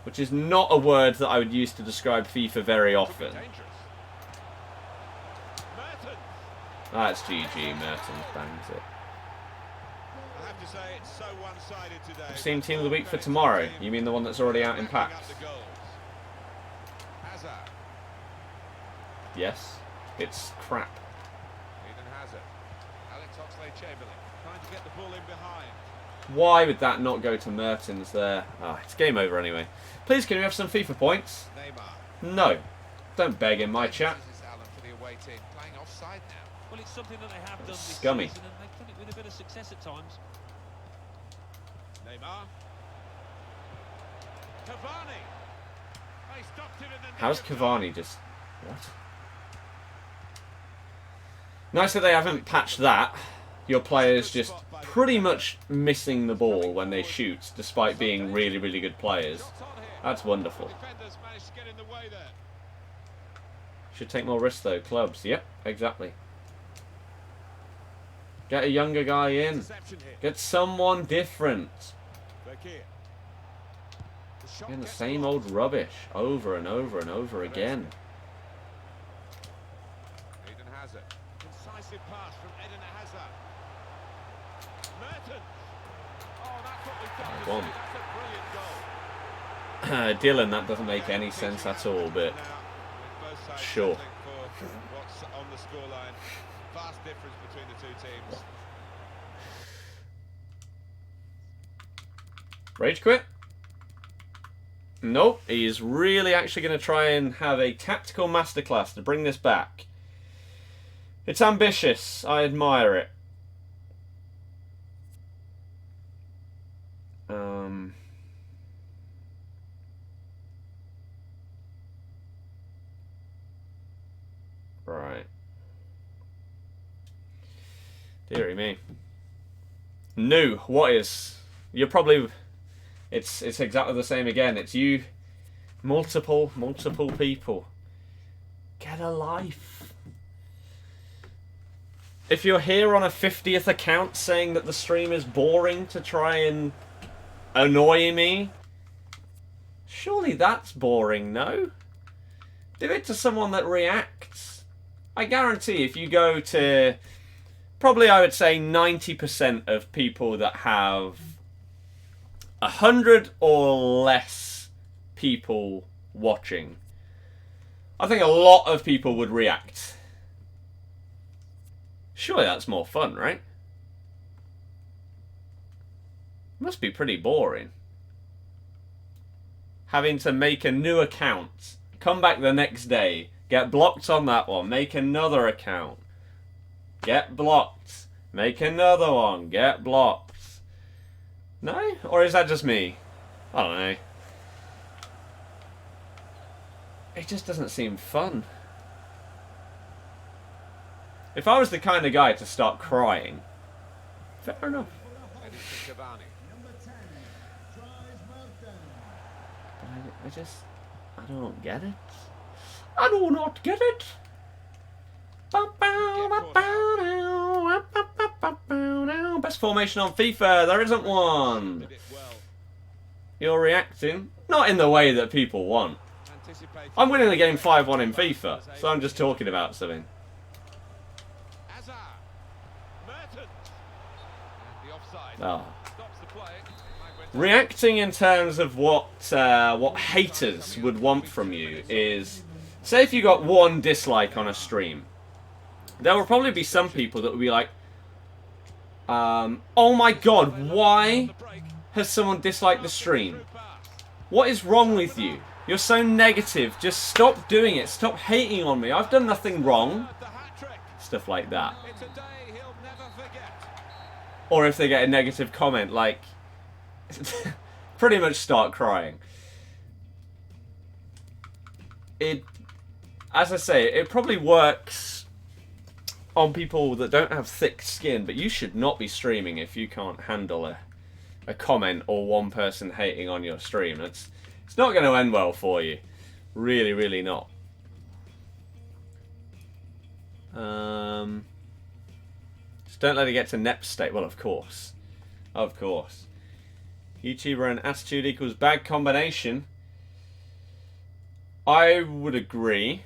which is not a word that I would use to describe FIFA very often. That's GG, Mertens bangs it.
I have to say it's so one-sided today.
I've seen Team of the Week for tomorrow. You mean the one that's already out in packs? Yes, it's crap.
Trying to get the ball in behind.
Why would that not go to Mertens there? Ah, it's game over anyway. Please, can we have some FIFA points? No. Don't beg in my chat.
Playing offside now.
Well, it's something that they have done this
Scummy.
season, and they've done it with a bit of success at times.
Neymar. Cavani. He stopped it and then
How's Cavani just... What? Nice that they haven't patched that. Your players just pretty much missing the ball when they shoot, despite being really, really good players. That's wonderful.
defenders managed to get in the way there.
Should take more risks though. Clubs. Yep, exactly. Get a younger guy in.
Interception here.
Get someone different.
Fekir. The shot
Getting the
gets
same
blocked.
old rubbish over and over and over again.
Eden Hazard. Incisive pass from Eden Hazard. Mertens. Oh, that's what we've got to
One.
see. That's a brilliant goal.
Dylan, that doesn't make any sense at all, but
Now, with both sides
sure.
battling for what's on the scoreline. Vast difference between the two teams.
Rage quit? Nope, he's really actually going to try and have a tactical masterclass to bring this back. It's ambitious. I admire it. Right. Deary me. No, what is? You're probably... It's exactly the same again. It's you, multiple people. Get a life. If you're here on a 50th account saying that the stream is boring to try and annoy me, surely that's boring, no? Do it to someone that reacts. I guarantee if you go to, probably I would say 90% of people that have 100 or less people watching, I think a lot of people would react. Surely that's more fun, right? Must be pretty boring. Having to make a new account, come back the next day, get blocked on that one, make another account, get blocked, make another one, get blocked. No? Or is that just me? I don't know. It just doesn't seem fun. If I was the kind of guy to start crying, fair enough.
Edinson Cavani.
But I don't get it. I do not get it. Best formation on FIFA, there isn't one.
Did it well.
You're reacting, not in the way that people want.
Anticipating.
I'm winning the game 5-1 in FIFA, so I'm just talking about something.
Hazard. Mertens. And the offside.
Oh.
Stops the play.
Reacting in terms of what haters would want from you is, say if you got one dislike on a stream, there will probably be some people that will be like, oh my god, why has someone disliked the stream? What is wrong with you? You're so negative. Just stop doing it. Stop hating on me. I've done nothing wrong.
The hat-trick.
Stuff like that.
It's a day he'll never forget.
Or if they get a negative comment, like, pretty much start crying. As I say, it probably works on people that don't have thick skin, but you should not be streaming if you can't handle a comment or one person hating on your stream. It's not going to end well for you. Really, really not. Just don't let it get to NEP state. Well, of course. Of course. YouTuber and attitude equals bad combination. I would agree.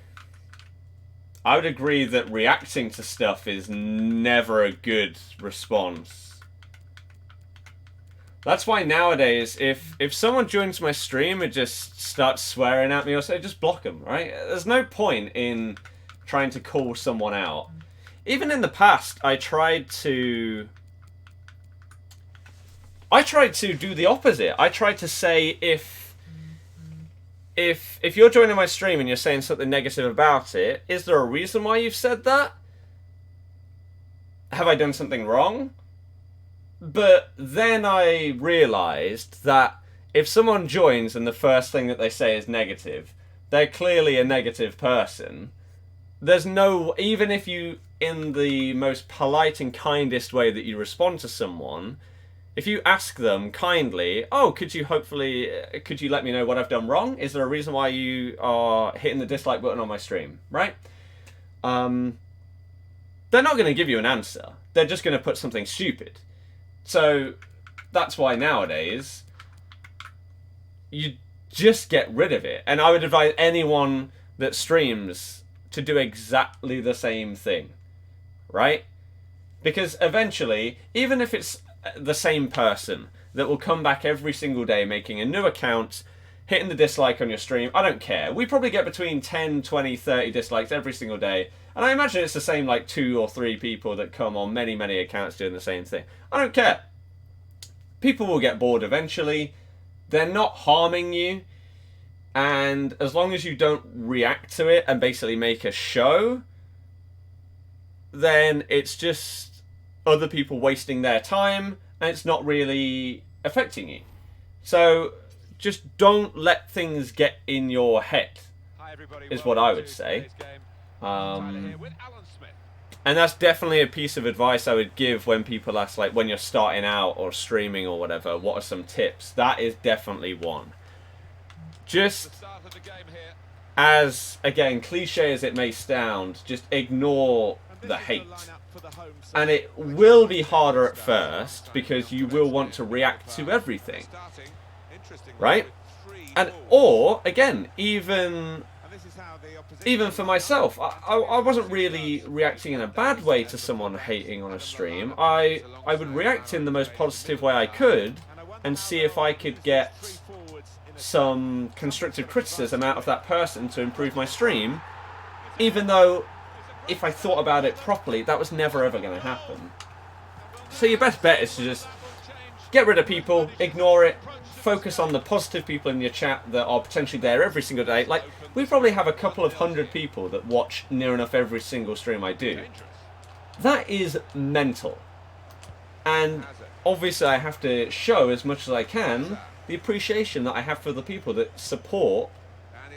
I would agree that reacting to stuff is never a good response. That's why nowadays, if someone joins my stream and just starts swearing at me or so, just block them, right? There's no point in trying to call someone out. Even in the past, I tried to do the opposite. I tried to say if you're joining my stream and you're saying something negative about it, is there a reason why you've said that? Have I done something wrong? But then I realised that if someone joins and the first thing that they say is negative, they're clearly a negative person. There's no, even if you, in the most polite and kindest way that you respond to someone, if you ask them kindly, oh, could you let me know what I've done wrong? Is there a reason why you are hitting the dislike button on my stream, right? They're not going to give you an answer. They're just going to put something stupid. So that's why nowadays you just get rid of it. And I would advise anyone that streams to do exactly the same thing, right? Because eventually, even if it's the same person that will come back every single day making a new account, hitting the dislike on your stream, I don't care. We probably get between 10, 20, 30 dislikes every single day. And I imagine it's the same like 2 or 3 people that come on many, many accounts doing the same thing. I don't care. People will get bored eventually. They're not harming you. And as long as you don't react to it and basically make a show, then it's just other people wasting their time and it's not really affecting you. So just don't let things get in your head, is what I would say. And that's definitely a piece of advice I would give when people ask, like, when you're starting out or streaming or whatever, what are some tips? That is definitely one. Just, as, again, cliche as it may sound, just ignore the hate. And it will be harder at first because you will want to react to everything, right? And, or, again, even for myself, I wasn't really reacting in a bad way to someone hating on a stream. I would react in the most positive way I could and see if I could get some constructive criticism out of that person to improve my stream, even though if I thought about it properly, that was never ever going to happen. So your best bet is to just get rid of people, ignore it, focus on the positive people in your chat that are potentially there every single day. Like, we probably have a couple of 100 people that watch near enough every single stream I do. That is mental. And obviously I have to show as much as I can the appreciation that I have for the people that support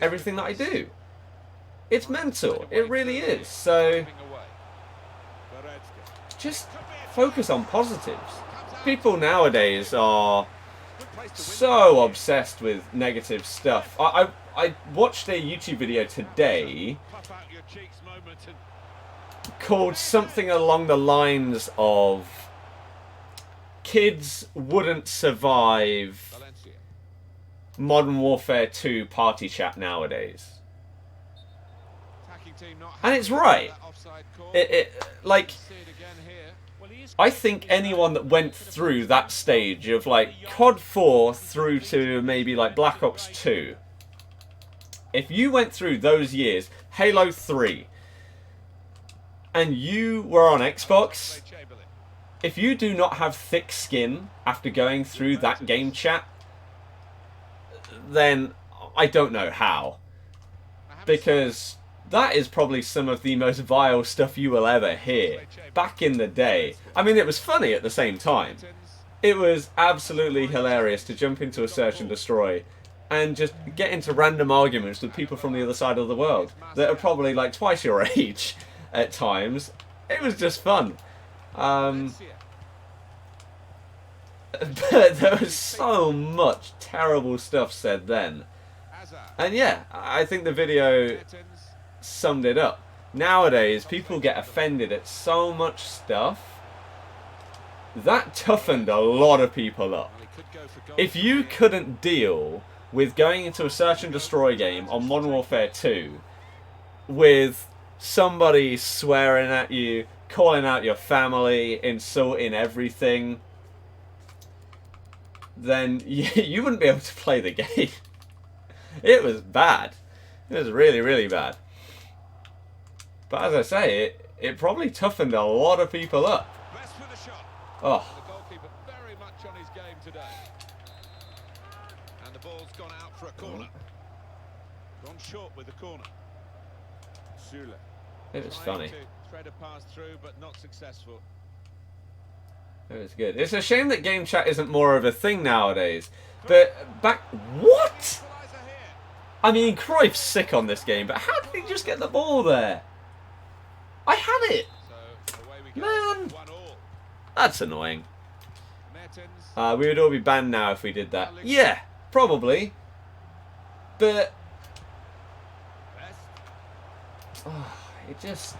everything that I do. It's mental. It really is. So just focus on positives. People nowadays are so obsessed with negative stuff. I watched a YouTube video today called something along the lines of kids wouldn't survive Modern Warfare 2 party chat nowadays. And it's right. Like, I think anyone that went through that stage of like COD 4 through to maybe like Black Ops 2, if you went through those years, Halo 3, and you were on Xbox, if you do not have thick skin after going through that game chat, then I don't know how. Because that is probably some of the most vile stuff you will ever hear. Back in the day. I mean, it was funny at the same time. It was absolutely hilarious to jump into a search and destroy and just get into random arguments with people from the other side of the world that are probably like twice your age at times. It was just fun. But there was so much terrible stuff said then. And yeah, I think the video summed it up. Nowadays, people get offended at so much stuff. That toughened a lot of people up. If you couldn't deal with going into a search and destroy game on Modern Warfare 2 with somebody swearing at you, calling out your family, insulting everything, then you wouldn't be able to play the game. It was bad. It was really, really bad. But as I say, it probably toughened a lot of people up. Oh.
The goalkeeper very much on his game today. And the ball's gone out for a corner. Gone short with the corner. Sule.
It was funny.
Thread a pass through, but not successful.
It was good. It's a shame that game chat isn't more of a thing nowadays. But back... What? I mean, Cruyff's sick on this game, but how did he just get the ball there? I had it! Man! That's annoying. We would all be banned now if we did that. Yeah, probably. But... Oh, it just...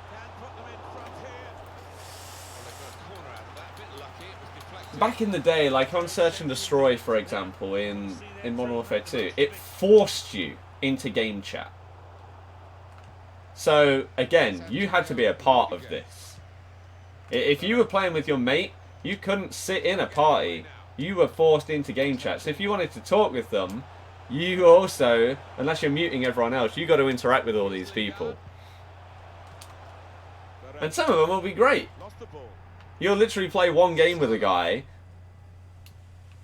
Back in the day, like on Search and Destroy, for example, in Modern Warfare 2, it forced you into game chat. So, again, you had to be a part of this. If you were playing with your mate, you couldn't sit in a party. You were forced into game chat. So if you wanted to talk with them, you also, unless you're muting everyone else, you got to interact with all these people. And some of them will be great. You'll literally play one game with a guy,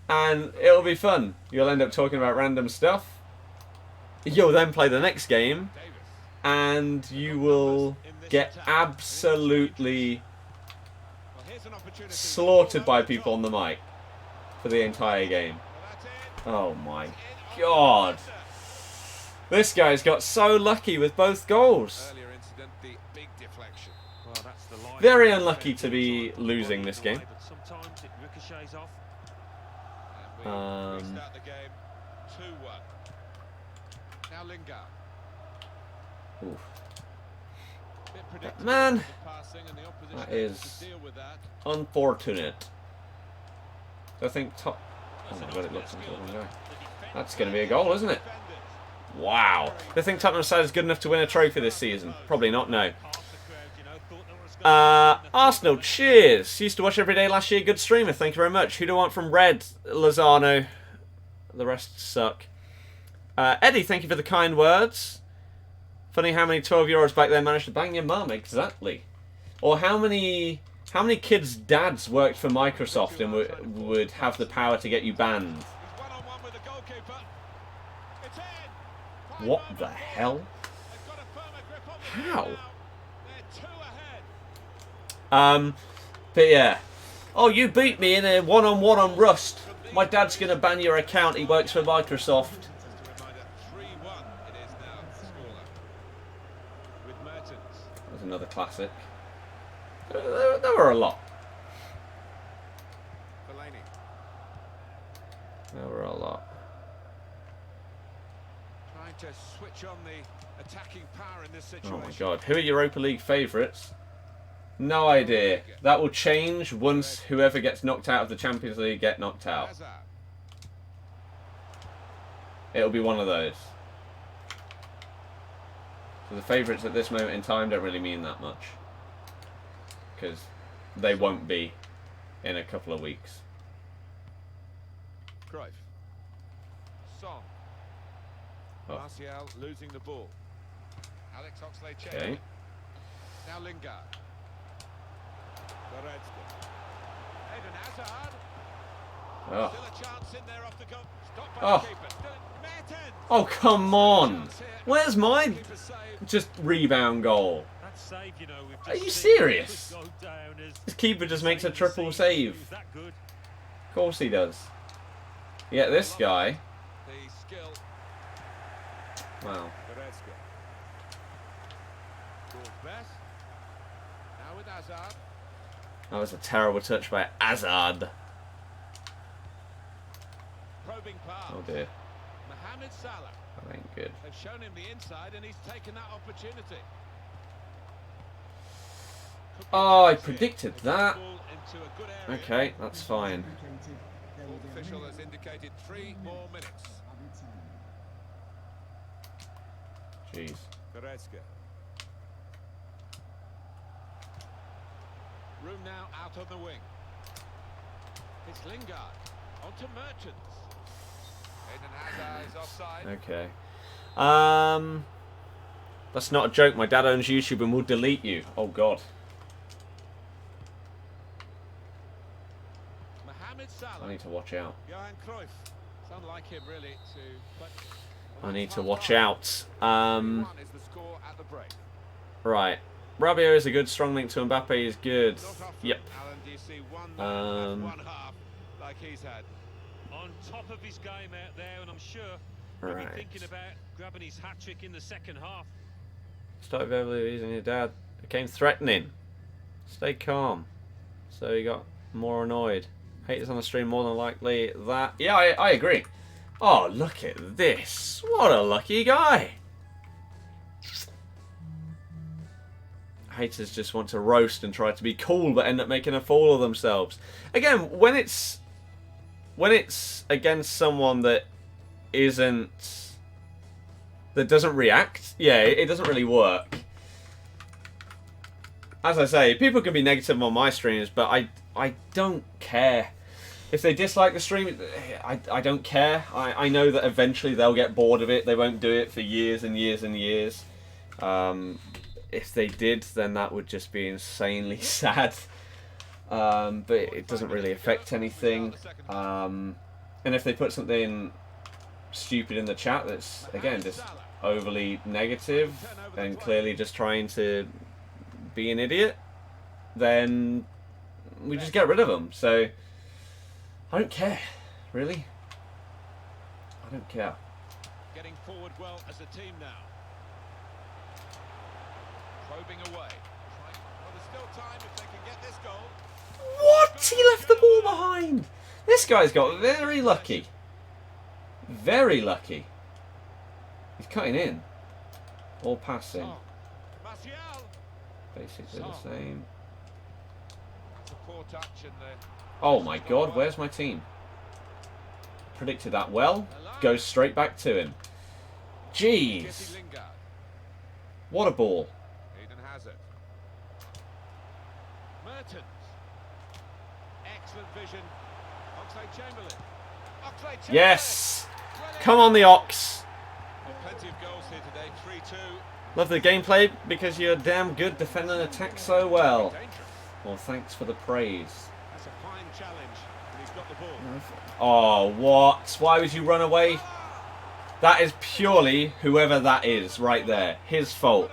and it'll be fun. You'll end up talking about random stuff. You'll then play the next game, and you will get absolutely slaughtered by people on the mic for the entire game. Oh my god. This guy's got so lucky with both goals. Very unlucky to be losing this game. Man, that is unfortunate. I think top... Oh my god, it looks like the wrong guy. That's going to be a goal, isn't it? Wow. Do you think Tottenham side is good enough to win a trophy this season? Probably not, no. Arsenal, cheers. Used to watch every day last year. Good streamer, thank you very much. Who do I want from Red? Lozano. The rest suck. Eddie, thank you for the kind words. Funny how many 12-year-olds back then managed to bang your mum. Exactly. Or how many kids' dads worked for Microsoft and would have the power to get you banned. What the hell? How? But yeah. Oh, you beat me in a one-on-one on Rust. My dad's going to ban your account. He works for Microsoft. There's another classic. There were a lot. There were a lot.
Trying to switch on the attacking power in this situation.
Oh my god. Who are Europa League favourites? No idea. That will change once whoever gets knocked out of the Champions League get knocked out. It'll be one of those. So the favourites at this moment in time don't really mean that much. Because they won't be in a couple of weeks.
Cruyff. Son.
Oh.
Martial losing the ball.
Alex Oxlade-Chamberlain.
Okay.
Now Lingard. Eden Hazard.
Oh.
Still a chance in there off the goal. Stopped by
Oh.
the keeper. Mertens.
Oh, come on. Where's my just rebound goal? Are you serious? This keeper just makes a triple save. Of course he does. Yeah, this guy.
The skill.
Wow.
Now with Hazard.
That was a terrible touch by Hazard.
Probing pass.
Oh dear.
Mohamed Salah.
That ain't good.
They've shown him the inside and he's taken that opportunity.
Oh, I predicted that. Okay, that's fine.
The official has indicated 3 more minutes.
Jeez.
Goretzka. Room now out on the wing. It's Lingard. On to Merchants.
Eden Hazard is offside.
Okay. That's not a joke. My dad owns YouTube and will delete you. Oh God.
Mohamed Salah.
I need to watch out.
Johan Cruyff. It's unlike him really to.
I need to watch out.
1 is the score at the break.
Right. Rabiot is a good strong link to Mbappe is good.
Not often,
Yep.
Alan, do you see one man have one half like he's had.
On top of his game out there, and I'm sure he'll be thinking about grabbing his hat-trick in the second half.
Started verbally abusing your dad. Became threatening. Stay calm. So he got more annoyed. Haters on the stream more than likely that... Yeah, I agree. Oh, look at this. What a lucky guy. Haters just want to roast and try to be cool but end up making a fool of themselves. Again, when it's against someone that doesn't react, yeah, it doesn't really work. As I say, people can be negative on my streams, but I don't care. If they dislike the stream, I don't care. I know that eventually they'll get bored of it. They won't do it for years and years and years. If they did, then that would just be insanely sad. But it doesn't really affect anything. And if they put something stupid in the chat that's, again, just overly negative and clearly just trying to be an idiot, then we just get rid of them. So I don't care, really. I don't care.
Getting forward well as a team now. Probing away. Well, there's still time if they can get this goal.
What? He left the ball behind. This guy's got very lucky. Very lucky. He's cutting in. Or passing. Basically the same. Oh my god, where's my team? Predicted that well. Goes straight back to him. Jeez. What a ball. Yes! Come on, the Ox! Love the gameplay because you're damn good defending attack so well. Well, thanks for the praise. Oh, what? Why would you run away? That is purely whoever that is right there. His fault.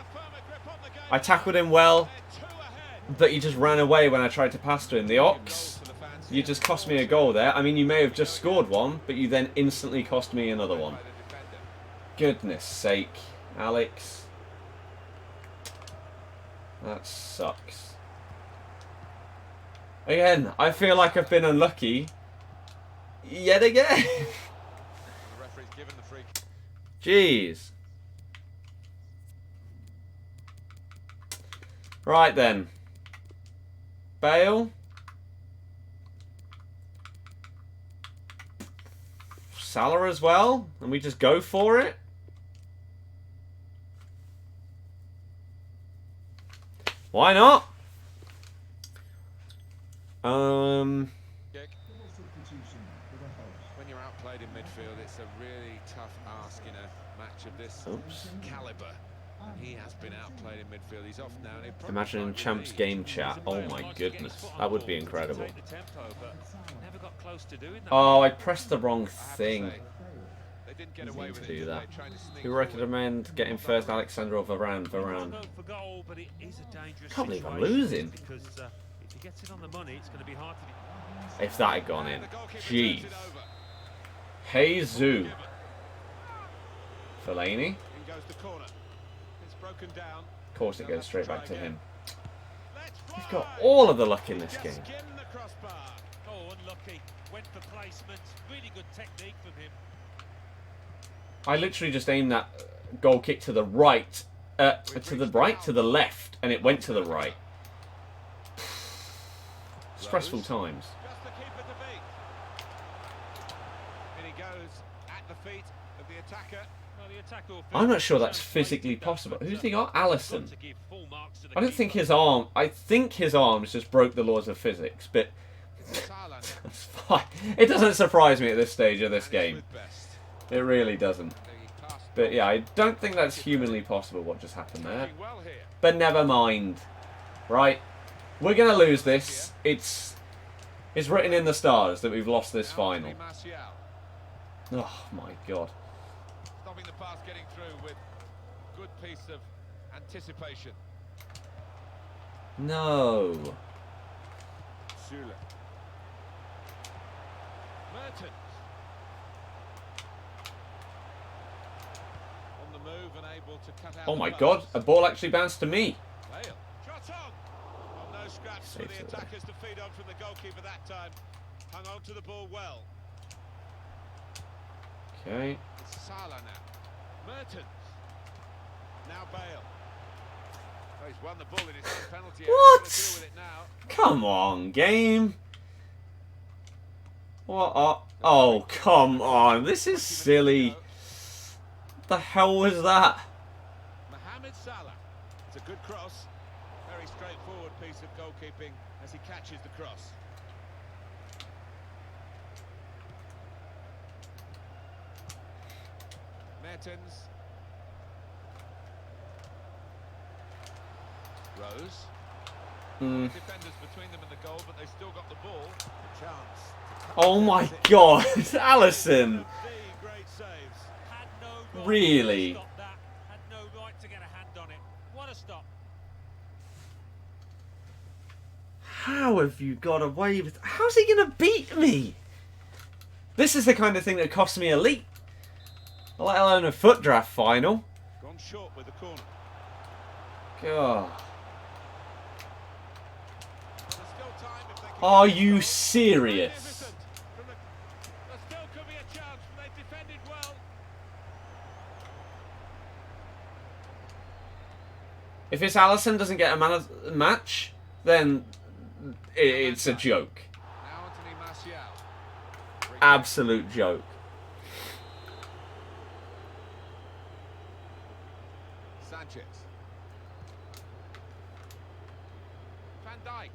I tackled him well, but he just ran away when I tried to pass to him. The Ox, you just cost me a goal there. I mean, you may have just scored one, but you then instantly cost me another one. Goodness sake, Alex. That sucks. Again, I feel like I've been unlucky yet again. Jeez. Right then. Bale. Salah as well. And we just go for it. Why not?
When you're outplayed in midfield, it's a really tough ask in a match of this caliber. And he has been outplayed in midfield. He's off now. And
imagine in Champs game chat. Oh my goodness, that would be incredible. Oh, I pressed the wrong thing. Need to do that. Who recommend getting first, Alexander or Varane? Varane. Can't believe I'm losing. If that had gone in. Jeez. Jesus. Fellaini. Of course it goes straight back to him. He's got all of the luck in this game.
Oh, unlucky. Went for placement. Really good technique from him.
I literally just aimed that goal kick to the right, to the left, and it went to the right. Stressful times. I'm not sure that's physically possible. Who's he got? Allison. I don't think his arm. I think his arms just broke the laws of physics, but that's fine. It doesn't surprise me at this stage of this game. It really doesn't. But yeah, I don't think that's humanly possible what just happened there. But never mind. Right? We're going to lose this. It's written in the stars that we've lost this final. Oh my god.
Stopping the pass getting through with good piece of anticipation.
No.
Mertens. unable to cut out
Oh
the
my
pass.
god, a ball actually bounced to me.
Bale. Shot on! Well, no scraps for
Saves
the
it there.
attackers to feed on from the goalkeeper that time. Hung on to the ball well.
Okay.
It's Salah now. Mertens. Now Bale. Oh, he's won the ball in his own penalty area.
What?
He's gonna deal with it now.
Come on, game. What? Oh, come on. This is silly. What the hell was that?
Mohamed Salah. It's a good cross. Very straightforward piece of goalkeeping as he catches the cross. Mertens. Rose. Defenders between them and the goal, but they still got the ball. A chance.
Oh my god, Allison.
The great saves.
Had no right
Really?
to stop that. Had no right to get a hand on it. What a stop.
How have you got away with... How's he going to beat me? This is the kind of thing that costs me elite. Let alone a FUT draft final.
Gone short with the corner.
God.
There's still time if they can
Are
get the
you
goal.
serious?
Magnificent. There still could be a chance, but they've defended well.
If it's Allison doesn't get a man of the match, then it's a joke.
Now Anthony Martial.
Absolute joke.
Sanchez. Van Dijk.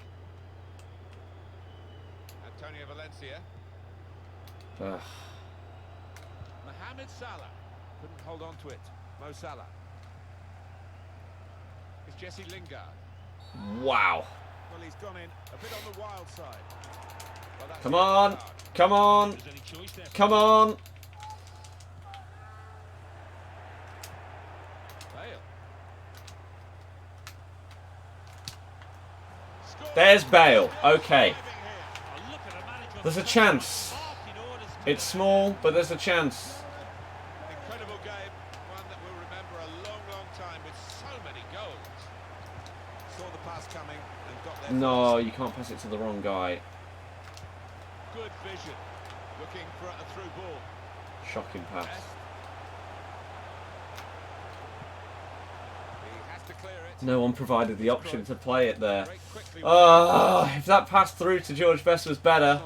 Antonio Valencia.
Ugh.
Mohamed Salah. Couldn't hold on to it. Mo Salah. It's Jesse Lingard.
Wow.
Well, he's gone in a bit on the wild side. Well, that's
Come on.
Lingard.
Come on.
There's any choice there.
Come on.
Bale. Scored.
There's Bale. Okay.
Oh, look at the manager.
There's a chance.
Barking orders to
It's small, but there's a chance.
Incredible game, one that we'll remember a long, long time with so many goals. Saw the pass coming and got there.
No, you can't pass it to the wrong guy.
Good vision, looking for a through ball.
Shocking pass.
Best. He has to clear it.
No one provided the option to play it there.
Break quickly.
If that pass through to George Best was better,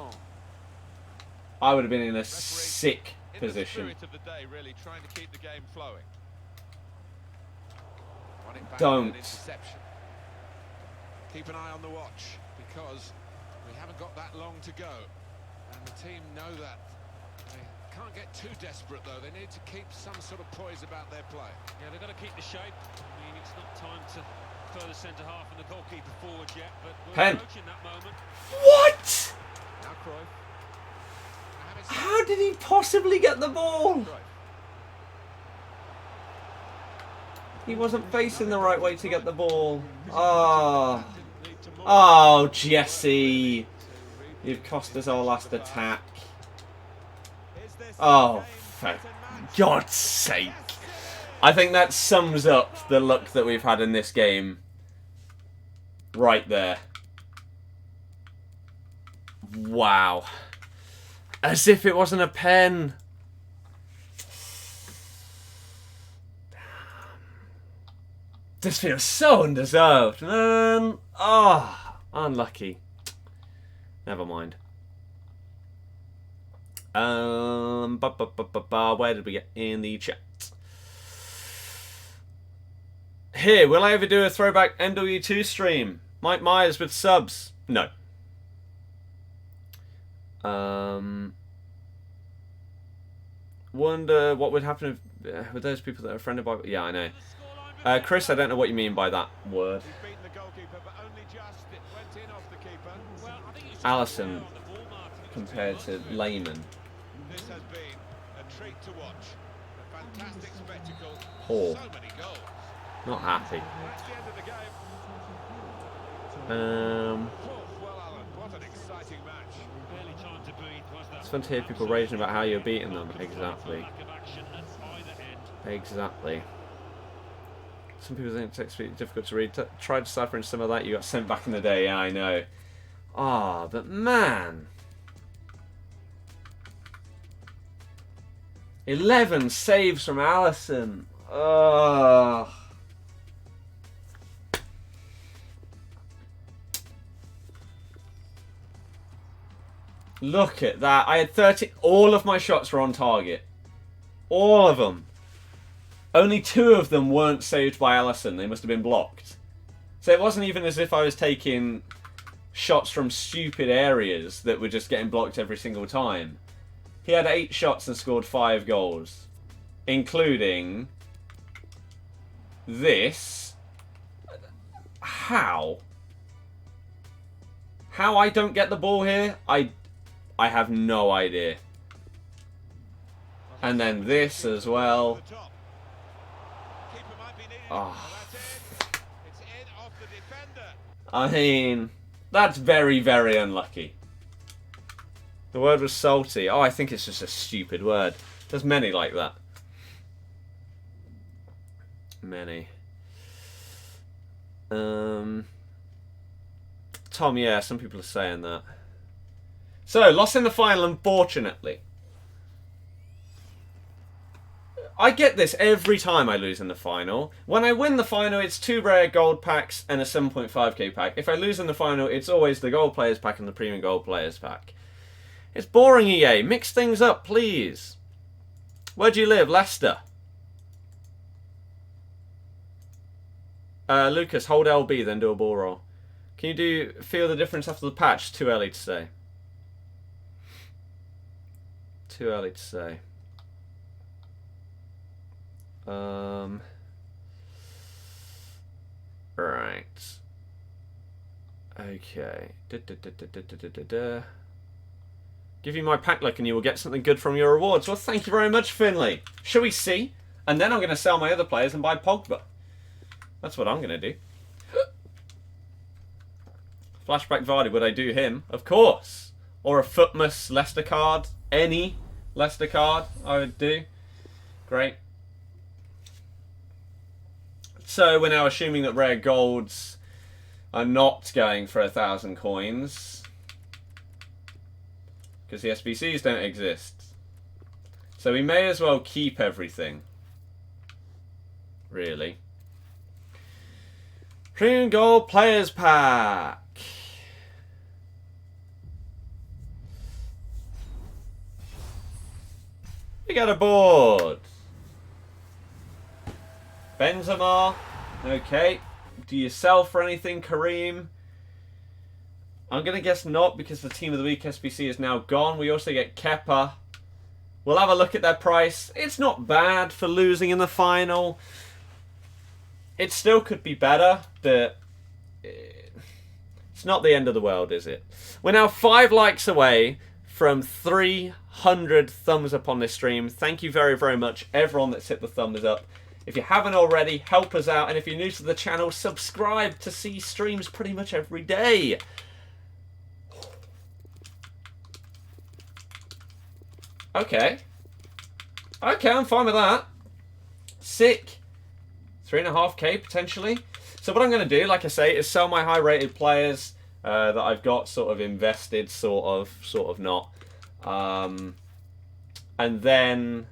I would have been in a sick
In the
position.
spirit of the day, really trying to keep the game flowing. Won it back
Don't.
with an interception. Keep an eye on the watch because we haven't got that long to go, and the team know that. They can't get too desperate though. They need to keep some sort of poise about their play.
Yeah, they've got to keep the shape. I mean, it's not time to further centre half and the goalkeeper forward yet, but we're
Pen.
approaching that moment.
What?
Now Cruyff. Mohamed Salah.
How did he possibly get the ball?
Cruyff.
He wasn't facing the right way to get the ball. Oh,
Need to move.
oh, Jesse. You've cost us our last attack.
Is this
Oh,
game
for
better match?
God's sake. I think that sums up the luck that we've had in this game. Right there. Wow. As if it wasn't a pen. This feels so undeserved, man. Oh, unlucky. Never mind. Where did we get in the chat? Here, will I ever do a throwback MW2 stream? Mike Myers with subs? No. Wonder what would happen if, with those people that are offended by... Yeah, I know. Chris, I don't know what you mean by that word.
He's beaten the goalkeeper, but only just. It went in off the keeper.
Well, I think it's
Allison
on the ball, Martin. It
compared
was
to
much of it.
Layman.
This has been a treat to watch. A fantastic spectacle.
Poor.
So many goals.
Not happy.
That's the end of the game.
Um,
Well, Alan, what an exciting match.
Barely time to breathe, was that?
it's fun to hear people raging about how you're beating them.
Absolute
Exactly.
lack of action at either end.
Exactly. Some people think text is difficult to read. Try deciphering some of that. You got sent back in the day. Yeah, I know. Ah, but man. 11 saves from Alisson. Ugh. Look at that. I had 30. All of my shots were on target. All of them. Only 2 of them weren't saved by Alisson. They must have been blocked. So it wasn't even as if I was taking shots from stupid areas that were just getting blocked every single time. He had 8 shots and scored 5 goals. Including this. How? How I don't get the ball here? I have no idea. And then this as well. Oh. I mean, that's very, very unlucky. The word was salty. Oh, I think it's just a stupid word. There's many like that. Many. Tom, yeah, some people are saying that. So, lost in the final, unfortunately. I get this every time I lose in the final. When I win the final, it's 2 rare gold packs and a 7.5k pack. If I lose in the final, it's always the gold players pack and the premium gold players pack. It's boring, EA. Mix things up, please. Where do you live? Leicester. Lucas, hold LB, then do a ball roll. Can you feel the difference after the patch? Too early to say. Too early to say. Right. Okay. Give you my pack luck and you will get something good from your rewards. Well, thank you very much, Finley. Shall we see? And then I'm going to sell my other players and buy Pogba. That's what I'm going to do. Flashback Vardy, would I do him? Of course. Or a Footmas Leicester card. Any Leicester card I would do. Great. So we're now assuming that rare golds are not going for 1,000 coins. Because the SBCs don't exist. So we may as well keep everything. Really. Premium Gold Players Pack. We got a board. Benzema. Okay. Do you sell for anything, Kareem? I'm going to guess not, because the Team of the Week SBC is now gone. We also get Kepa. We'll have a look at their price. It's not bad for losing in the final. It still could be better, but it's not the end of the world, is it? We're now 5 likes away from 300 thumbs up on this stream. Thank you very, very much, everyone that's hit the thumbs up. If you haven't already, help us out. And if you're new to the channel, subscribe to see streams pretty much every day. Okay. Okay, I'm fine with that. Sick. 3.5k potentially. So what I'm going to do, like I say, is sell my high-rated players that I've got sort of invested, sort of not. And then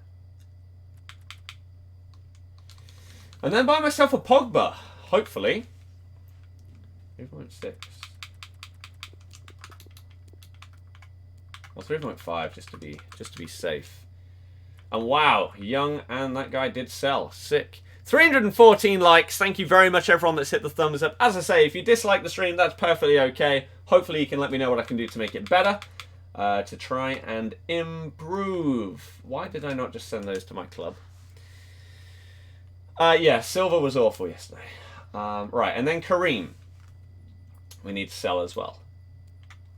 buy myself a Pogba, hopefully. 3.6. Well, 3.5 just to be safe. And wow, Young and that guy did sell. Sick. 314 likes. Thank you very much, everyone that's hit the thumbs up. As I say, if you dislike the stream, that's perfectly okay. Hopefully, you can let me know what I can do to make it better, to try and improve. Why did I not just send those to my club? Yeah, silver was awful yesterday. Right, and then Kareem. We need to sell as well.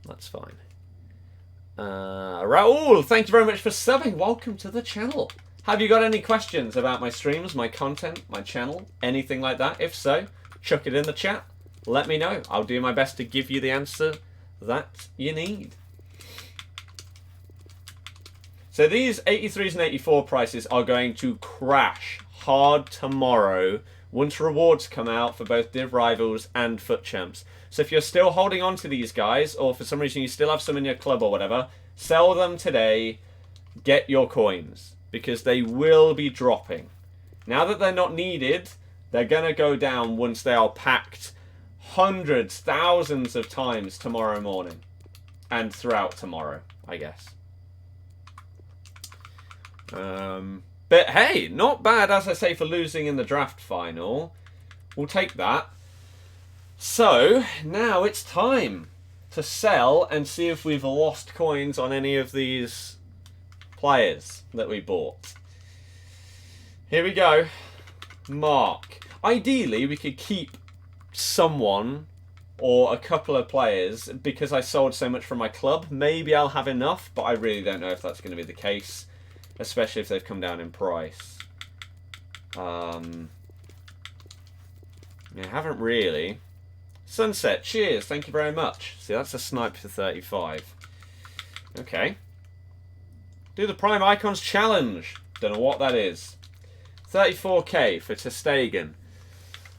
That's fine. Raul, thank you very much for subbing. Welcome to the channel. Have you got any questions about my streams, my content, my channel, anything like that? If so, chuck it in the chat. Let me know. I'll do my best to give you the answer that you need. So these 83s and 84 prices are going to crash hard tomorrow once rewards come out for both Div Rivals and FUT Champs. So if you're still holding on to these guys, or for some reason you still have some in your club or whatever, sell them today, get your coins, because they will be dropping. Now that they're not needed, they're going to go down once they are packed hundreds, thousands of times tomorrow morning. And throughout tomorrow, I guess. But hey, not bad, as I say, for losing in the draft final. We'll take that. So, now it's time to sell and see if we've lost coins on any of these players that we bought. Here we go. Mark. Ideally, we could keep someone or a couple of players because I sold so much from my club. Maybe I'll have enough, but I really don't know if that's going to be the case, especially if they've come down in price. Yeah, haven't really. Sunset, cheers, thank you very much. See, that's a snipe for 35. Okay. Do the Prime Icons Challenge. Don't know what that is. 34k for ter Stegen.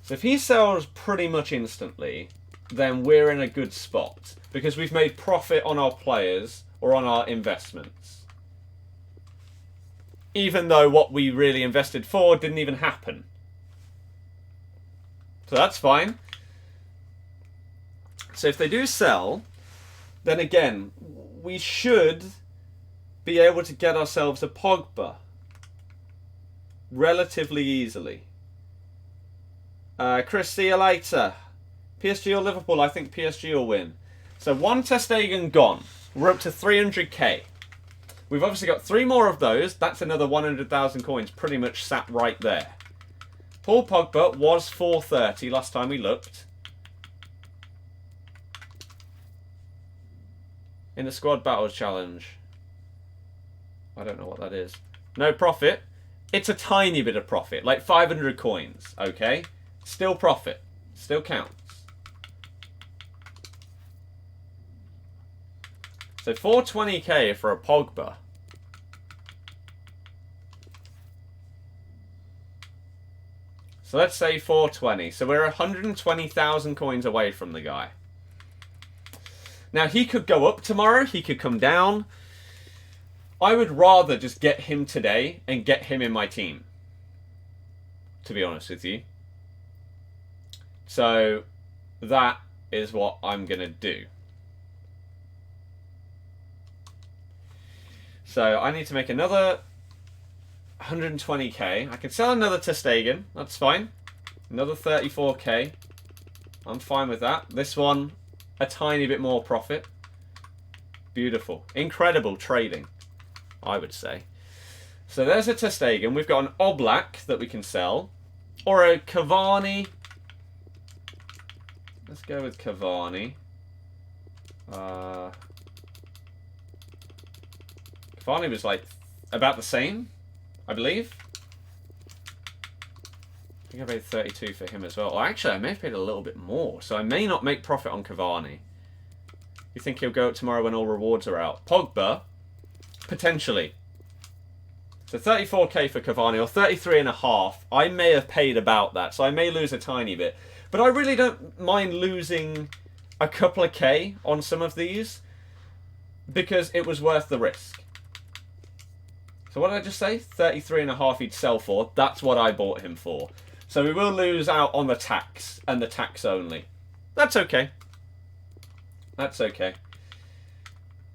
So if he sells pretty much instantly, then we're in a good spot. Because we've made profit on our players or on our investments. Even though what we really invested for didn't even happen. So that's fine. So if they do sell, then again, we should be able to get ourselves a Pogba relatively easily. Chris, see you later. PSG or Liverpool? I think PSG will win. So one ter Stegen gone. We're up to 300k. We've obviously got 3 more of those. That's another 100,000 coins pretty much sat right there. Paul Pogba was 430 last time we looked. In the Squad Battles Challenge. I don't know what that is. No profit. It's a tiny bit of profit. Like 500 coins. Okay? Still profit. Still counts. So 420k for a Pogba. So let's say 420. So we're 120,000 coins away from the guy. Now he could go up tomorrow. He could come down. I would rather just get him today and get him in my team. To be honest with you. So that is what I'm going to do. So I need to make another 120k. I can sell another ter Stegen. That's fine. Another 34k. I'm fine with that. This one, a tiny bit more profit. Beautiful. Incredible trading, I would say. So there's a ter Stegen. We've got an Oblak that we can sell. Or a Cavani. Let's go with Cavani. Cavani was like about the same, I believe. I think I paid 32 for him as well. Or actually, I may have paid a little bit more. So I may not make profit on Cavani. You think he'll go up tomorrow when all rewards are out? Pogba? Potentially. So 34k for Cavani, or 33.5. I may have paid about that, so I may lose a tiny bit. But I really don't mind losing a couple of K on some of these, because it was worth the risk. So what did I just say? 33.5 he'd sell for. That's what I bought him for. So we will lose out on the tax, and the tax only. That's okay. That's okay.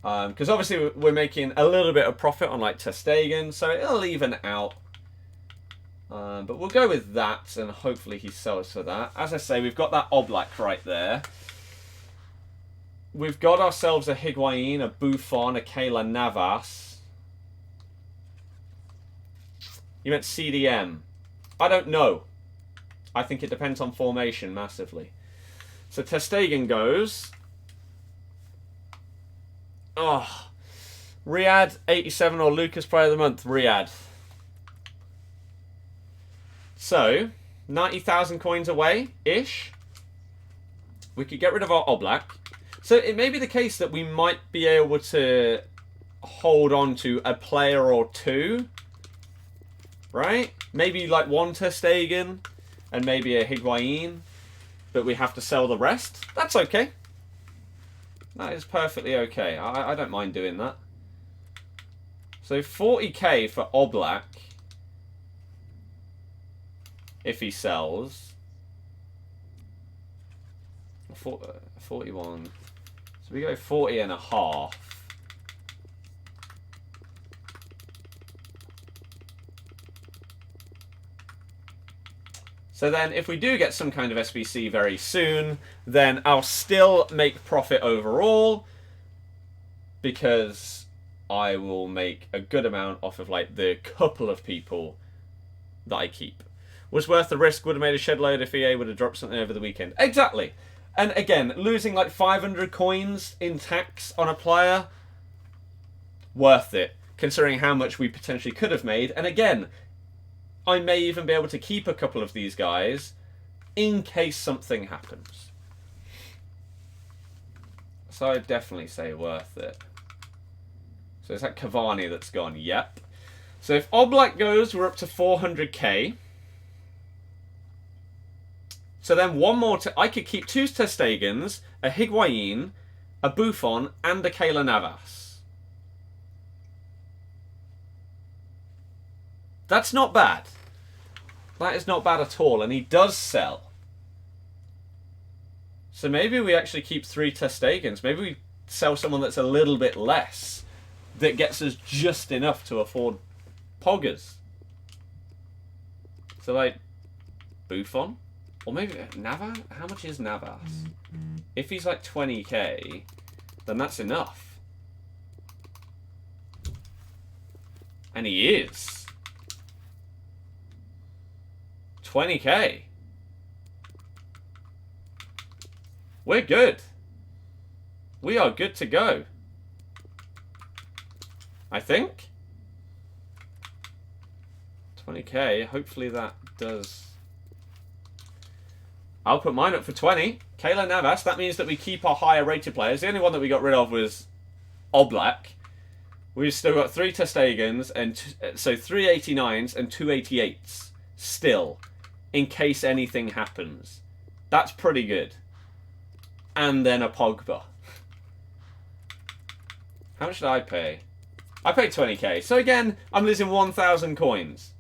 Because obviously we're making a little bit of profit on like ter Stegen, so it'll even out. But we'll go with that, and hopefully he sells for that. As I say, we've got that Oblak right there. We've got ourselves a Higuain, a Buffon, a Keylor Navas. You meant CDM. I don't know. I think it depends on formation massively. So ter Stegen goes. Oh, Riyadh 87 or Lucas Player of the Month. Riyadh. So 90,000 coins away ish. We could get rid of our Oblak. So it may be the case that we might be able to hold on to a player or two. Right? Maybe like one ter Stegen and maybe a Higuain, but we have to sell the rest. That's okay. That is perfectly okay. I don't mind doing that. So 40k for Oblak, if he sells. 41. So we go 40.5. So then if we do get some kind of SBC very soon, then I'll still make profit overall, because I will make a good amount off of like the couple of people that I keep. Was worth the risk, would have made a shed load if EA would have dropped something over the weekend. Exactly. And again, losing like 500 coins in tax on a player, worth it, considering how much we potentially could have made. And again, I may even be able to keep a couple of these guys in case something happens. So I'd definitely say worth it. So is that Cavani that's gone? Yep. So if Oblak goes, we're up to 400k. So then one more... I could keep 2 Ter Stegens, a Higuain, a Buffon, and a Keylor Navas. That's not bad. That is not bad at all. And he does sell. So maybe we actually keep 3 Ter Stegens. Maybe we sell someone that's a little bit less, that gets us just enough to afford Poggers. So like Buffon? Or maybe Navas? How much is Navas? If he's like 20k, then that's enough. And he is. 20k. We're good. We are good to go. I think. 20k. Hopefully that does... I'll put mine up for 20. Keylor Navas. That means that we keep our higher rated players. The only one that we got rid of was Oblak. We've still got 3 Ter Stegens, and so 3 89s and 2 88s still, in case anything happens. That's pretty good. And then a Pogba. How much did I pay? I paid 20k. So again, I'm losing 1,000 coins.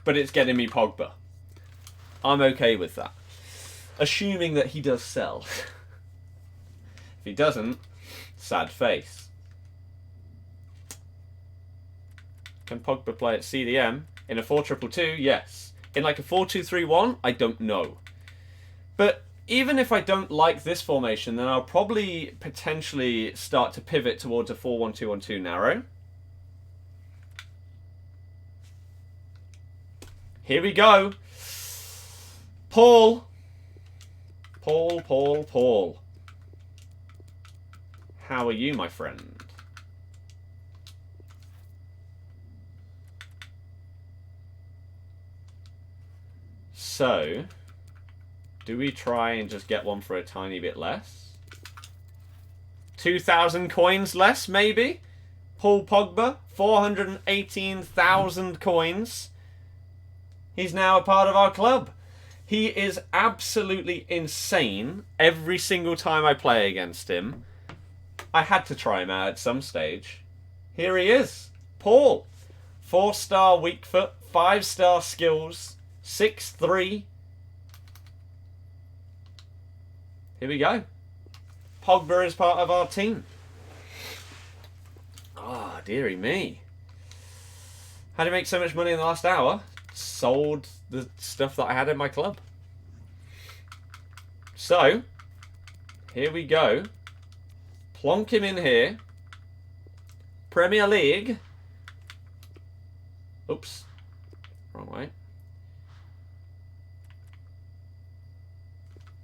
But it's getting me Pogba. I'm okay with that. Assuming that he does sell. If he doesn't, sad face. Can Pogba play at CDM? In a 4-2-2, yes. In like a 4-2-3-1, I don't know. But even if I don't like this formation, then I'll probably potentially start to pivot towards a 4-1-2-1-2 narrow. Here we go. Paul. Paul. How are you, my friend? So, do we try and just get one for a tiny bit less? 2,000 coins less, maybe? Paul Pogba, 418,000 coins. He's now a part of our club. He is absolutely insane every single time I play against him. I had to try him out at some stage. Here he is. Paul. 4-star weak foot, 5-star skills, 6'3". Here we go. Pogba is part of our team. Ah, oh, dearie me. How did I make so much money in the last hour? Sold the stuff that I had in my club. So, here we go. Plonk him in here. Premier League. Oops. Wrong way.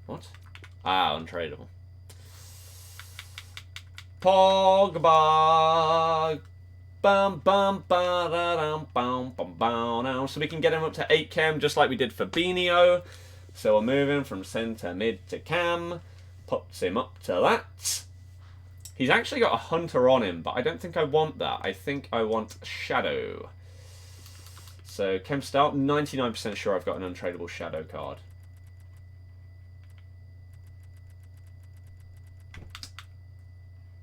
What? Ah, untradeable. Pogba. Bum bum ba da dum bum bum bum now. So we can get him up to 8 chem just like we did for Fabinho. So we'll move him from centre mid to cam. Puts him up to that. He's actually got a hunter on him, but I don't think I want that. I think I want Shadow. So, Chem Start, 99% sure I've got an untradeable shadow card.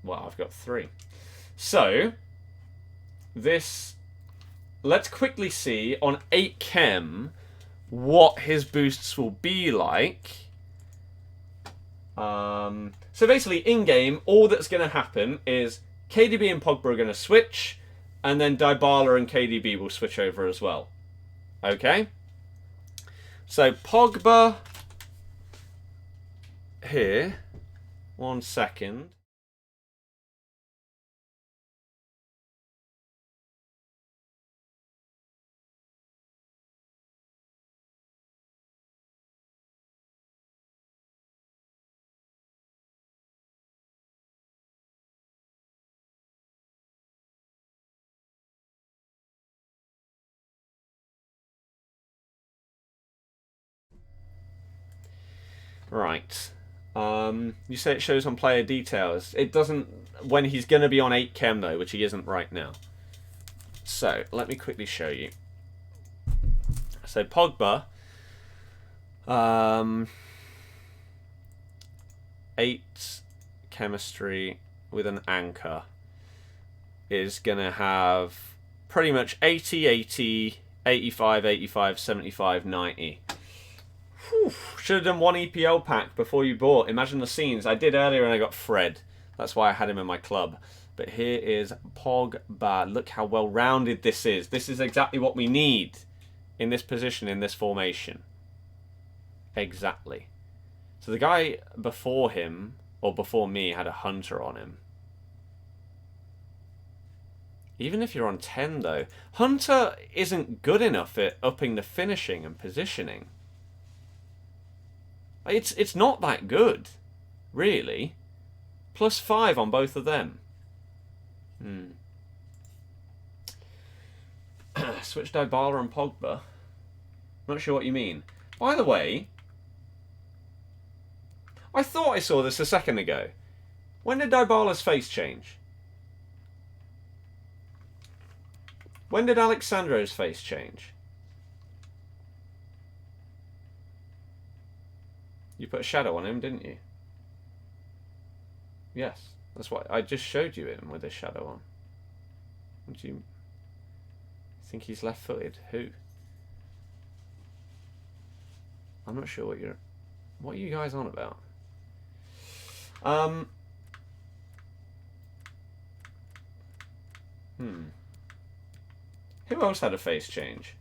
Well, I've got 3. So, this... Let's quickly see on 8 Chem what his boosts will be like. So basically, in-game, all that's going to happen is KDB and Pogba are going to switch, and then Dybala and KDB will switch over as well. Okay? So, Pogba here. 1 second. Right. You say it shows on player details. It doesn't when he's going to be on 8 Chem, though, which he isn't right now. So, let me quickly show you. So, Pogba. 8 chemistry with an anchor is going to have pretty much 80, 80, 85, 85, 75, 90. Whew. Should have done 1 EPL pack before you bought. Imagine the scenes. I did earlier and I got Fred. That's why I had him in my club. But here is Pogba. Look how well-rounded this is. This is exactly what we need in this position, in this formation. Exactly. So the guy before him, or before me, had a Hunter on him. Even if you're on 10, though, Hunter isn't good enough at upping the finishing and positioning. It's not that good, really. +5 on both of them. Switch Dybala and Pogba. Not sure what you mean. By the way, I thought I saw this a second ago. When did Dybala's face change? When did Alexandro's face change? You put a shadow on him, didn't you? Yes. That's what I just showed you him with his shadow on. What do you think he's left-footed? Who? I'm not sure what are you guys on about? Who else had a face change?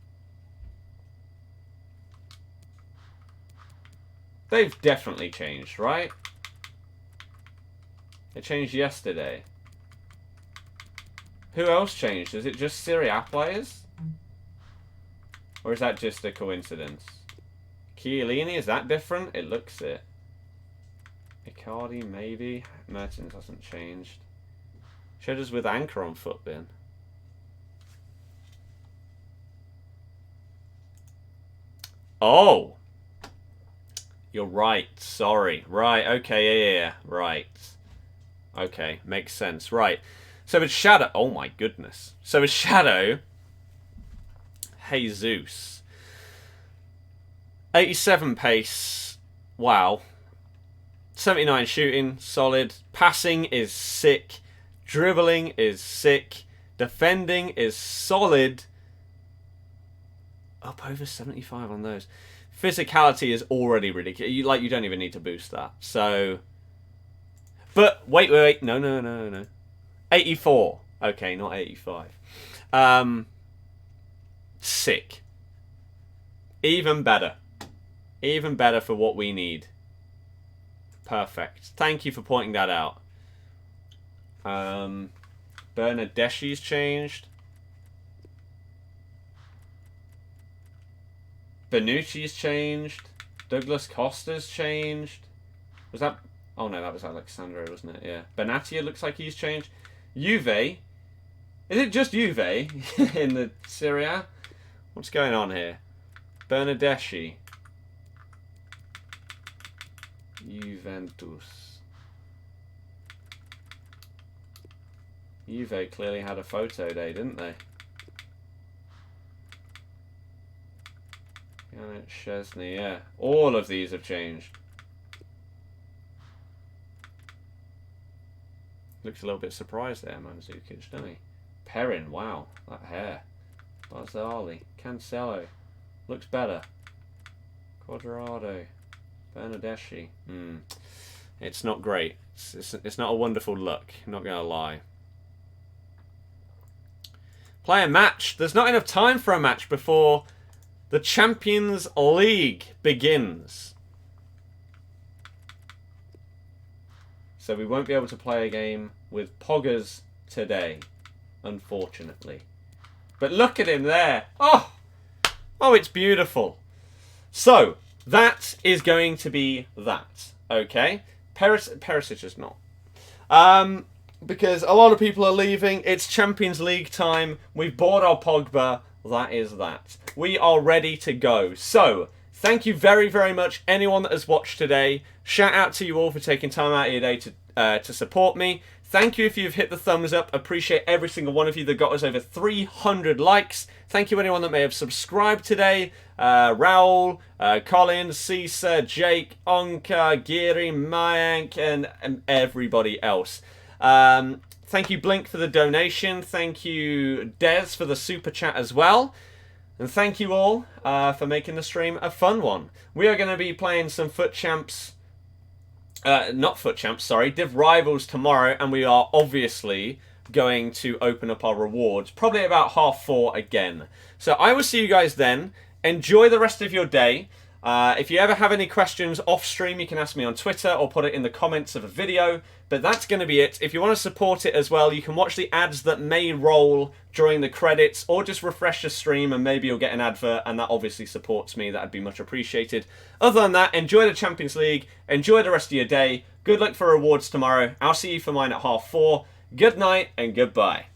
They've definitely changed, right? They changed yesterday. Who else changed? Is it just Serie A players? Or is that just a coincidence? Chiellini, is that different? It looks it. Icardi, maybe. Mertens hasn't changed. Showed us with anchor on foot bin. Oh! You're right. Sorry. Right. Okay. Yeah. Right. Okay. Makes sense. Right. So it's Shadow. Oh my goodness. So it's Shadow. Jesus. 87 pace. Wow. 79 shooting. Solid. Passing is sick. Dribbling is sick. Defending is solid. Up over 75 on those. Physicality is already ridiculous. You don't even need to boost that. So, but wait. No. 84. Okay, not 85. Sick. Even better. Even better for what we need. Perfect. Thank you for pointing that out. Bernadeschi's changed. Benucci's changed. Douglas Costa's changed. Was that... Oh no, that was Alexandro, wasn't it? Yeah. Benatia looks like he's changed. Juve. Is it just Juve in the Serie A? What's going on here? Bernadeschi. Juventus. Juve clearly had a photo day, didn't they? Janet Chesney, yeah. All of these have changed. Looks a little bit surprised there, Mandzukic, doesn't he? Perrin, wow, that hair. Barzali, Cancelo, looks better. Quadrado, Bernardeschi. It's not great. It's not a wonderful look, I'm not going to lie. Play a match. There's not enough time for a match before the Champions League begins. So we won't be able to play a game with Poggers today, unfortunately. But look at him there. Oh, it's beautiful. So, that is going to be that. Okay? Perisic is not. Because a lot of people are leaving. It's Champions League time. We've bought our Pogba. That is that. We are ready to go. So, thank you very, very much, anyone that has watched today. Shout out to you all for taking time out of your day to support me. Thank you if you've hit the thumbs up. Appreciate every single one of you that got us over 300 likes. Thank you anyone that may have subscribed today. Raul, Colin, Caesar, Jake, Onka, Giri, Mayank, and everybody else. Thank you, Blink, for the donation. Thank you, Des, for the super chat as well. And thank you all for making the stream a fun one. We are going to be playing some FUT Champs. Not FUT Champs, sorry. Div Rivals tomorrow. And we are obviously going to open up our rewards. Probably about 4:30 again. So I will see you guys then. Enjoy the rest of your day. If you ever have any questions off stream, you can ask me on Twitter or put it in the comments of a video. But that's going to be it. If you want to support it as well, you can watch the ads that may roll during the credits, or just refresh the stream and maybe you'll get an advert, and that obviously supports me. That'd be much appreciated. Other than that, enjoy the Champions League. Enjoy the rest of your day. Good luck for rewards tomorrow. I'll see you for mine at 4:30. Good night and goodbye.